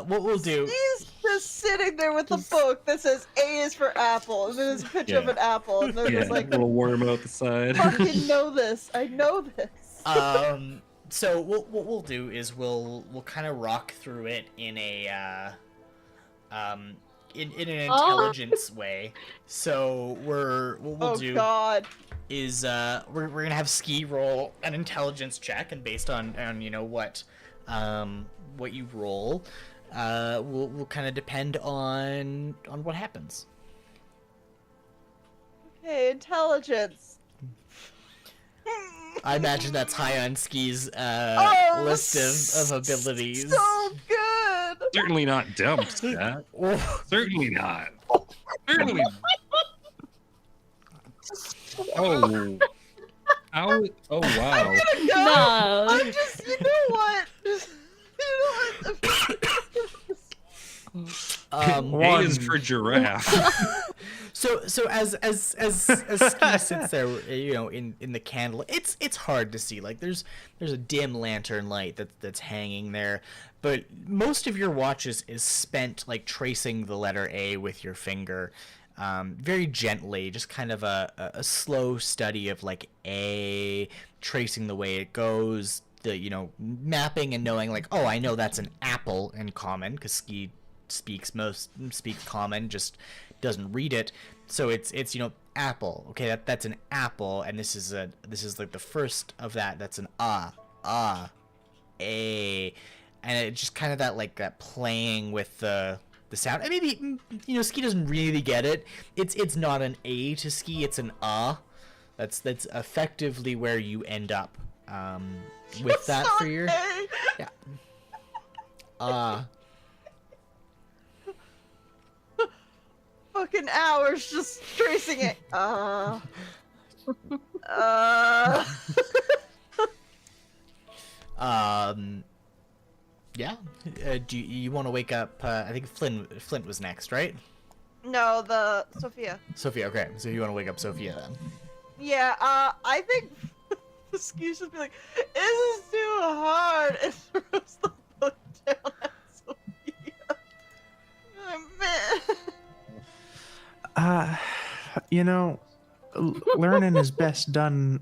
What we'll do He's just sitting there with a book that says A is for apple, and then there's a picture of Yeah. an apple, and they're Yeah, just like, little worm out the side. fucking know this. I know this. so what we'll do is we'll kind of rock through it in a in an intelligence way. So what we'll do God. is we're gonna have Ski roll an intelligence check, and based on what you roll, will kind of depend on what happens. Okay, intelligence. I imagine that's high on Ski's Oh, list of abilities. So good. Certainly not dumb, Stat. Oh, Certainly not. Certainly. Oh. How? Oh wow. No. No. I'm just, you know what? A is for giraffe. So as Ski sits there, in the candle, it's hard to see. Like there's a dim lantern light that's hanging there, but most of your watch is spent like tracing the letter A with your finger, very gently, just kind of a slow study of like A, tracing the way it goes, mapping and knowing like, oh, I know that's an apple in common because Ski speaks common, just doesn't read it. So it's apple. Okay, that's an apple, and this is like the first of that's an a, and it just kind of that playing with the sound. And maybe Ski doesn't really get it. It's not an A to Ski, it's an That's effectively where you end up with that for your fucking hours just tracing it. Yeah. Do you want to wake up? I think Flint was next, right? No, the Sophia. Sophia. Okay, so you want to wake up Sophia then? Yeah. I think the Ski should be like, "This is too hard," and throws the book down at Sophia. Learning is best done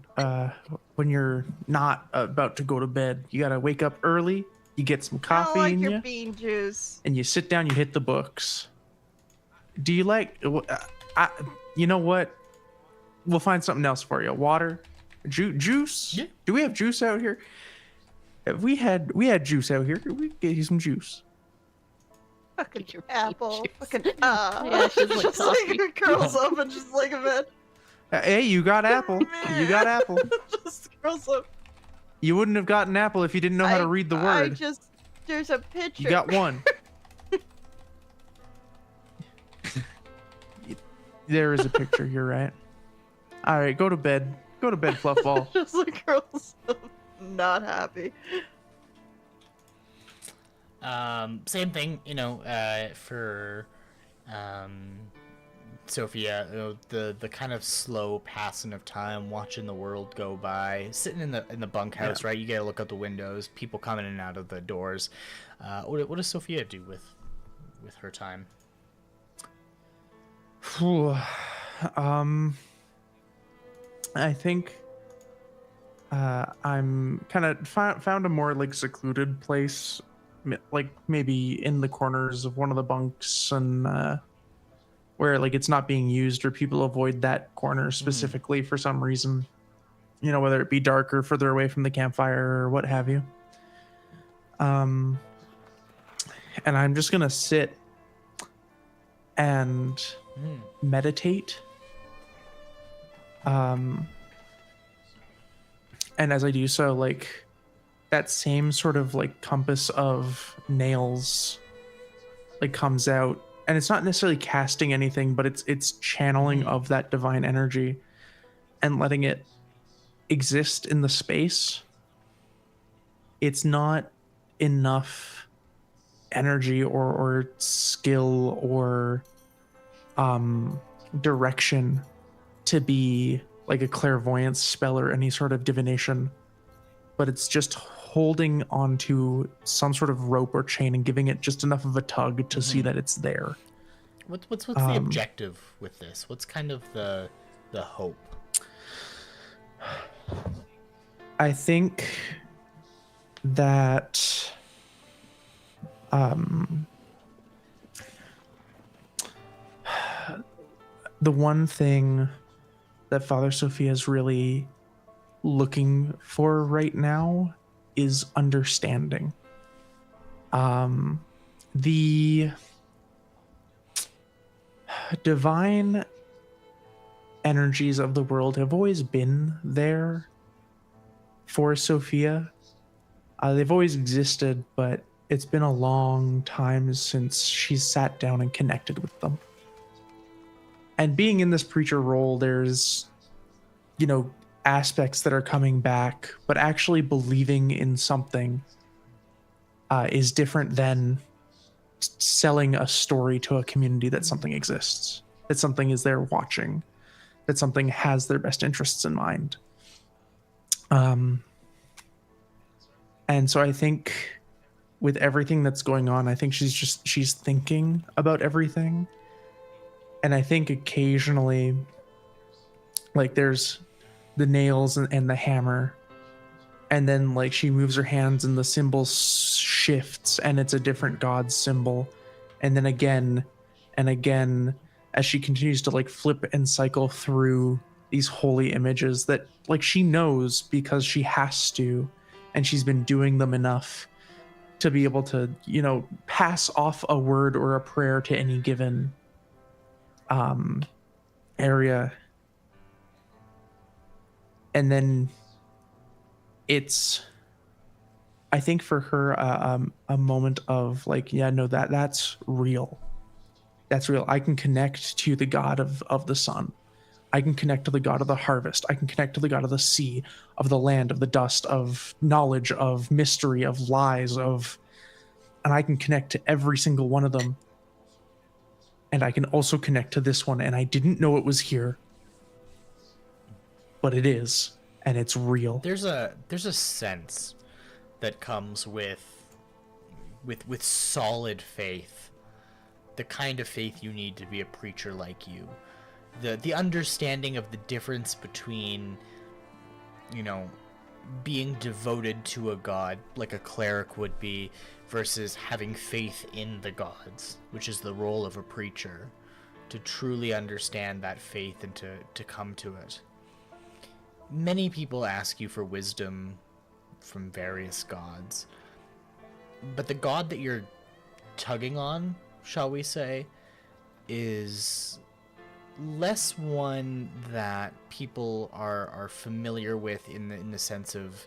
when you're not about to go to bed. You gotta wake up early, you get some I coffee don't like in your you, bean juice. and you sit down, you hit the books. Do you like you know what, we'll find something else for you. Water, juice. Yeah. Do we have juice out here? We had juice out here. We could get you some juice. Fucking Your apple. juice. Fucking Yeah, she's like just coffee. like curls up and just like a bit. Hey, you got apple. You got apple. Just curls up. You wouldn't have gotten apple if you didn't know how to read the word. There's a picture. You got one. There is a picture. You're right. All right, go to bed. Go to bed, Fluffball. Just like curls up. Not happy. Same thing, for Sophia, the kind of slow passing of time, watching the world go by, sitting in the bunkhouse, right? You get to look out the windows, people coming in and out of the doors. What does Sophia do with her time? I think I'm kind of found a more like secluded place, like maybe in the corners of one of the bunks, and where like it's not being used, or people avoid that corner specifically for some reason, whether it be dark or further away from the campfire or what have you. And I'm just gonna sit and meditate. And as I do so, like that same sort of like compass of nails like comes out, and it's not necessarily casting anything, but it's channeling of that divine energy and letting it exist in the space. It's not enough energy or skill or direction to be like a clairvoyance spell or any sort of divination, but it's just holding onto some sort of rope or chain and giving it just enough of a tug to see that it's there. What's the objective with this? What's kind of the hope? I think that the one thing that Father Sophia is really looking for right now is understanding. The divine energies of the world have always been there for Sophia. They've always existed, but it's been a long time since she's sat down and connected with them. And being in this preacher role, there's, aspects that are coming back, but actually believing in something is different than selling a story to a community that something exists, that something is there watching, that something has their best interests in mind. And so I think with everything that's going on, I think she's thinking about everything. And I think occasionally, like there's the nails and the hammer, and then like she moves her hands and the symbol shifts and it's a different god symbol. And then again and again, as she continues to like flip and cycle through these holy images that like she knows because she has to, and she's been doing them enough to be able to, pass off a word or a prayer to any given area. And then it's, I think for her, a moment of like, yeah, no, that's real. That's real. I can connect to the god of the sun. I can connect to the god of the harvest. I can connect to the god of the sea, of the land, of the dust, of knowledge, of mystery, of lies, and I can connect to every single one of them. And I can also connect to this one, and I didn't know it was here, but it is, and it's real. There's a sense that comes with solid faith, the kind of faith you need to be a preacher like you, the understanding of the difference between, being devoted to a god like a cleric would be versus having faith in the gods, which is the role of a preacher, to truly understand that faith and to come to it. Many people ask you for wisdom various gods. But the god that you're tugging on, shall we say, is less one that people are familiar with in the sense of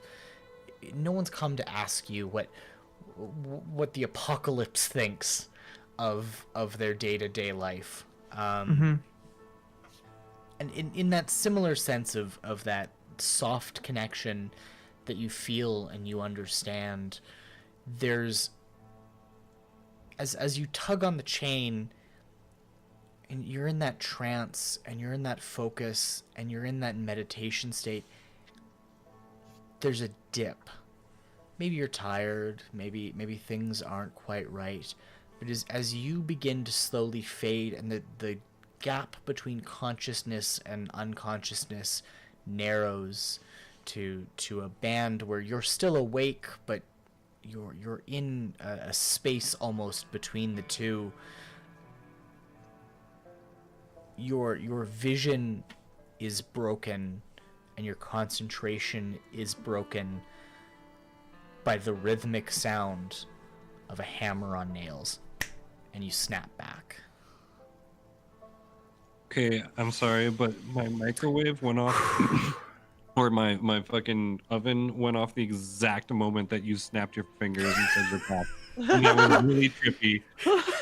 no one's come to ask you what the apocalypse thinks of their day-to-day life. And in that similar sense of that soft connection that you feel and you understand, there's as you tug on the chain and you're in that trance and you're in that focus and you're in that meditation state, there's a dip. Maybe you're tired, maybe things aren't quite right, but as you begin to slowly fade and the gap between consciousness and unconsciousness narrows to a band where you're still awake, but you're in a space almost between the two. Your vision is broken and your concentration is broken by the rhythmic sound of a hammer on nails, and you snap back. Okay, I'm sorry, but my microwave went off, or my fucking oven went off the exact moment that you snapped your fingers and said you're back. And that was really trippy,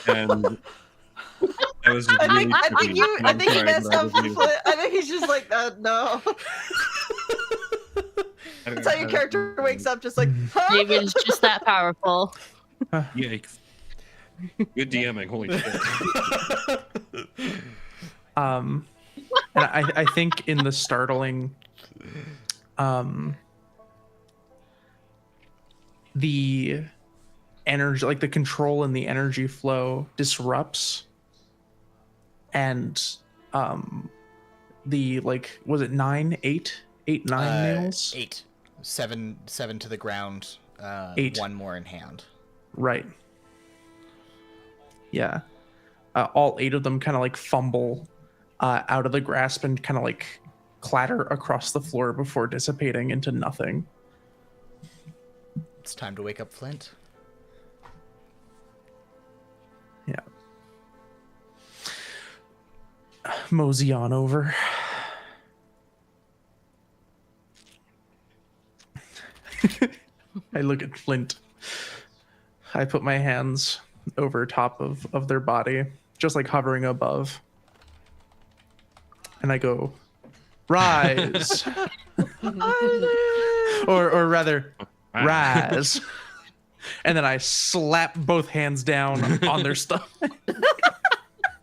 and that was just really trippy. I think you messed up the foot. I think he's just like, no. That's how your character wakes up, just like, huh? David's just that powerful. Yikes. Good DMing, holy shit. And I think in the startling, the energy, like the control and the energy flow disrupts, and the, like, was it 9 nails? 8, 7 to the ground, 8. 1 more in hand. Right. Yeah. All 8 of them kind of like fumble out of the grasp and kind of like clatter across the floor before dissipating into nothing. It's time to wake up Flint. Yeah. Mosey on over. I look at Flint. I put my hands over top of their body, just like hovering above. And I go, rise. or rather, rise. And then I slap both hands down on their stomach.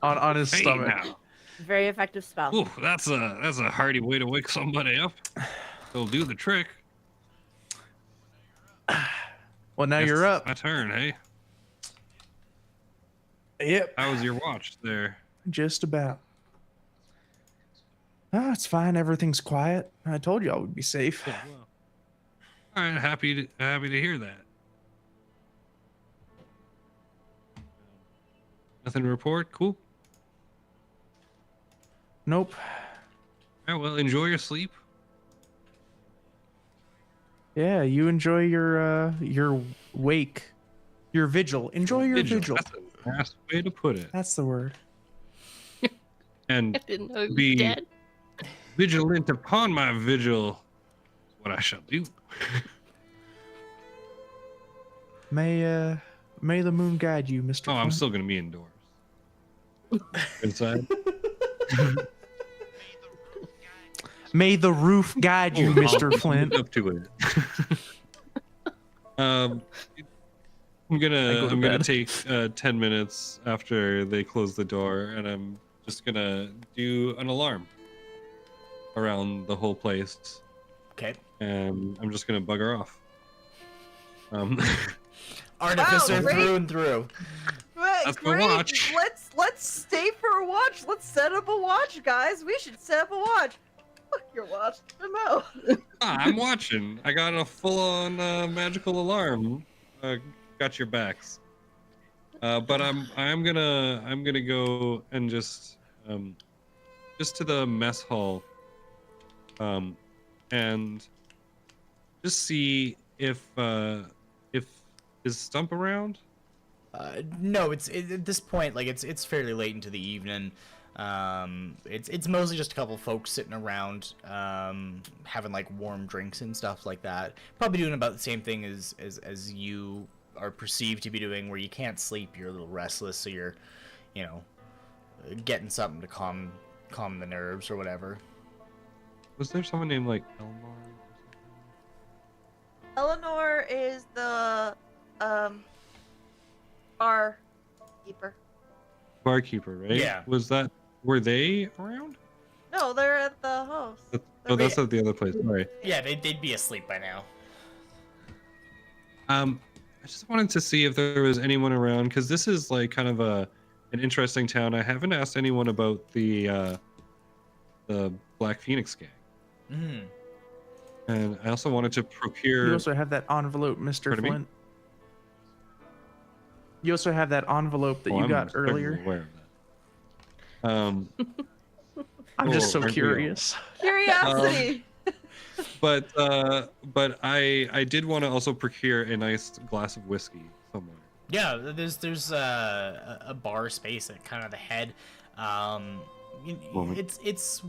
on his stomach. Now. Very effective spell. Ooh, that's a hearty way to wake somebody up. It'll do the trick. Well, now you're up. My turn, hey? Yep. How was your watch there? Just about. Oh, it's fine. Everything's quiet. I told you I would be safe. Yeah, well. All right, happy to hear that. Nothing to report? Cool. Nope. All right, well, enjoy your sleep. Yeah, you enjoy your wake, your vigil. Enjoy your vigil. That's the best way to put it. That's the word. And I didn't know he was be dead. vigilant upon my vigil is what I shall do. May the moon guide you, Mr. Oh, I'm Flint. still gonna be indoors. Inside. May the roof guide you, Mr. Flint. Up to it. I'm go to gonna bed. take 10 minutes after they close the door, and I'm just gonna do an alarm around the whole place, Okay. and I'm just gonna bugger off. Artificer great. through and through. That's my Great. watch. Let's stay for a watch. Let's set up a watch, guys. We should set up a watch. Fuck your watch. No. I'm watching. I got a full-on magical alarm. Got your backs. But I'm gonna go and just to the mess hall, and just see if is Stump around? No, at this point, like it's fairly late into the evening. It's mostly just a couple folks sitting around, having like warm drinks and stuff like that. Probably doing about the same thing as you are perceived to be doing, where you can't sleep, you're a little restless, so you're, you know, getting something to calm the nerves or whatever. Was there someone named like Elmar? Eleanor is the barkeeper. Barkeeper, right? Yeah. Were they around? No, they're at the house. Oh, that's at the other place. Sorry. Yeah, they'd be asleep by now. I just wanted to see if there was anyone around, because this is like kind of an interesting town. I haven't asked anyone about the Black Phoenix gang, Mm-hmm. and I also wanted to procure. You also have that envelope, Mr. Pardon me? Flint. You also have that envelope that you I'm got certainly earlier. aware of that. I'm just so aren't we all? curious. Curiosity. But I did want to also procure a nice glass of whiskey somewhere. Yeah, there's a bar space at kind of the head. Moment. It's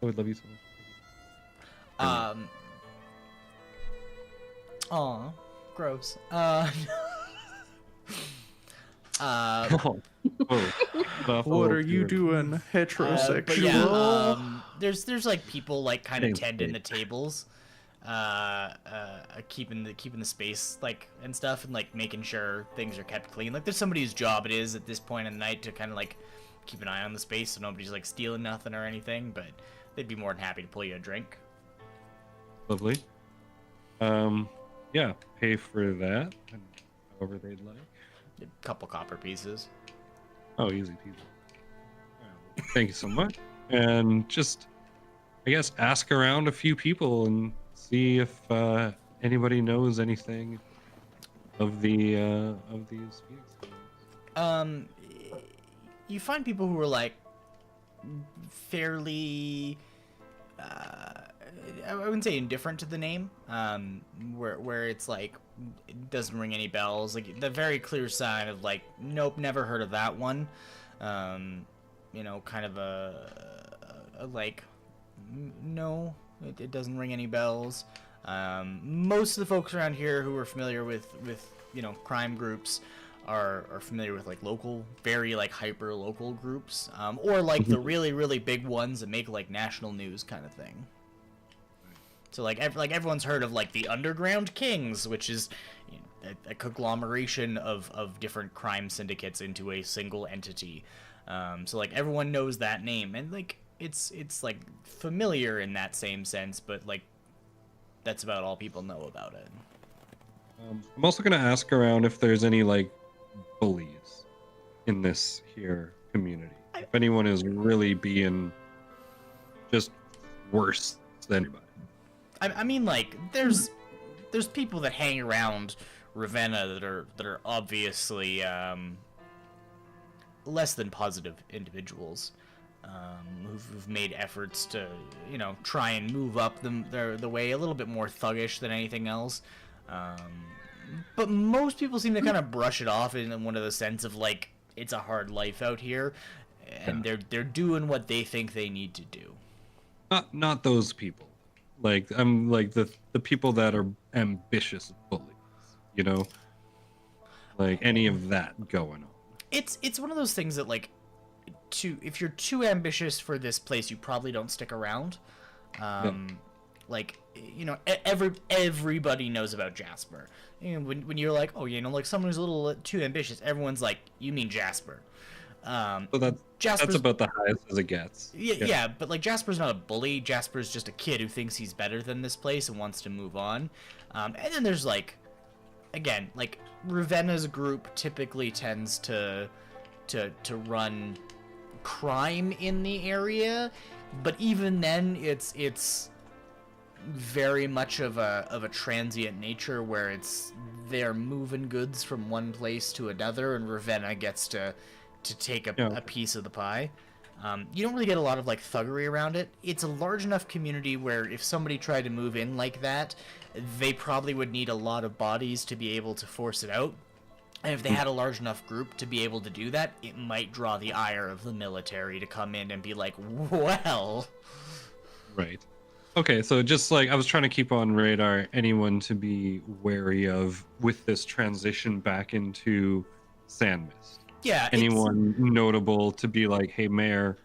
I would love you so much. Aw, gross. Oh, What are you doing, heterosexual? But yeah, there's like people like kind of Thanks, tending the babe. tables, keeping the space like and stuff, and like making sure things are kept clean. Like there's somebody whose job it is at this point in the night to kind of like keep an eye on the space so nobody's like stealing nothing or anything. But they'd be more than happy to pull you a drink. Lovely. Yeah, pay for that, however they'd like. A couple copper pieces. Oh, easy peasy. Thank you so much. And just, I guess, ask around a few people and see if anybody knows anything of these Phoenix Suns. You find people who are like fairly I wouldn't say indifferent to the name, where it's like it doesn't ring any bells, like the very clear sign of like, nope, never heard of that one. You know, kind of a like, no, it doesn't ring any bells. Most of the folks around here who are familiar with you know, crime groups are familiar with like local, very like hyper local groups, or like the really big ones that make like national news kind of thing. So like everyone's heard of like the Underground Kings, which is, you know, a conglomeration of different crime syndicates into a single entity. So like everyone knows that name, and like it's like familiar in that same sense, but like that's about all people know about it. I'm also gonna ask around if there's any like bullies in this here community. If anyone is really being just worse than anybody. I mean, like there's people that hang around Ravenna that are obviously less than positive individuals, who've made efforts to, you know, try and move up the way a little bit more thuggish than anything else. But most people seem to kind of brush it off in one of the sense of like, it's a hard life out here, and they're doing what they think they need to do. Not those people. Like I'm like the people that are ambitious bullies, you know, like any of that going on. It's one of those things that like, if you're too ambitious for this place, you probably don't stick around. Like, you know, everybody knows about Jasper. You know, when you're like, oh, you know, like someone who's a little too ambitious, everyone's like, you mean Jasper. So that's Jasper's about the highest as it gets. Yeah, but like Jasper's not a bully. Jasper's just a kid who thinks he's better than this place and wants to move on. And then there's like, again, like Ravenna's group typically tends to run crime in the area, but even then, it's very much of a transient nature where they're moving goods from one place to another, and Ravenna gets to take a piece of the pie. You don't really get a lot of like thuggery around it. It's a large enough community where if somebody tried to move in like that, they probably would need a lot of bodies to be able to force it out. And if they had a large enough group to be able to do that, it might draw the ire of the military to come in and be like, well... Right. Okay, so just like I was trying to keep on radar anyone to be wary of with this transition back into Sand Mist. Yeah, Anyone notable to be like, hey, Mayor,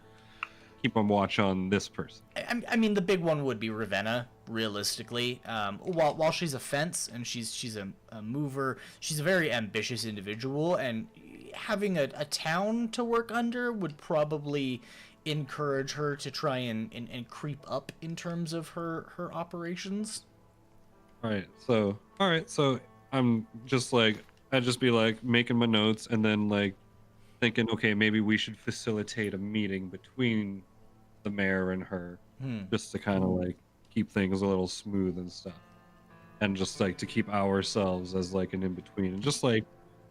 keep on watch on this person. I mean, the big one would be Ravenna, realistically. While she's a fence and she's a mover, she's a very ambitious individual, and having a town to work under would probably encourage her to try and creep up in terms of her operations. All right, so I'm just like, I'd just be like making my notes and then like thinking, okay, maybe we should facilitate a meeting between the mayor and her, just to kind of like keep things a little smooth and stuff, and just like to keep ourselves as like an in-between and just like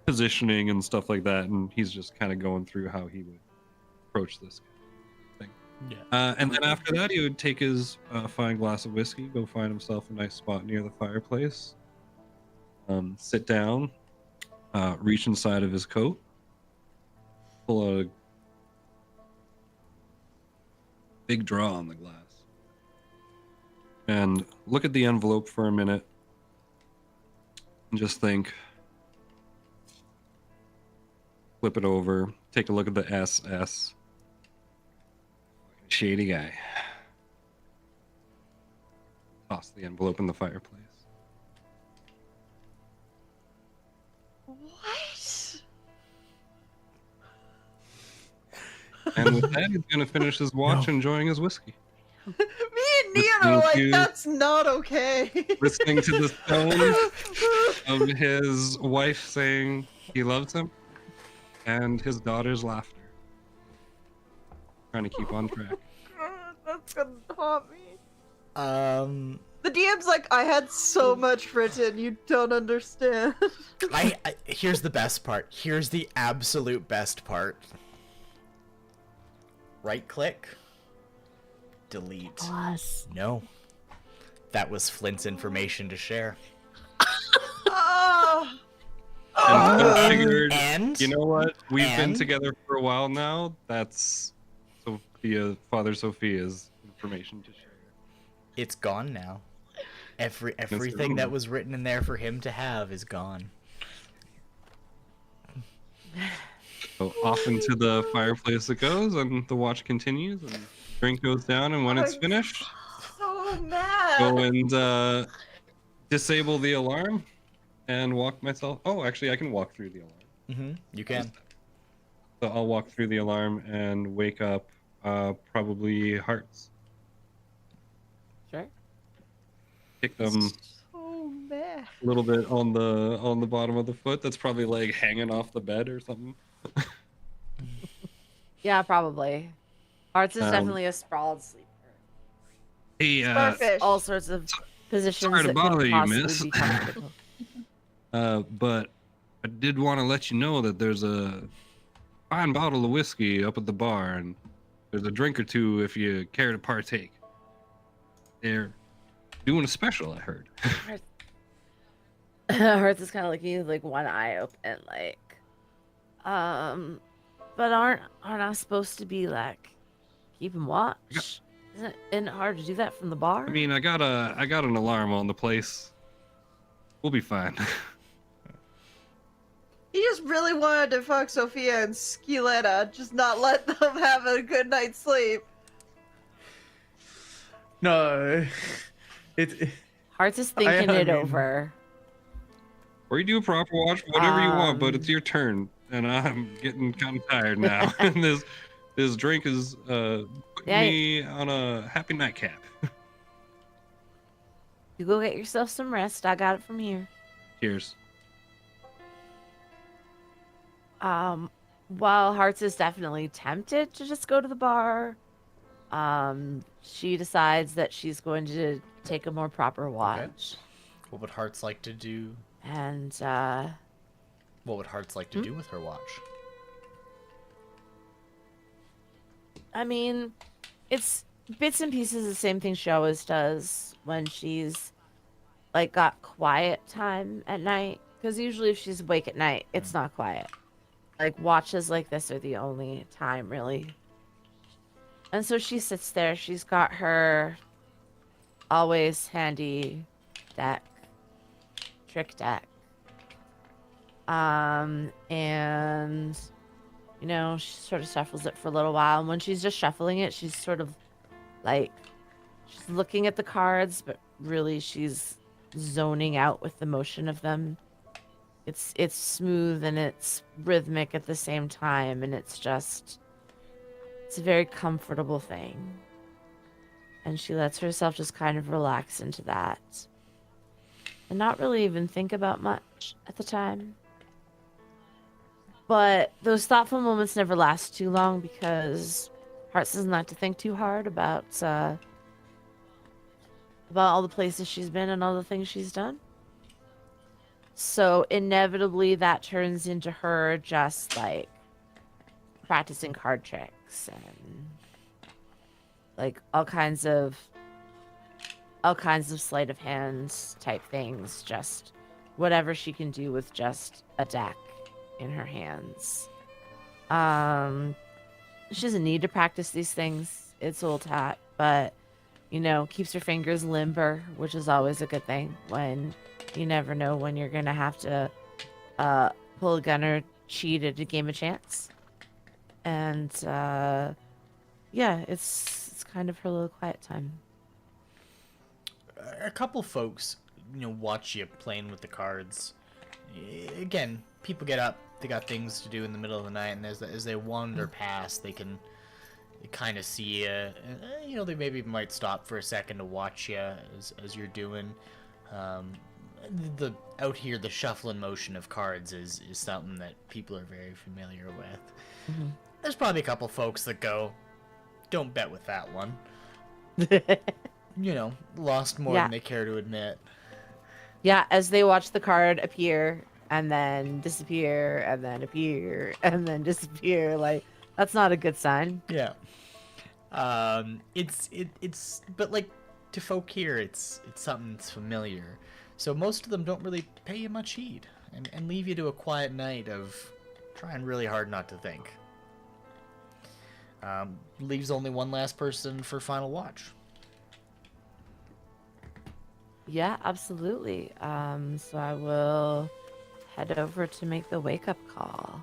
positioning and stuff like that. And he's just kind of going through how he would approach this thing. Yeah. And then after that, he would take his fine glass of whiskey, go find himself a nice spot near the fireplace, sit down, reach inside of his coat, pull out a big draw on the glass, and look at the envelope for a minute and just think, flip it over, take a look at the SS. Shady guy. Toss the envelope in the fireplace. What? And with that, he's gonna finish his watch, enjoying his whiskey. Me and Neon are like, that's not okay. Listening to the tone of his wife saying he loves him, and his daughter's laughter. Trying to keep on track. That's gonna haunt me. Um, The DM's like, I had so much written, you don't understand. I here's the best part. Here's the absolute best part. Right click. Delete. Boss. No. That was Flint's information to share. Oh. And I figured, And you know what? We've been and- together for a while now. That's Father Sophia's information to share. it's gone now. Everything that was written in there for him to have is gone. So off into the fireplace it goes, and the watch continues, and drink goes down, and when it's finished, So mad. go and disable the alarm and walk myself. Oh, actually, I can walk through the alarm. You can. So I'll walk through the alarm and wake up probably Hearts. Sure. Kick them So mad. a little bit on the bottom of the foot. That's probably like hanging off the bed or something. Yeah, probably. Hearts is definitely a sprawled sleeper. Hey, Starfish. All sorts of positions sorry to that bother could you, possibly miss. be comfortable. but I did want to let you know that there's a fine bottle of whiskey up at the bar, and there's a drink or two if you care to partake. They're doing a special, I heard. Hearts is kind of looking with like one eye open, like, but aren't I supposed to be like keeping watch? Isn't it hard to do that from the bar? I mean, I got an alarm on the place. We'll be fine. He just really wanted to fuck Sophia and Skiletta, just not let them have a good night's sleep. No, it Hearts is thinking I it mean- over. Or you do a proper watch, whatever you want, but it's your turn, and I'm getting kind of tired now. And this drink is putting Yeah. me on a happy nightcap. You go get yourself some rest. I got it from here. Cheers. While Hearts is definitely tempted to just go to the bar, she decides that she's going to take a more proper watch. What would Hearts like to do? And What would Hearts like to do with her watch? I mean, it's bits and pieces the same thing she always does when she's like got quiet time at night. Because usually if she's awake at night, it's not quiet. Like watches like this are the only time really. And so she sits there. She's got her always handy deck, trick deck. And you know, she sort of shuffles it for a little while. And when she's just shuffling it, she's sort of like, she's looking at the cards, but really she's zoning out with the motion of them. It's smooth and it's rhythmic at the same time. And it's a very comfortable thing. And she lets herself just kind of relax into that. And not really even think about much at the time. But those thoughtful moments never last too long because Hearts doesn't like to think too hard about all the places she's been and all the things she's done. So inevitably that turns into her just like practicing card tricks and like all kinds of sleight of hand type things, just whatever she can do with just a deck in her hands. She doesn't need to practice these things. It's old hat, but you know, keeps her fingers limber, which is always a good thing when you never know when you're gonna have to pull a gun or cheat at a game of chance. And yeah, it's kind of her little quiet time. A couple folks, you know, watch you playing with the cards. Again, people get up, they got things to do in the middle of the night, and as they wander past, they kind of see you. And, you know, they maybe might stop for a second to watch you as you're doing. The out here, the shuffling motion of cards is something that people are very familiar with. Mm-hmm. There's probably a couple folks that go, "Don't bet with that one." You know, lost more than they care to admit. Yeah, as they watch the card appear and then disappear and then appear and then disappear, like that's not a good sign. Yeah. It's but like to folk here, it's something that's familiar. So most of them don't really pay you much heed and leave you to a quiet night of trying really hard not to think. Leaves only one last person for final watch. Yeah, absolutely. So I will head over to make the wake-up call.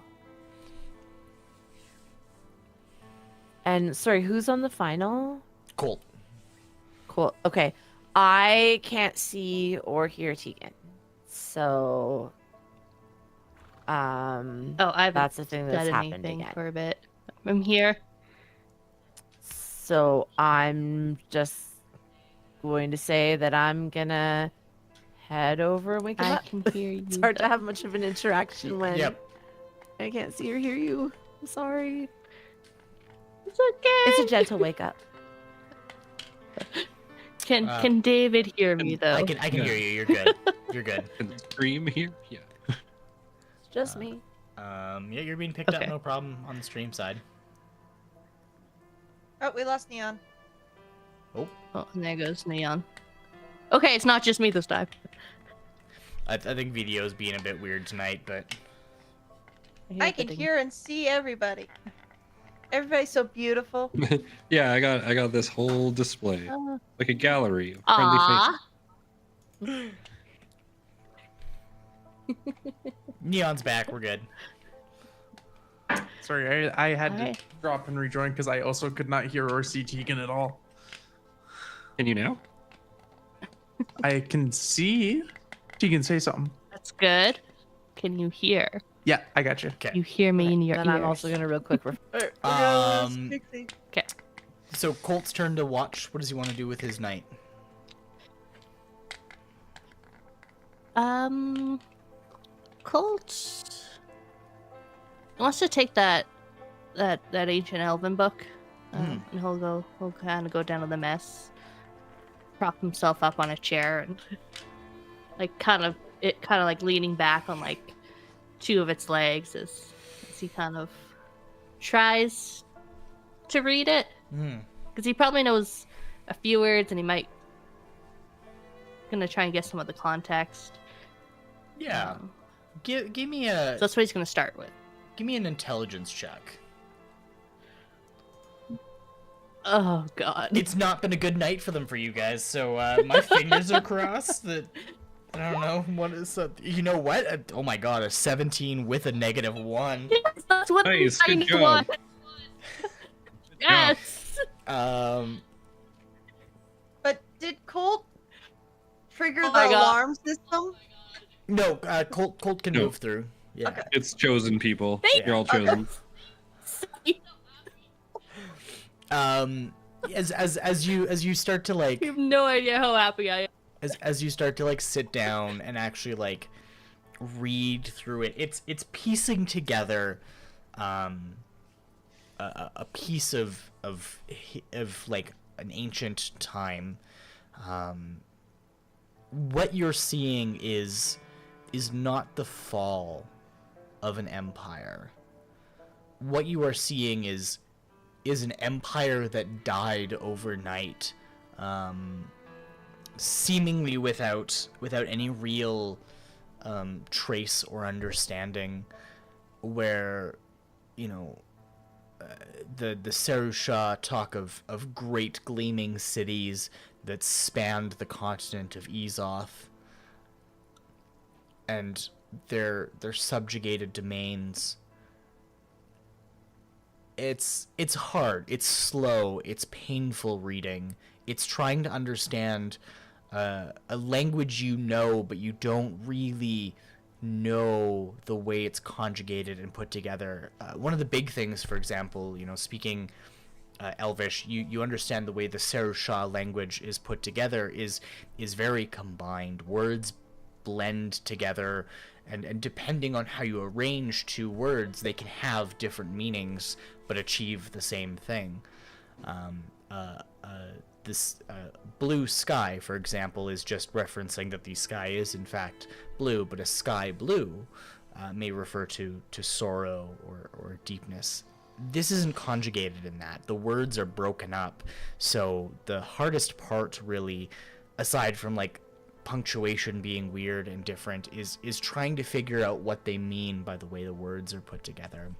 And sorry, who's on the final? Colt. Cool. Okay. I can't see or hear Tegan. So that's the thing that's happened again. For a bit. I'm here. So I'm just going to say that I'm gonna head over and wake him I up. can hear you. It's hard to have much of an interaction when Yep. I can't see or hear you. I'm sorry. It's okay. It's a gentle wake up. Can David hear me though? I can hear you. You're good. You're good. Can the stream here? Yeah. It's just me. Yeah, you're being picked up, Okay. no problem on the stream side. Oh, we lost Neon. Oh, Oh, and there goes Neon. Okay, it's not just me this time. I think video's being a bit weird tonight, but I can hear and see everybody. Everybody's so beautiful. Yeah, I got this whole display, like a gallery of Aww. friendly Neon's back. We're good. Sorry, I had Hi. to drop and rejoin because I also could not hear or see Tegan at all. faces. Can you now? I can see Tegan say something. That's good. Can you hear? Yeah, I got you. Okay. You hear me in your Then ears. I'm also gonna real quick. Okay. So Colt's turn to watch. What does he want to do with his night? Colt wants to take that ancient elven book, and he'll kind of go down to the mess, prop himself up on a chair, and like kind of like leaning back on like two of its legs as he kind of tries to read it Hmm. because he probably knows a few words and he might gonna try and get some of the context. Yeah. Um, Give me so that's what he's gonna start with. give me an intelligence check. Oh god. It's not been a good night for you guys, so my fingers are crossed that I don't know what is that. You know what? Oh my god, a 17 with a -1. Yes, that's what Nice, I good job. want. job. Yes. But did Colt trigger Oh the my God. alarm system? No, Colt can No. move through. Yeah. Okay. It's chosen people. Thank You're all chosen. As you start to like You have no idea how happy I am. as you start to like sit down and actually like read through it, it's piecing together a piece of like an ancient time. What you're seeing is not the fall of an empire. What you are seeing is an empire that died overnight, seemingly without any real trace or understanding, where the Serusha talk of great gleaming cities that spanned the continent of Ezoth and their subjugated domains. It's hard, it's slow, it's painful reading. It's trying to understand a language you know, but you don't really know the way it's conjugated and put together. One of the big things, for example, speaking Elvish, you understand the way the Serusha language is put together is very combined. Words blend together, and depending on how you arrange two words, they can have different meanings but achieve the same thing. This blue sky, for example, is just referencing that the sky is in fact blue, but a sky blue may refer to sorrow or deepness. This isn't conjugated in that. The words are broken up, so the hardest part, really, aside from like punctuation being weird and different, is trying to figure out what they mean by the way the words are put together.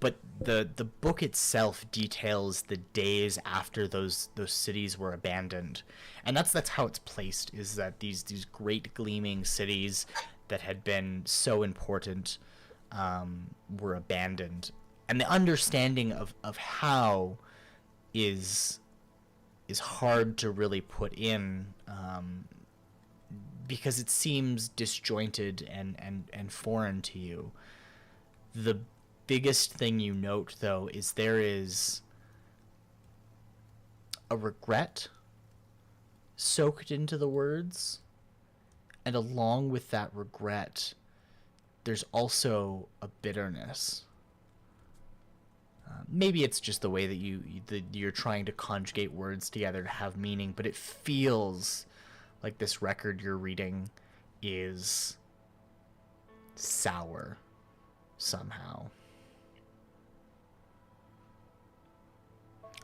But the book itself details the days after those cities were abandoned, and that's how it's placed. Is that these great gleaming cities that had been so important were abandoned, and the understanding of how is hard to really put in, because it seems disjointed and foreign to you. The biggest thing you note, though, is there is a regret soaked into the words, and along with that regret, there's also a bitterness. Maybe it's just the way that you're trying to conjugate words together to have meaning, but it feels like this record you're reading is sour somehow.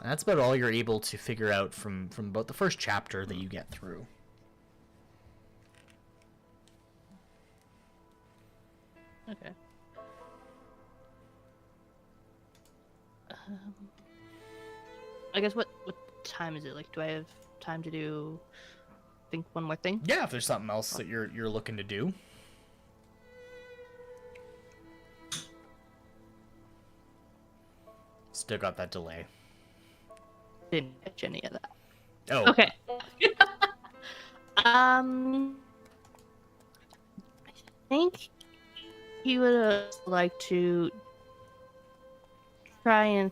And that's about all you're able to figure out from about the first chapter that you get through. Okay. I guess what time is it? Like, do I have time to do think one more thing? Yeah, if there's something else that you're looking to do. Still got that delay. Didn't catch any of that. Oh. Okay. I think he would like to try and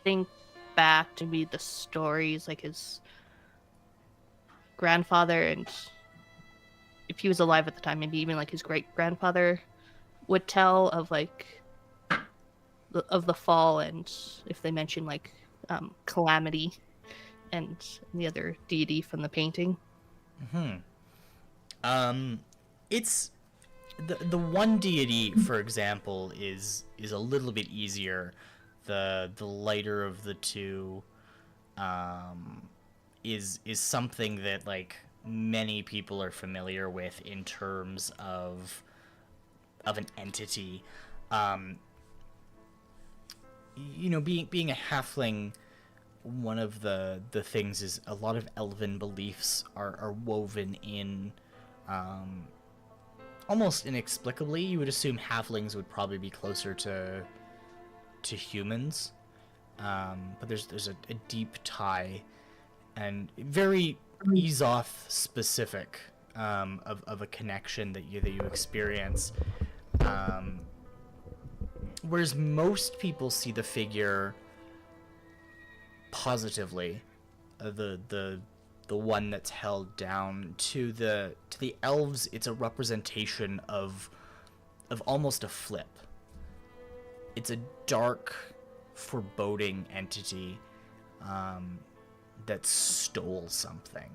think back to me the stories, like his grandfather, and if he was alive at the time, maybe even like his great grandfather would tell of like of the fall, and if they mention like Calamity and the other deity from the painting. It's the one deity, for example, is a little bit easier. The lighter of the two is something that like many people are familiar with in terms of an entity. You know, being a halfling, one of the things is a lot of elven beliefs are woven in. Almost inexplicably, you would assume halflings would probably be closer to humans, but there's a deep tie, and very Ezoth specific of a connection that you experience. Whereas most people see the figure positively, the one that's held down. To the elves, it's a representation of almost a flip. It's a dark, foreboding entity that stole something.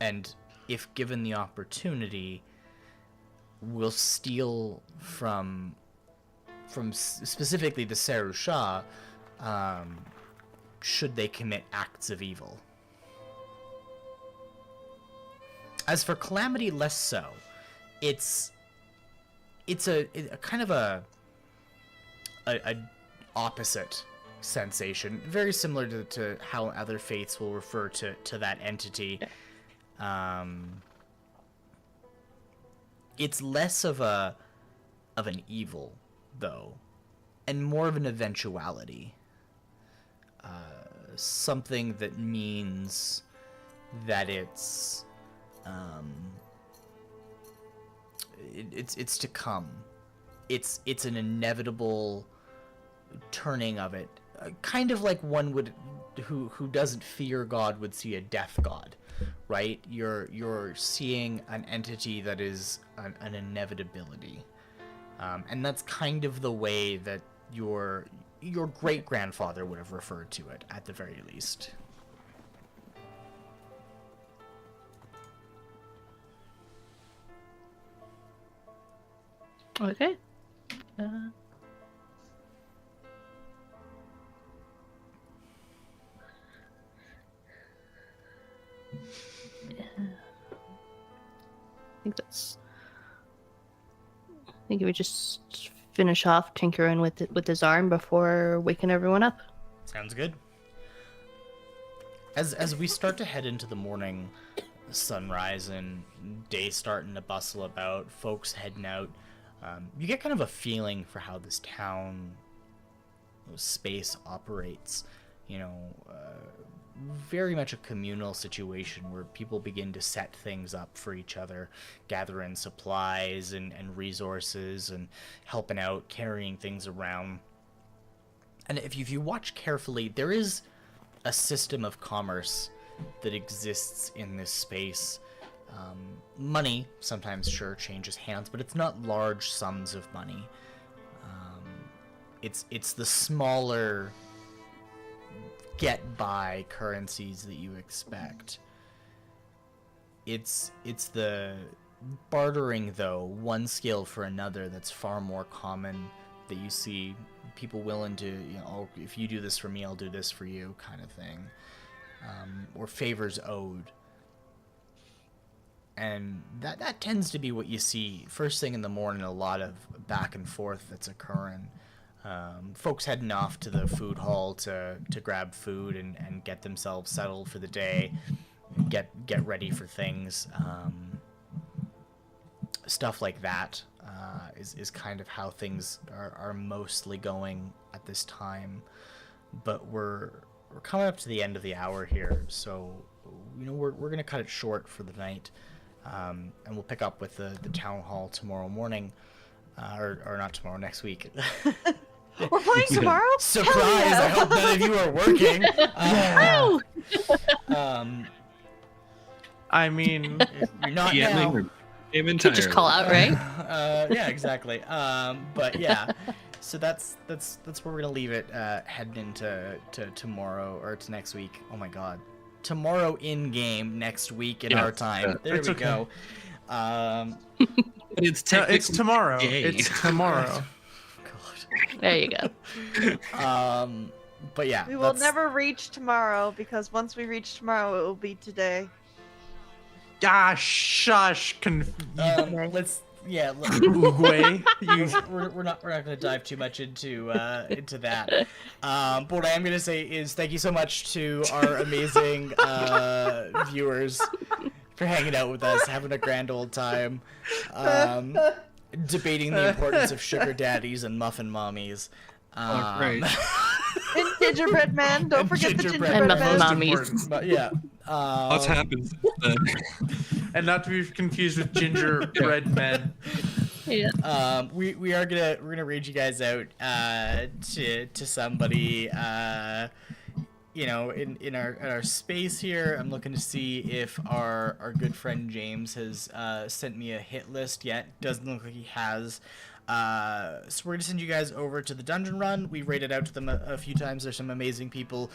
And if given the opportunity, will steal from specifically the Serusha, should they commit acts of evil. As for Calamity, less so. It's a kind of a opposite sensation, very similar to how other faiths will refer to that entity. It's less of an evil, though, and more of an eventuality. Something that means that it's to come. It's an inevitable turning of it, kind of like one would who doesn't fear God would see a death god, right? You're seeing an entity that is an inevitability, and that's kind of the way that your great-grandfather would have referred to it, at the very least. Okay. I think we just finish off tinkering with his arm before waking everyone up. Sounds good. As we start to head into the morning, sunrise and day starting to bustle about, folks heading out, you get kind of a feeling for how this town space operates. You know, very much a communal situation where people begin to set things up for each other, gathering supplies and resources and helping out, carrying things around. And if you watch carefully, there is a system of commerce that exists in this space. Money sometimes, sure, changes hands, but it's not large sums of money. It's the smaller get-by currencies that you expect. It's the bartering, though, one skill for another, that's far more common, that you see people willing to, you know, oh, if you do this for me, I'll do this for you, kind of thing. Or favors owed. And that tends to be what you see first thing in the morning, a lot of back and forth that's occurring. Folks heading off to the food hall to grab food and get themselves settled for the day, get ready for things. Stuff like that is kind of how things are mostly going at this time. But we're coming up to the end of the hour here, so you know we're gonna cut it short for the night, and we'll pick up with the town hall tomorrow morning, or not tomorrow, next week. We're playing tomorrow? Surprise! Yeah. I hope none of you are working. I mean, You're not Yeah, now. Could Just call out, right? Yeah, exactly. But yeah, so that's where we're gonna leave it. Heading into tomorrow or to next week. Oh my God, tomorrow in game, next week in Yeah, our time. There It's we okay. go. But it's No, technically it's tomorrow. today. It's tomorrow. There you go. But yeah, We will that's- never reach tomorrow because once we reach tomorrow, it will be today. Ah, shush. let's yeah. Oogway. You We're not going to dive too much into that. But what I am going to say is thank you so much to our amazing viewers for hanging out with us, having a grand old time, debating the importance of sugar daddies and muffin mommies. Oh, great. And gingerbread man. Don't And forget the gingerbread gingerbread man. man. Mommies. important. But yeah. What's happened since then? And not to be confused with gingerbread men. Yeah. We're gonna read you guys out to somebody in our space here. I'm looking to see if our good friend James has sent me a hit list yet. Doesn't look like he has. So we're gonna send you guys over to the dungeon run. We rated out to them a few times. There's some amazing people.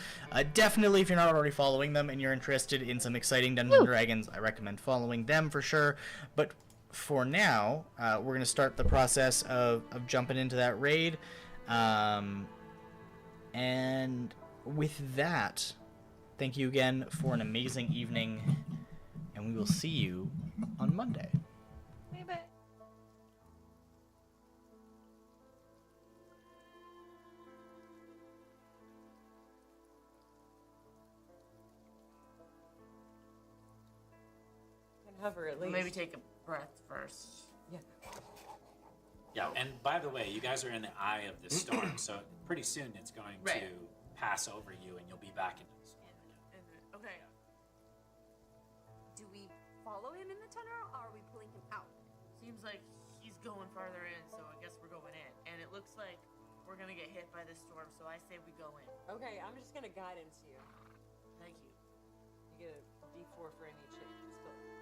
Definitely, if you're not already following them and you're interested in some exciting Dungeons and Dragons, I recommend following them for sure. But for now, we're gonna start the process of jumping into that raid. And with that, thank you again for an amazing evening, and we will see you on Monday. Hover at least. Maybe take a breath first. Yeah, and by the way, you guys are in the eye of the storm, so pretty soon it's going Right. to pass over you and you'll be back into the storm again. Okay. Do we follow him in the tunnel, or are we pulling him out? Seems like he's going farther in, so I guess we're going in. And it looks like we're gonna get hit by this storm, so I say we go in. Okay, I'm just gonna guide him to you. Thank you. You get a D4 for any chip.